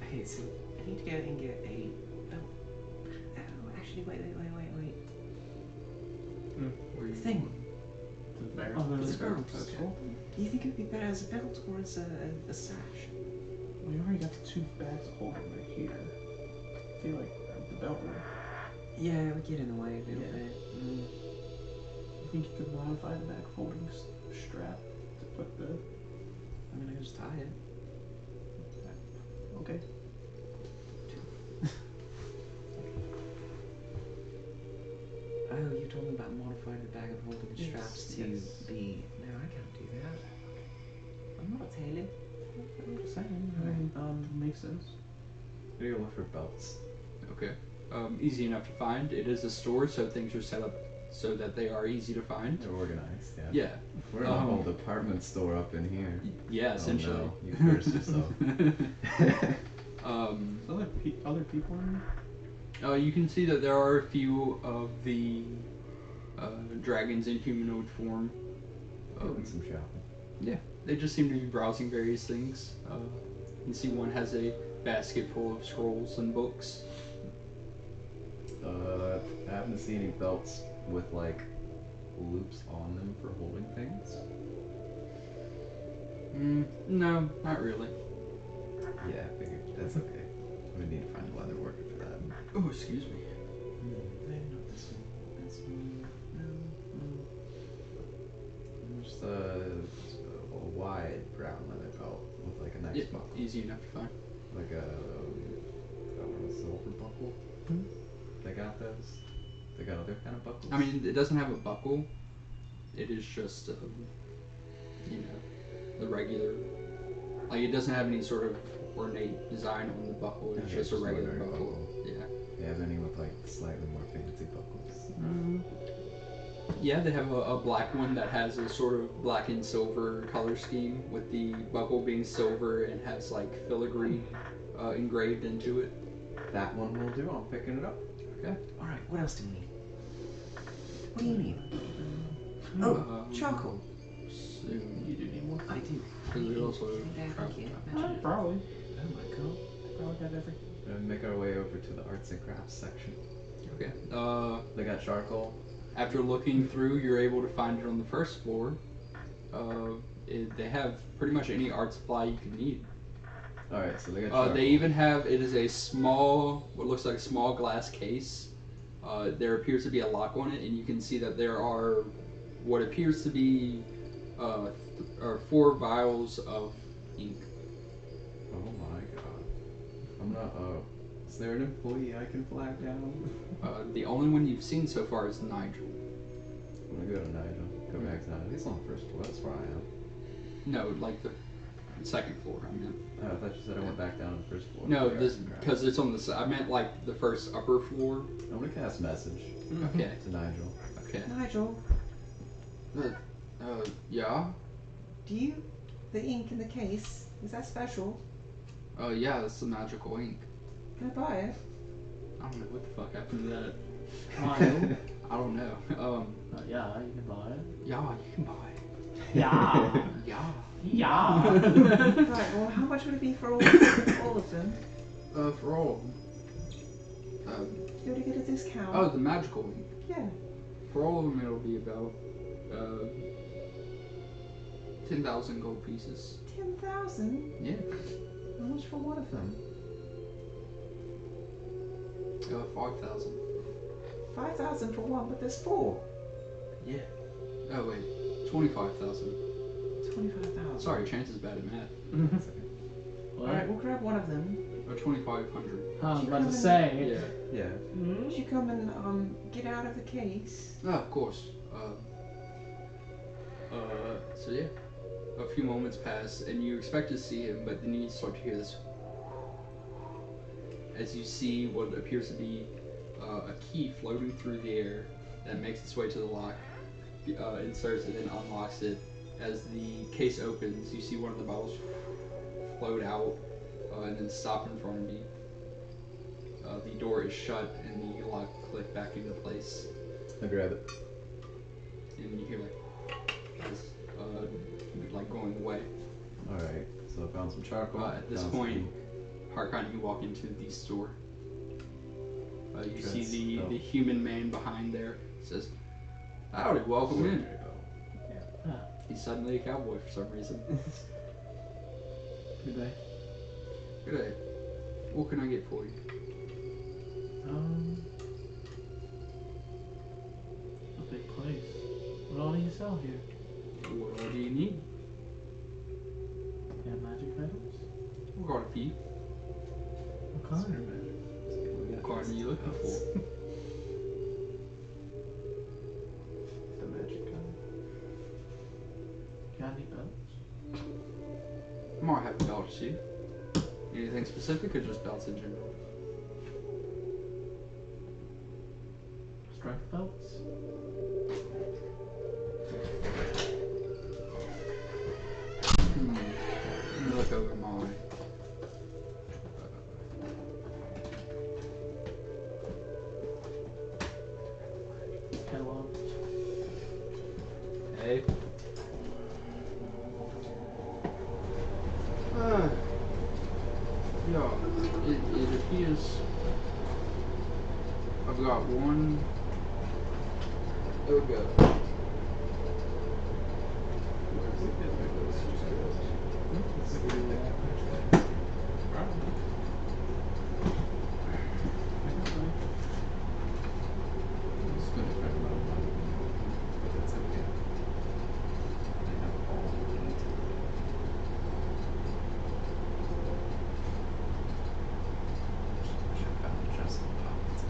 Okay, so I need to go and get a belt. Oh, actually, wait. Where you Thing. The bear. Oh, the the bear scrolls. pistol. Do you think it would be better as a belt or as a sash? We already got the 2 bags of holding right here. I feel like the belt would. Yeah, it would get in the way a little Yeah. bit. You think you could modify the back folding strap to put the. I mean, I can just tie it. Okay. Oh, you told me about modifying the bag of holding Yes, straps to yes. be. No, I can't do that. I'm not a tailor. I'm just saying. Makes sense. Gotta go look for belts. Okay. Easy enough to find. It is a store, so things are set up so that they are easy to find. They're organized, yeah. Yeah. We're in a whole department store up in here. Yeah, essentially. Oh no, you cursed yourself. Other people in there? You can see that there are a few of the dragons in humanoid form. Doing some shopping. They just seem to be browsing various things. You can see one has a basket full of scrolls and books. I haven't seen any belts with like loops on them for holding things. No, not really. Yeah, I figured that's okay. We need to find a leather worker for that. Oh, excuse me. Maybe not this one. This one. Just a wide brown leather belt with like a nice Yeah, buckle. easy enough to find. Like a silver buckle. They got those. They got other kind of buckles. I mean, it doesn't have a buckle. It is just, the regular. Like, it doesn't have any sort of ornate design on the buckle. It's Okay, just a just regular ordinary buckle. buckle. Yeah. They have any with like slightly more fancy buckles. Yeah, they have a black one that has a sort of black and silver color scheme with the buckle being silver and has like filigree engraved into it. That one will do. I'm picking it up. Okay. Alright, what else do we need? What do you need? Charcoal. Soon. You do need more? I do. Because we also Yeah, travel. Probably. Oh my god. Probably have every. Make our way over to the arts and crafts section. Okay. They got charcoal. After looking through, you're able to find it on the first floor. They have pretty much any art supply you could need. Alright, so they got charcoal. They even have, it is a small, what looks like a small glass case. There appears to be a lock on it, and you can see that there are what appears to be 4 vials of ink. Oh my god. I'm not, is there an employee I can flag down? The only one you've seen so far is Nigel. I'm gonna go to Nigel. Go back to Nigel. He's on the first floor, that's where I am. No, like the second floor, I meant. Oh, I thought you said I went back down to the first floor. No, for the this arts and crafts. because it's on the side. I meant like the first upper floor. I'm gonna cast message Okay. to Nigel. Okay. Nigel, Yeah. the ink in the case, is that special? Yeah, that's the magical ink. Can I buy it? I don't know what the fuck happened to that. Mile. I don't know. Yeah, you can buy it. Yeah, you can buy it. Yeah. Yeah. Yeah. Right, well, how much would it be for all of them? For all. You would get a discount. Oh, the magical ink. Yeah. For all of them, it'll be about 10,000 gold pieces. 10,000? Yeah. How much for one of them? 5,000. 5,000 for one, but there's 4. Yeah. Oh wait, 25,000. 25,000. Sorry, Chance is bad at math. Alright, we'll grab one of them. Or 2,500. I was about to say. Yeah. Yeah. Would you come and get out of the case? Oh, of course. So yeah, a few moments pass, and you expect to see him, but then you start to hear this as you see what appears to be a key floating through the air that makes its way to the lock, inserts it, and unlocks it. As the case opens, you see one of the bottles float out and then stop in front of you. The door is shut and the lock click back into place. I grab it. And you hear like going away. Alright, so I found some charcoal. At this found point, Harkon, you walk into the store. You see the human man behind there. Says, "Howdy, welcome in." He's suddenly a cowboy for some reason. Good day. Good day. What can I get for you? A big place. What all do you sell here? What all do you need? You have magic items? We've got a few. What kind? What kind are you looking for? The magic gun. Got any belts? Might have a belt or two. Anything specific or just belts in general? Strength belts? Let me look over mine. Hello. Hey. Yeah, it appears I've got one. There we go. It's gonna affect my money, but that's okay. I have all I need. Wish I found just the pockets.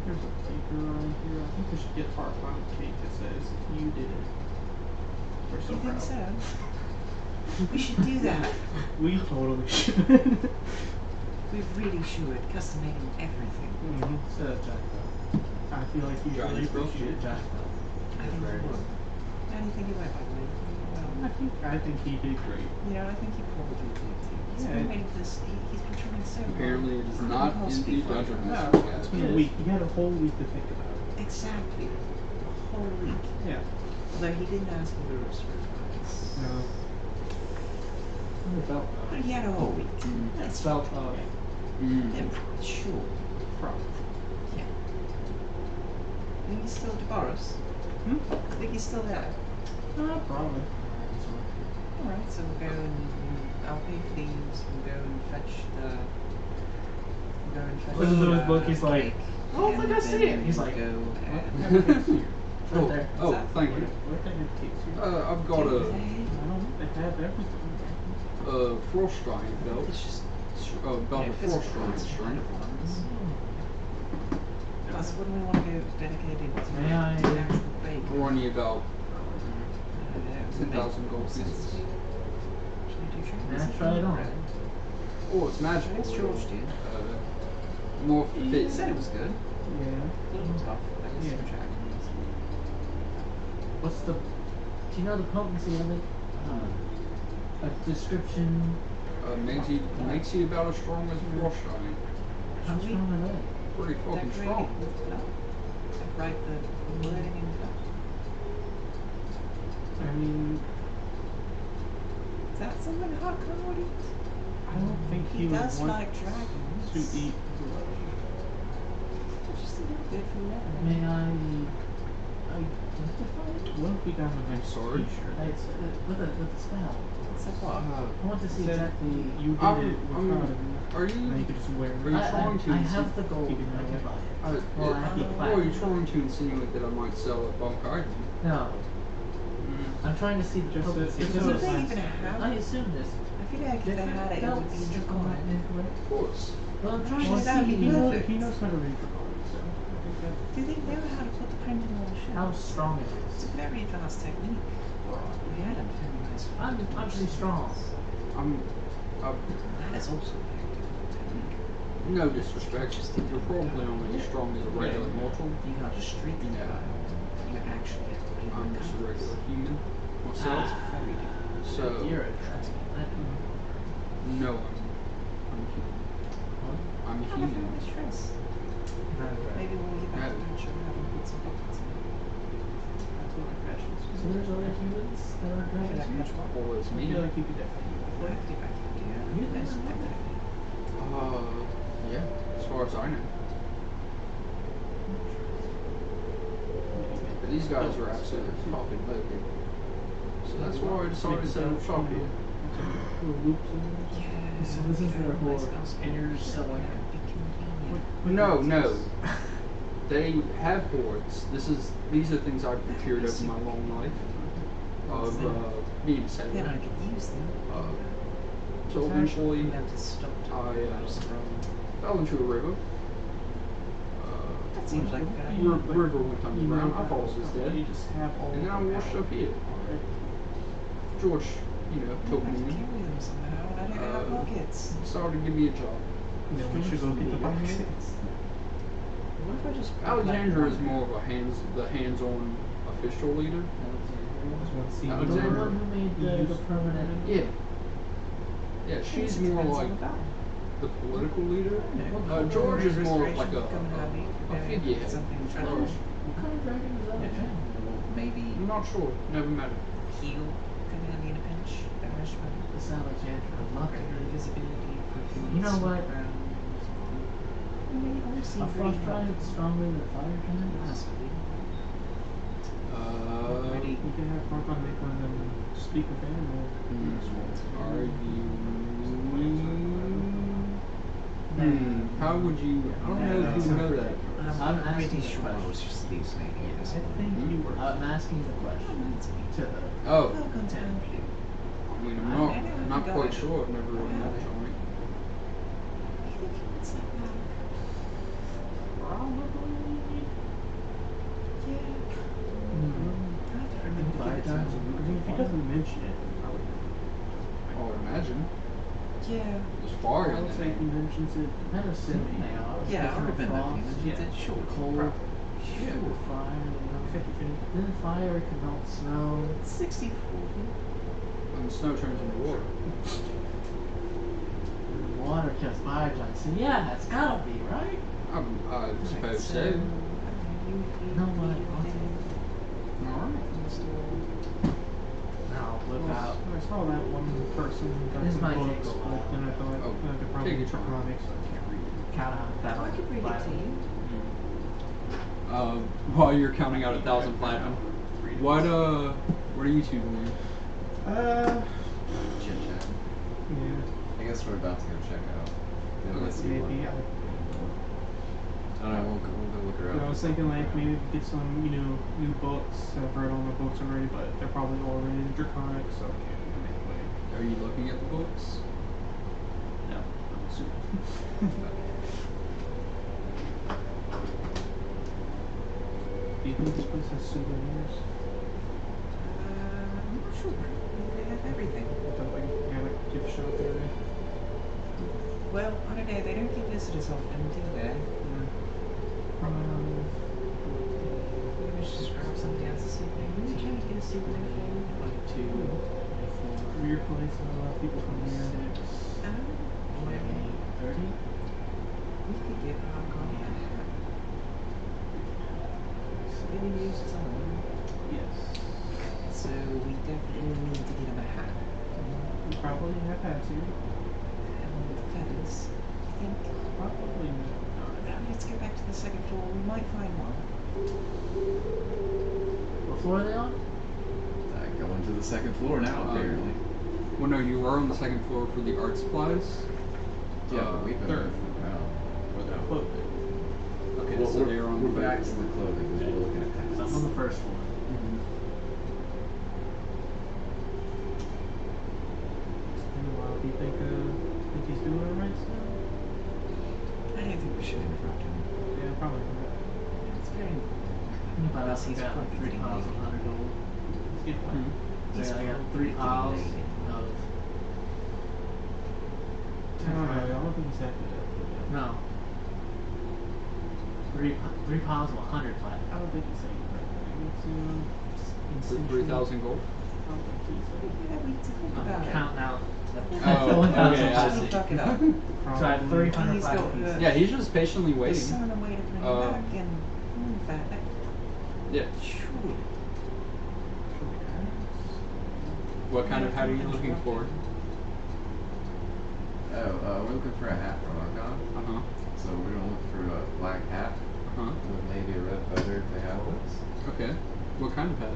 There's a paper on here. I think we should get our on cake that says you did it. We're so You think proud. so? We should do that. We totally should. We really should. Custom making everything. Instead of Jack Bell. I feel like you Giant really belt? appreciate Jack Jack. Bell. I think very he would. good. How do you think he went, by the way? I think he did great. Yeah, I think he probably did too. He's Yeah. been waiting for this. He's been trying so hard. Apparently it is I not can't in the speak for Dungeon him. Master's No, it's Guide. been a week. You had a whole week to think about it. Exactly. A whole week. Yeah. Although he didn't ask me to for advice. No. The belt. But he had a whole week. Mm. That's Belt of. yeah, sure. Probably. Think he's still DeBoris? Hmm? Think he's still there? Probably. Alright, so we'll go and I'll pay for these. We'll go and fetch the. We'll go and fetch Listen to the his book, he's like, cake, "Oh, and look, I see then it." He's we'll like, go What and. kind of cakes here? Oh, there. oh, thank you. What kind of cakes here? I've got a I don't know. They have everything. Froststrike belt. It's just. Belt of physical Froststrike ones, strength. kind of ones. Plus, wouldn't we want to go dedicated to May I- the actual bake? Run you about I don't know, 10,000 gold makes sense. pieces. Should we do trade? May I try it on? Oh, it's magical. Thanks, George, dude. More fit. He said it was good. Yeah. A little tough, but I guess Yeah. we're tracking these. What's the? Do you know the potency of it? A description. Makes you about as strong as Froststrike. How Should we strong are they? Pretty fucking decorate strong. it with blood? Write the wording in blood? I mean, Is that something Harkon would eat? I don't think He he would does want like dragons. to eat blood. Just a little bit for leather. May I identify it? What if we got him a nice Sword? t-shirt? With the spell. What's that what? I want to see Said exactly. You did it with Harmony. Are Now you you? could just wear Are it. you I trying to? have the gold. Keep it I can going. buy it. Or Well, I have the are you platinum. trying to insinuate that I might sell a bunk item? No, I'm trying to see the Just potency. just Does a it they nice- even have I it? assume this. I feel like if they had it, it would be Belts in on that Draconic. incorrect. Of course. Well, I'm trying Well, to that'd see be perfect. He knows how to read the cards, so I think that. Do they know how to put the printing on the shelf? how strong it It's is. a very advanced technique. We had a very nice I'm pretty strong. I'm. That is also a very difficult technique. No disrespect. You're probably only as strong as a regular mortal. You got a street Yeah. style. You actually have to read I'm the just a cards. regular human myself. It's very difficult. So You're a dragon. no, I'm human. Huh? I'm a How human. much stress? Maybe when we get back to the show, have them put some buckets in. That's what crashes. So there's other humans that are For that dragons. catch what? Well, it's I me. feel like you could definitely We'll have to get back to the You That's never know. definitely. Yeah, as far as I know. But these guys are absolutely fucking loaded. So that's why I decided to set up shop here. little loops in there. Yeah. So this is their nice horde, house. and you're just So selling it'd be convenient. No, no. They have hordes. These are things I've procured over my long life of being a Then sailor. I could use them. So eventually, I'm allowed to stop I fell into a river. That seems like a good idea. River went underground. I thought it was You dead. just have all And then I washed up here. George, I took have to me carry them somehow, and I don't have buckets. started to give me a job. Then we should go get the boxes. What if I just Alexandra is more of a hands-on official leader. The Alexandra. one who made the permanent. Yeah. Yeah, she's more like the political leader. George is more of like a figurehead. Something George. What kind of dragon is Alexandra? Maybe I'm not sure. Never met her. heal command in a pinch, banishment, This Alexandra. I'd love to greater hear this. invisibility for You know what? A A frost giant is stronger than a fire giant? Possibly. We can have Mark on them speak with animal. Are you? How would you? I don't know if you know that. I'm pretty asking sure the it was just these I ladies. think you were. I'm asking the question to the. Oh, Welcome to I mean, I'm not quite sure. I've never really met Johnny. Fire giants. If he doesn't mention it, probably. I would imagine. Yeah. There's fire I in would say there. he mentions it. I'm assuming they are. Yeah, I Because of remember frost, he mentioned it. Sure. cold, Sure. fire, Fifty. then fire can melt snow. 60-40. When the snow turns into water. Water kills fire giants. So yeah, it's gotta be, right? I suppose so. You know what? Alright. Now whip out. I saw that one person got This some might books, take a but while. then I thought Oh, I could probably take your get time. comics, so I can't read it. Count out that. I could read it to you. While you're counting out 1,000 platinum, what are you two doing? Chit chat. Yeah. I guess we're about to go check out. Yeah, let's see what. Maybe. I don't know. We'll go look around. I was thinking like maybe we get some, new books. I've read all the books already, but they're probably already draconic, so I can't read them anyway. Are you looking at the books? No, I'm assuming. Do you think this place has souvenirs? I'm not sure. Maybe they have everything. Like gift shop area? Well, I don't know. They don't get visitors often, do they? Probably. Maybe we should just grab somebody else's souvenir. Maybe try to get a souvenir for you. 22, 24, Weird place, and a lot of people come here. 26, Maybe 30. we could get our guy. Any news is on. Yes. So we definitely need to get him a hat. We probably have hats here. And feathers. I think. Probably not. Now let's go back to the second floor. We might find one. What floor are they on? Going to the second floor now, apparently. Well, no, you are on the second floor for the art supplies. Yeah, but we've been third. there for now. But Okay, Well, so they're on we're the back to the clothing because we're looking at I'm hats. on the first floor. meanwhile, do you think he's doing alright still? I don't think we should interrupt him. Yeah, probably not. It's very important. Unless he's got like probably 3 getting piles of laid. 100 gold. Let's get one. He's So I got probably 3 piles getting laid. of. I don't know. I don't think he's that good at it. No. 3 piles of 100 platinum. I don't think he's saying that. It's, For 3,000 gold. Yeah, we talked I'm about it. counting out. Oh, okay, I Just see. look it up. So I have 300 He's platinum got pieces. the- Yeah, he's just patiently The waiting. son away to bring Um, him back and move that. Yeah. Sure. What kind of hat are you looking for? Oh, we're looking for a hat for Argon. Uh-huh. So we're gonna look for a black hat Uh-huh. with maybe a red feather if they have those. Okay. What kind of hat?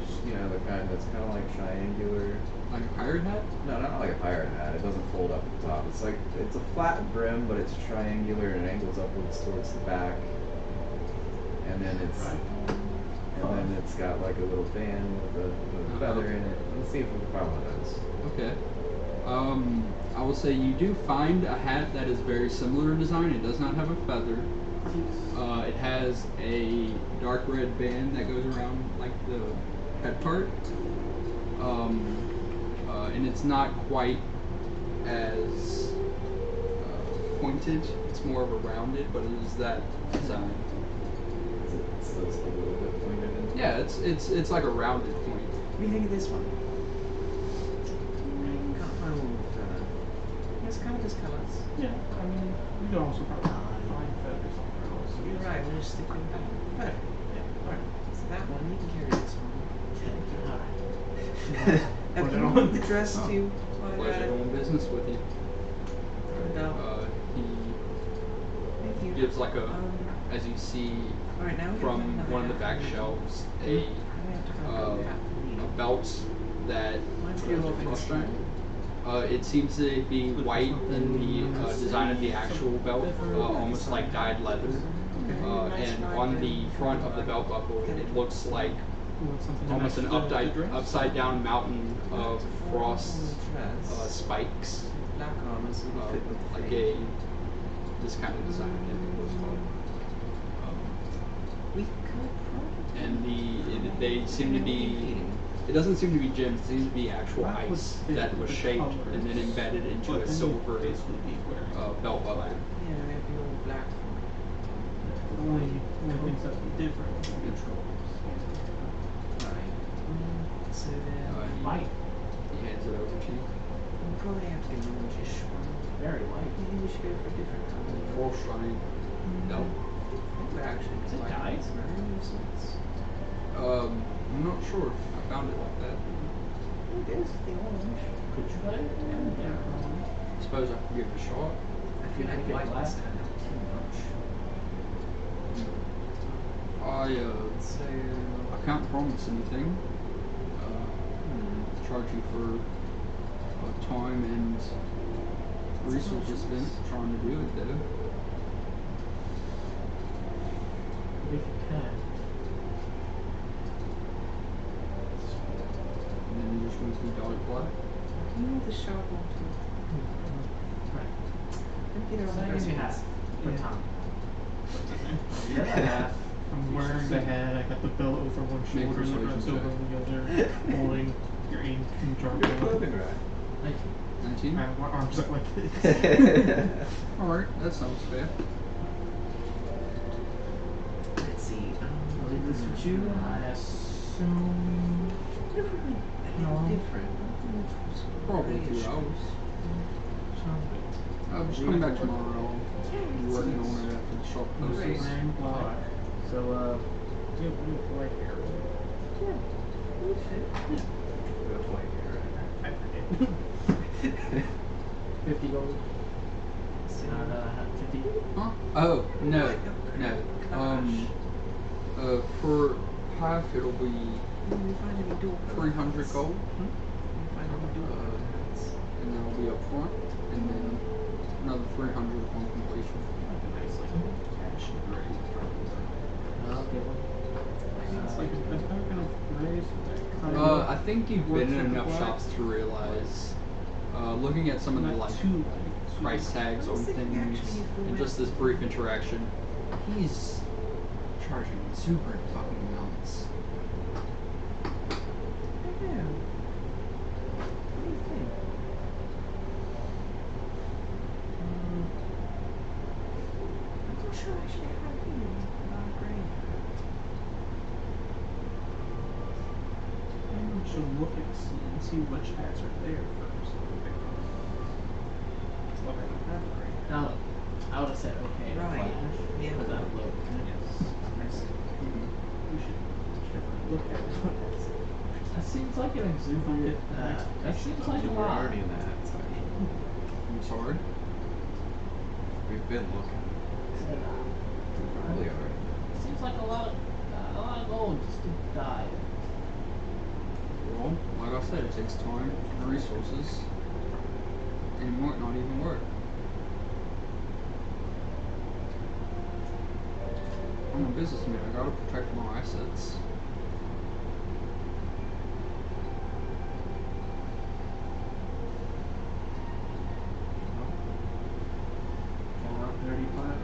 Just, you know, the kind that's kind of like triangular. Like a pirate hat? No, not like a pirate hat. It doesn't fold up at the top. It's like, it's a flat brim, but it's triangular and angles upwards towards the back. And then it's got like a little band with a feather in it. Let's see if we can find one of those. Okay. I will say you do find a hat that is very similar in design. It does not have a feather. It has a dark red band that goes around like the head part. And it's not quite as pointed. It's more of a rounded, but it is that design. So it's a little bit pointed in. Yeah, it's like a rounded point. What do you think of this one? Can't find it's kind of his colours. Yeah, I mean, we could also probably find feathers somewhere else. You're right, we'll just stick with that. Perfect. Yeah, alright. So that one, you can carry this one. Have Put it you on. moved the dress Oh. to while I got Pleasure it? doing business with you. No. He Thank you. gives like a, Um, as you see Alright, now we from can find one of the another back hat. shelves, a We have to find another hat for me. belt that Mine's a little frostbite. It seems to be white in the design of the actual belt, almost like dyed leather. And on the front of the belt buckle, it looks like You want something to almost an match the dress? upside down mountain of frost dress. spikes, Black armor, so it'll fit with the like thing. this kind of design. I think it was called. We could probably. And they seem to be. It doesn't seem to be gems. It seems to be actual That would ice fit that was the shaped colors. and then embedded into But a then silver you'd basically be wearing belt buckle. Yeah, we have the old black one. the only things that would be different would be controls. Right. So then. Light. He hands it over to you. We'll probably have to get an orangish one. Very light. Maybe we should go for a different color. Frostbite belt. But actually, Is it like dyed? it's maroon or something. I'm not sure. I found it like that. It is the orange. Could you play? Yeah. I suppose I could give it a shot. I feel like white is kind of too much. So. I can't promise anything. Charge you for time and resources spent trying to do it though. If you can. And then you just went through dark black. You know the sharp one too. Right. Look at So our I guess you have hands. for Yeah. Tom. The other half. I'm wearing the hat, I got the belt over one Make shoulder and the persuasion rest check. over the other, holding your ancient charcoal. Like, 19? My arms up like this. Alright, that sounds fair. Let's see. I'll leave this with you. I assume. What if we went a little No. different? Probably 2 hours. Just come back tomorrow. I'll be working on it after the shop Great. closes. Wearing black. Alright. So, you have white hair. I forget. 50 gold. 50. Huh? Oh, no. No. For half it'll be Did we find any door 300 gold, Did we find any door cards? and then it'll be up front, and then another 300 upon completion. I'll get one. It's like a token of grace. Kind I think you've been in enough black. shops to realize, looking at some of the Not like too price tags on things, and just this brief interaction, he's charging super fucking amounts. I don't know. What do you think? I'm not sure actually how I feel about a grave. should look and see which hats are there first. It's like I don't have it right now. Now, I would have said okay. Right. Yeah. Because that look. Yes. We should look at it. That seems like an exuberant. That seems like a We're lot. already in the hat section. I'm sorry. We've been looking. We probably are. Seems like a lot of gold just to die. Well, like I said, it takes time and resources, and it might not even work. I'm a businessman. I gotta protect my assets. Cannot 35.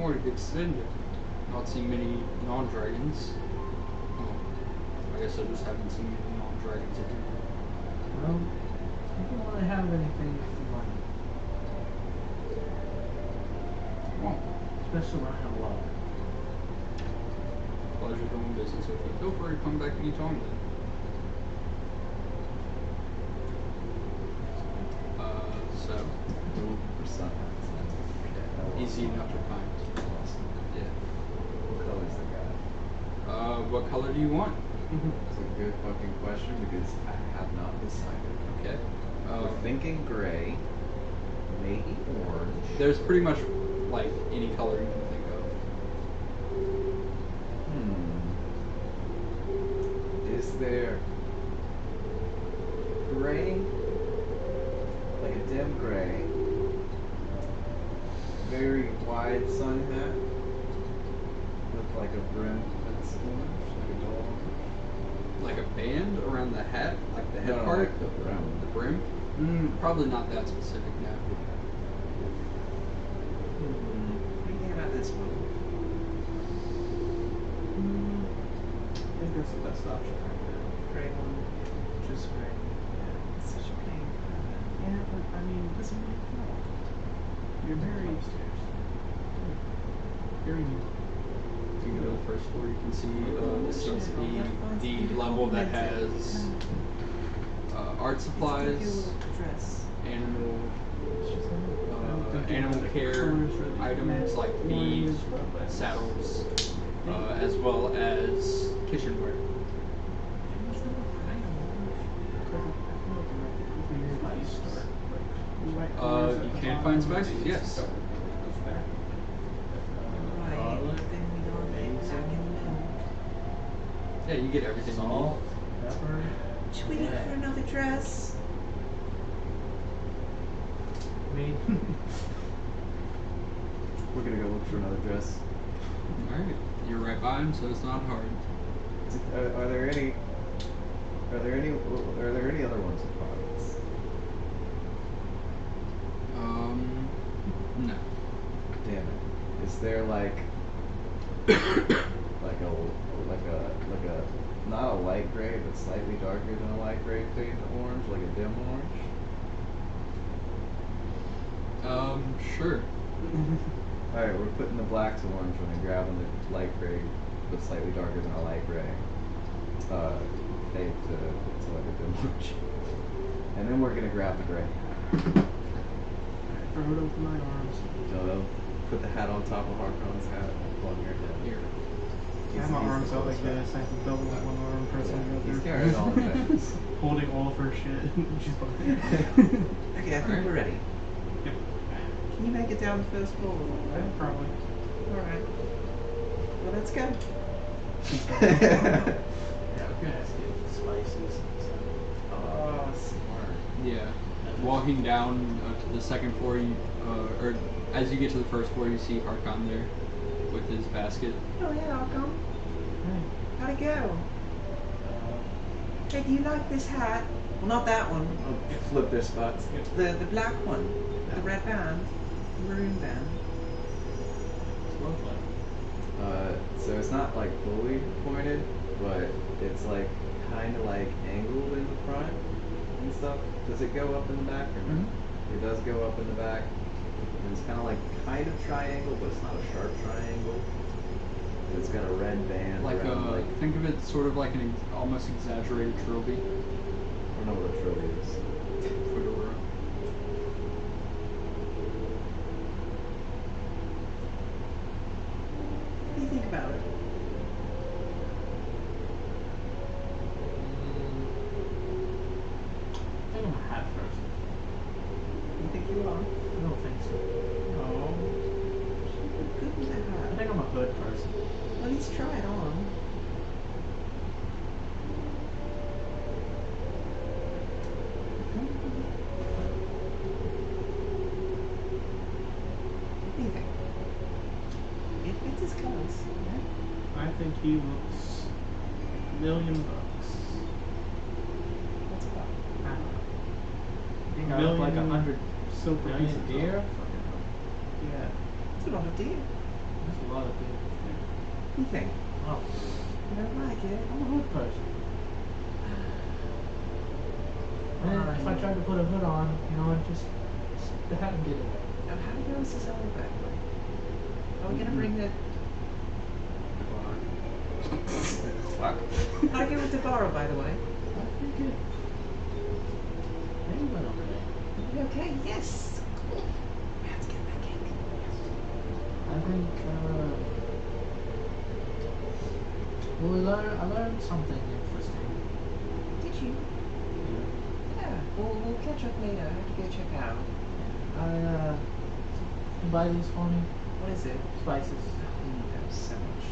Or to extend it. Not seen many non-dragons. Well, I guess I just haven't seen many non-dragons in here. Well, you don't want to have anything for money. Well, Especially when I have a lot. pleasure doing business with you. Feel free to come back anytime then. So, We're looking for sun hats. Okay. easy enough to find. Awesome. Yeah. What color's the guy? What color do you want? That's a good fucking question because I have not decided. Okay. We're thinking gray, maybe orange. There's pretty much like any color you can think of. Is there gray? Like a dim gray. Very wide sun hat. With like a brim that's orange, like a dull orange. Like a band around the hat, like the head No, part, like the brim. the brim. Probably not that specific now. What do you think about this one? I think that's the best option right now. Gray one. Just gray. Yeah. It's such a plain color. Yeah, but I mean, It doesn't really fall. you're very, very new. If you go to the first floor, you can see this seems to be the level that has art supplies, animal care items like feed, saddles, as well as kitchenware. You can find spices, yes. Right. Then we go back in. Yeah, you get everything you need. Salt, pepper. Should we look for another dress? I mean, We're gonna go look for another dress. Alright, you're right by him, so it's not hard. Are there any other ones in Providence? No. Damn it. Is there like not a light gray but slightly darker than a light gray fade to orange, like a dim orange? Sure. Alright, we're putting the black to orange one and grabbing the light gray but slightly darker than a light gray. Fade to like a dim orange. And then we're gonna grab the gray. Throw it over my arms. So put the hat on top of Harkon's hat on your head. Here. I have my arms out like this. I have to double up one arm, press on the He's other. carrying all the things. Holding all of her shit. She's fine. Okay, I think we're ready. Yep. Can you make it down the first floor? Yeah, probably. Alright. Well, let's go. yeah, we're gonna have to get spices and stuff. Oh, smart. Yeah. Walking down to the second floor, you, or as you get to the first floor, you see Harkon there with his basket. Oh, yeah, I'll come. How'd it go? Hey, do you like this hat? Well, not that one. Flip their spots. The black one. The red band. The maroon band. It's lovely. So it's not like fully pointed, but it's like kind of like angled in the front and stuff. Does it go up in the back or no? It does go up in the back. And it's kind of triangle, but it's not a sharp triangle. It's got a red band Like around, like, think of it sort of like an almost exaggerated trilby. I don't know what a trilby is. Fedora. What do you think about it? I think I'm a hat person. You think you are? I don't think so. No. Good with a I hat. think I'm a hood person. At least try it on. What do you think? It fits his colors. I think he looks $1,000,000. What's it about? I don't know. You think I look like 100 silver million pieces. deer? Yeah. It's a lot of deer. That's a lot of deer. What do you think? Oh, You don't like it? I'm a hood person. And if I tried to put a hood on, you know, and just the hat would get in there. Now, how do you know this is all that way? Are we gonna bring the... Fuck. How'd I go with Debarra, by the way? I think it. I think it went okay. You okay? Yes! Cool. We have to get that cake. I think, well, I learned something interesting. Did you? Yeah. We'll catch up later. I have to go check out. You buy these for me? What is it? Spices. Oh, that was so much.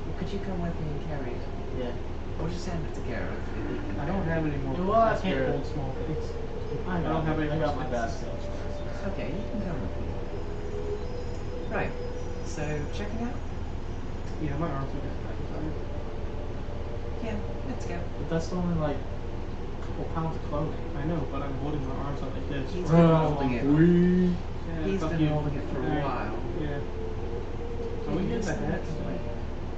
Well, could you come with me and carry it? Yeah. Or just hand it to Gareth if he can. I don't have any more. Well, I I can't- can't hold small things. I don't have any I got my spices. basket. Okay, you can come with me. Right. So, checking out? Yeah, my arms are getting tired. Yeah, let's go. But that's only like a couple pounds of clothing. I know, but I'm holding my arms out like this. He's been holding it. Yeah, He's fuck been you. holding it for a Alright. while. Yeah. Are we getting the hats?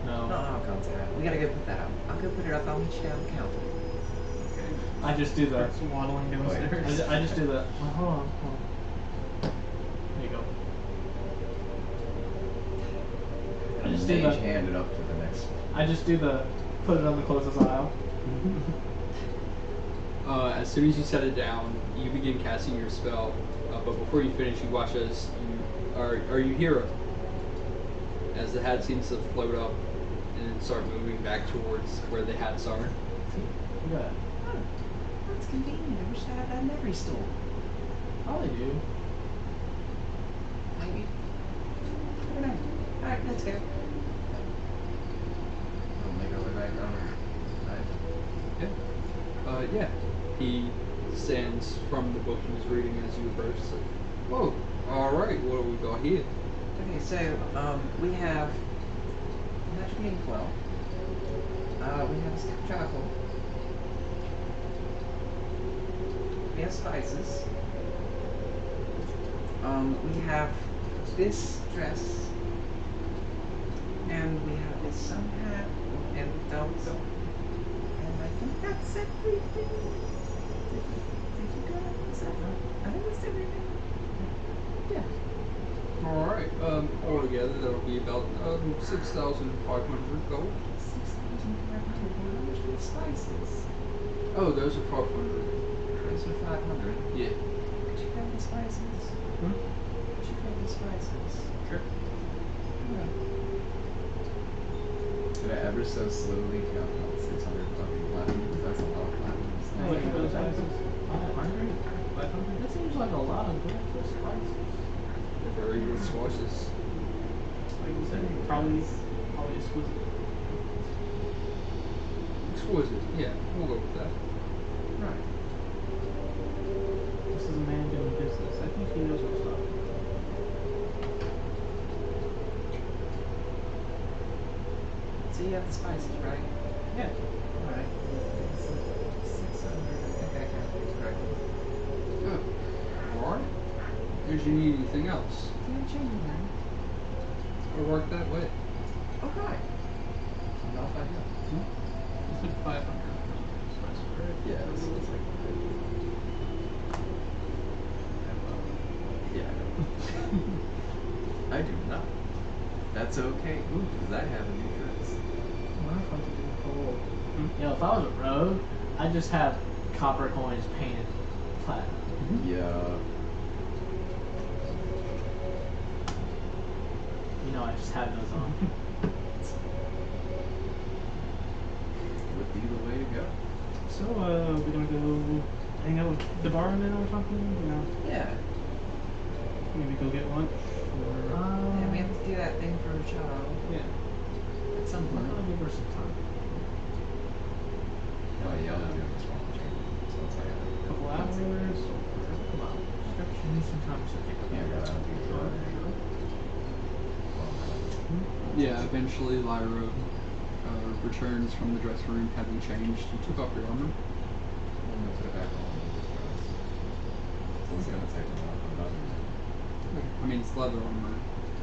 No. No, I'll go to that. We gotta go put that up. I'll go put it up. I'll meet you down the counter. I just do the. Start waddling downstairs. I just do the. Well, hold on. There you go. I just do Mage the. handed up to the next one. I just do the. Put it on the closest aisle. As soon as you set it down, you begin casting your spell. But before you finish, you watch as you are you here? As the hat seems to float up and then start moving back towards where the hats are. Yeah. Oh, that's convenient. I wish they had that in every store. Probably do. Maybe. I don't know. Alright, let's go. We'll make our way back over. Right. Yeah. He stands from the book he was reading as you approach. It's like, whoa, alright, what do we got here? Okay, so, we have Magic Inkwell. We have a stick of charcoal. We have spices. We have this dress. And we have this sun hat and belts. And I think that's everything. Did you go? Is that right? I think that's everything. Yeah. Alright, altogether that'll be about 6,500 gold. 6,500. How much for the spices? Oh, those are 500. Those are 500. Yeah. Could you grab the spices? Hmm? Could you grab the spices? Sure. Could I ever so slowly count out 600 fucking platinums? That's a lot of platinums. How much are those spices? 500? 500? That seems like a lot of good for spices. They're very good spices. Like you said, probably exquisite. Exquisite, yeah, we'll go with that. Right. This is a man doing business. I think he knows what's up. So you have the spices, right? Yeah. Alright. 600. I think I counted it correctly. Good. Alright. Did you need anything else? Do you have change in there? Or work that way? Oh, right. I'm off I go. It's like 500 for the spices, right? Yeah, it's like. Yeah, I know. I do not. That's okay. Ooh, does that have a new You know, if I was a rogue, I'd just have copper coins painted platinum. Yeah. You know, I just have those on. Would be the way to go. So, we're gonna go hang out with the barman or something? You know, Yeah. maybe go get lunch? Or, Yeah, we have to do that thing for a child yeah. at some I'm point. gonna give her some time. Oh yeah, I'll do this one. So it's like A couple hours? Come on. She needs some time to think yeah, about that'll be good. Yeah, eventually Lyra returns from the dressing room having changed. You took off your armor. I'm gonna put it back on. So it's gonna take a while. I mean, it's leather armor.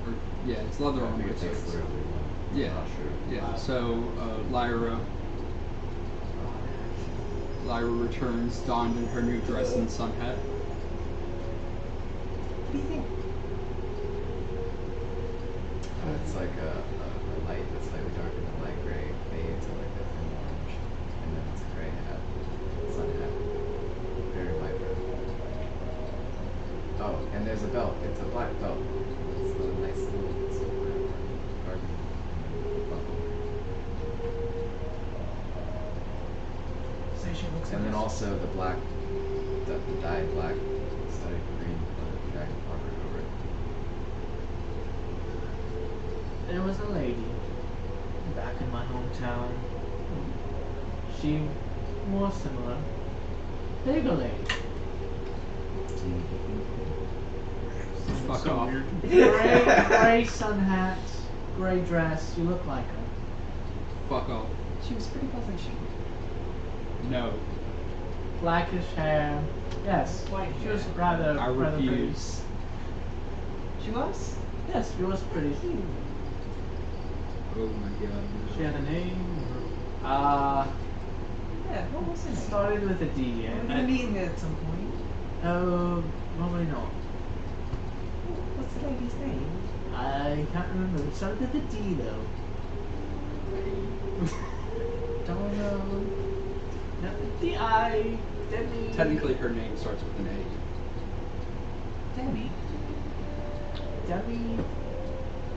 Or, yeah, it's leather I armor. think it so takes it's- literally one. Yeah. I'm not sure. Yeah, so Lyra returns, donned in her new dress and sun hat. What do you think? It's like a light that's slightly darker than light gray fades to like a thin orange, and then it's a gray hat, sun hat, very vibrant. Oh, and there's a belt. It's a black belt. It's a nice little silver carving buckle. So she looks And then also the black, the dyed black studded green dragon armor over it. There was a lady back in my hometown. She was similar. Bigger lady. Fuck so off. weird. Gray sun hat, gray dress. You look like her. Fuck off. She was pretty, wasn't she? No. Blackish hair. Yes. White She was hair. rather. I rather pretty. refuse. She was? Yes, she was pretty. Oh my god. She had a name? Yeah, what was her name? Started with a D. We're And gonna meet her at some point. probably not. What's the lady's name? I can't remember. It started with a D though. Don't know. Not with the I. Demi. Technically, her name starts with an Demi. Demi.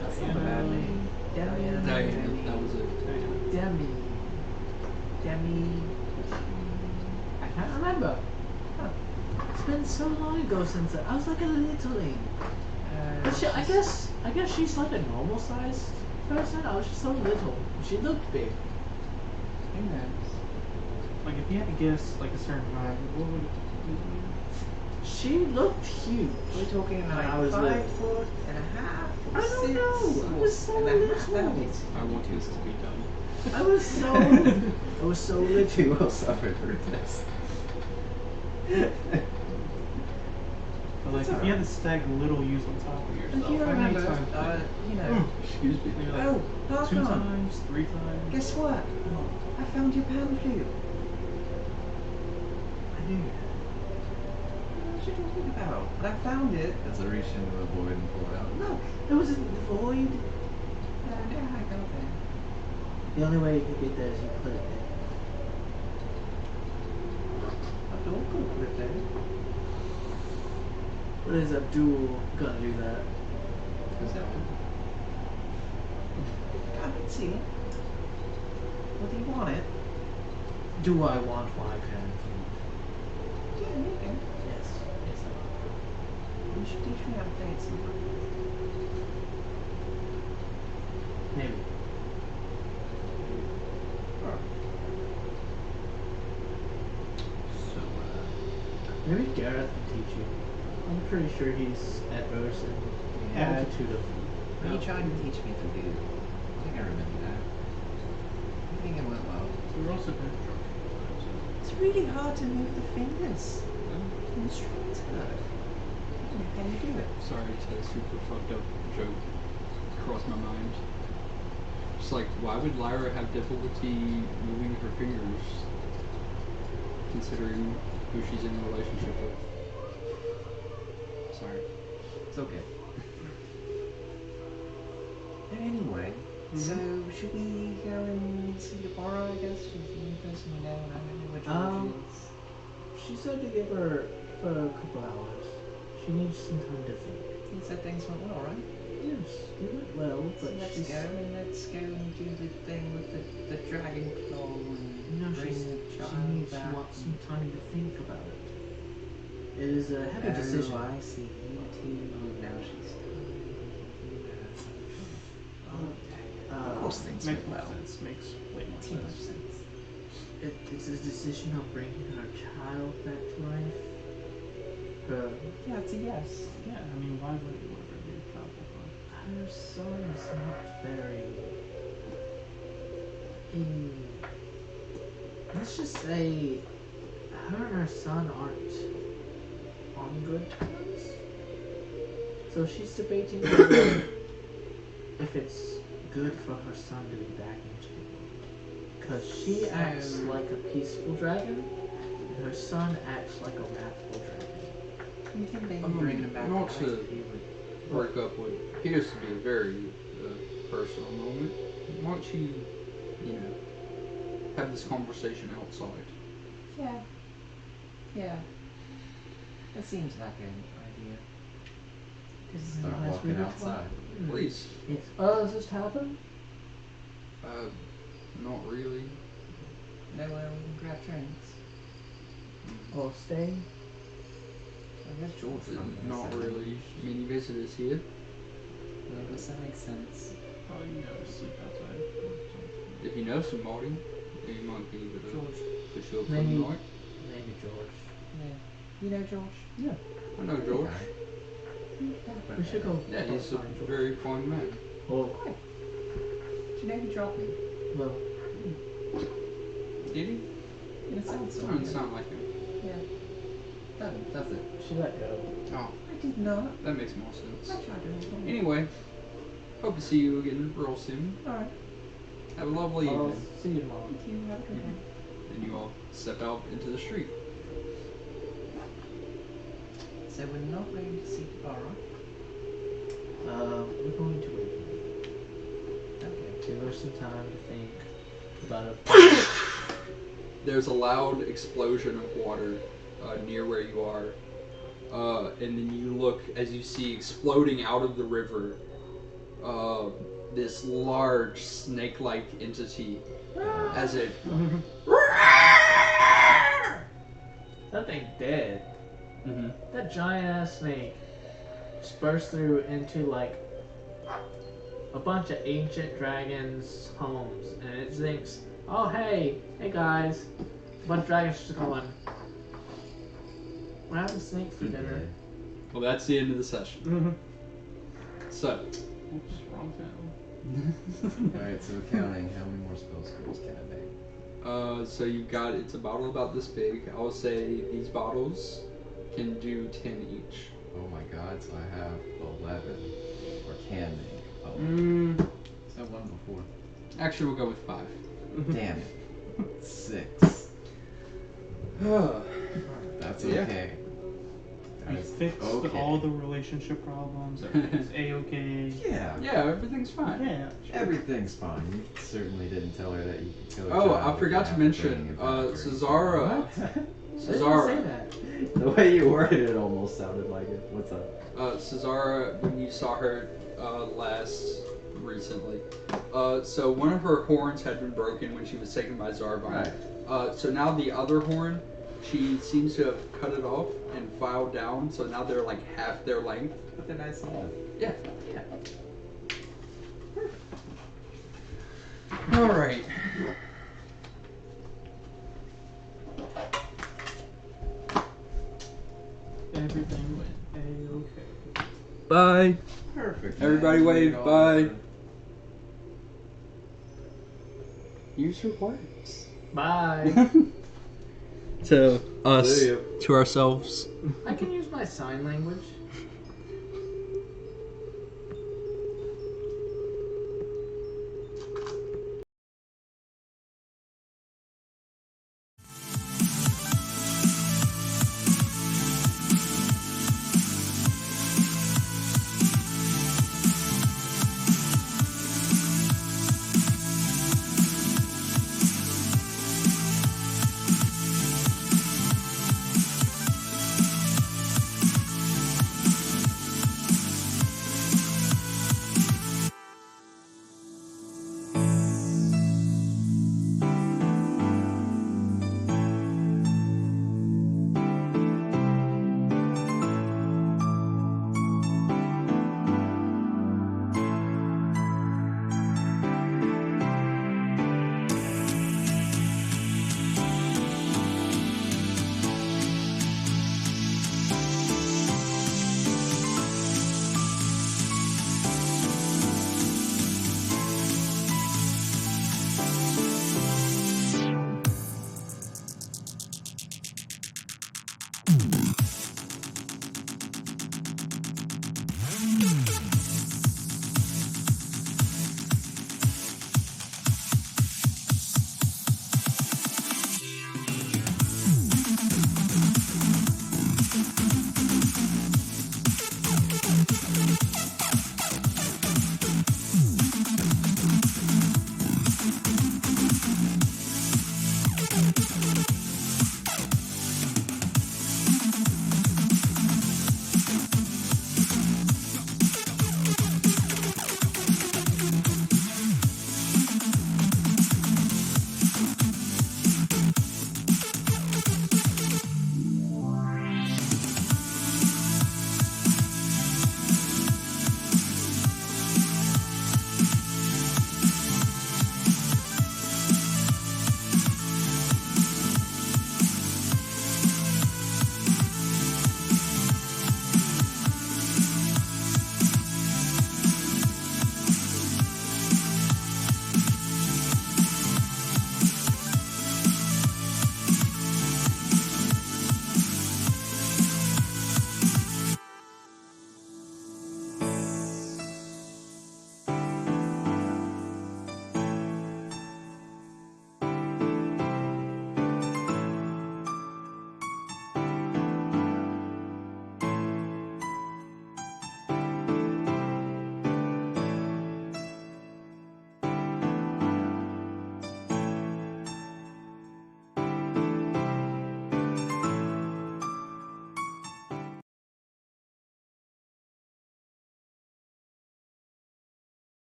That's not a bad name. Demi. A. Diana. Diana, that was it. Demi. Demi. I can't remember. Huh. It's been so long ago since I was like a littling. But she, I guess she's like a normal sized person. I was just so little. She looked big. Who knows? Like, if you had to guess, like, a certain height, what would it be? She looked huge. We're talking When like I was 5 little. foot and a half or I don't 6 know. I was so and a half. little. That makes I want this to be done. I was so He little. will suffer through this. But, like, if you had to stack little use on top of yourself, And you how many remember, times? you know, Excuse me. Maybe like oh, park 2 on. times, 3 times? Guess what? I found your pan flute. I knew you What are you talking about? I found it. As I reach into the void and pull it out. Look, had. It was in the void. I don't know how I got there. The only way you could get there is you put it there. Abdul could have put it there. What is Abdul gonna do that? Who's that? I can see it. Well, do you want it? Do I want my pan? Yeah, you do. Yes. Yes, I You should teach me how to play it sometime. do. Maybe. So, Maybe Gareth can teach you. I'm pretty sure he's adverse in attitude of. He tried to teach me to do. I think I remember that. I think it went well. We were also good drunk. It's really hard to move the fingers. The instruments hurt. I don't know how you do it. sorry to super fucked up joke cross my mind. Just like, why would Lyra have difficulty moving her fingers, considering who she's in a relationship with? Sorry. It's okay. And anyway, So, should we go and see the bar, I guess? She's the only person we know, and I don't know what George is. She said to give her for a couple hours. She needs some time to think. He said things went well, right? Yes, it went well, So but let's go and do the thing with the dragon claw and No, bring the she child back. wants some time to think about it. It is a heavy decision. Oh, I see. You two. Now she's Of course things Makes went more well. sense. Makes way more Too much sense. sense. It's a decision of bringing her child back to life. Her Yeah, it's a yes. Yeah, I mean, why would you want to bring your child back on? her son is not very. Let's just say, her and her son aren't on good terms. So she's debating whether if it's good for her son to be back into the world. Because she acts like a peaceful dragon, and her son acts like a wrathful dragon. You think they can bring him back not to to life? He would. break up what appears to be a very personal moment. Why don't you, have this conversation outside? Yeah. Yeah. That seems like an idea. start As we walking were outside. talking- Please. Does this happen? Not really. Nowhere we can grab drinks. Or stay? I guess George probably Not has really many visitors here. Yeah, I guess that makes sense. Probably never sleep outside. If you know somebody, you might be able to George. push you up for the Maybe. night. Maybe George. Yeah. You know George? I know George. We should go. Yeah, he's a find George. very fine man. Well, Do you know he dropped me? well, Did he? Yeah, it sounds so. Doesn't sound like him. Yeah. Does it? she let go. Oh, I did not. that makes more I sense. tried to hold on. Anyway, hope to see you again real soon. Alright. Have a lovely I'll evening. see you tomorrow. Thank you. Have a good one. And you all step out into the street. So we're not going to see the bar, right? We're going to wait. Okay. Give her some time to think about it. There's a loud explosion of water near where you are. And then you look as you see exploding out of the river this large snake-like entity as it That thing dead. Mhm. That giant ass snake just burst through into like a bunch of ancient dragons' homes, and it thinks, "Oh hey guys," a bunch of dragons just going, "We're having snake for He dinner." did. Well, that's the end of the session. So, Oops, wrong town. Alright, so counting, how many more spell scrolls can I make? so you've got, it's a bottle about this big. I will say these bottles can do 10 each. Oh my god, so I have 11. Or can make 11. So one before. Actually, we'll go with 5. Damn it. 6. That's Yeah. okay. We That is fixed okay. all the relationship problems. Everything's a-okay. Yeah. Yeah, everything's fine. Yeah. Everything's fine. You certainly didn't tell her that you could kill her Oh, child I forgot to after bringing mention, it back or anything. Cesara. What? I didn't say Cesara. that. The way you worded it almost sounded like it. What's up? Cesara, when you saw her last recently, so one of her horns had been broken when she was taken by Zarvine. Right. So now the other horn, she seems to have cut it off and filed down, so now they're like half their length. But then I saw it. Yeah. Alright. Everything went a-okay. Bye. Perfect. Everybody man. You wave, made all bye. that. Use your words. Bye. To us, See ya. to ourselves. I can use my sign language.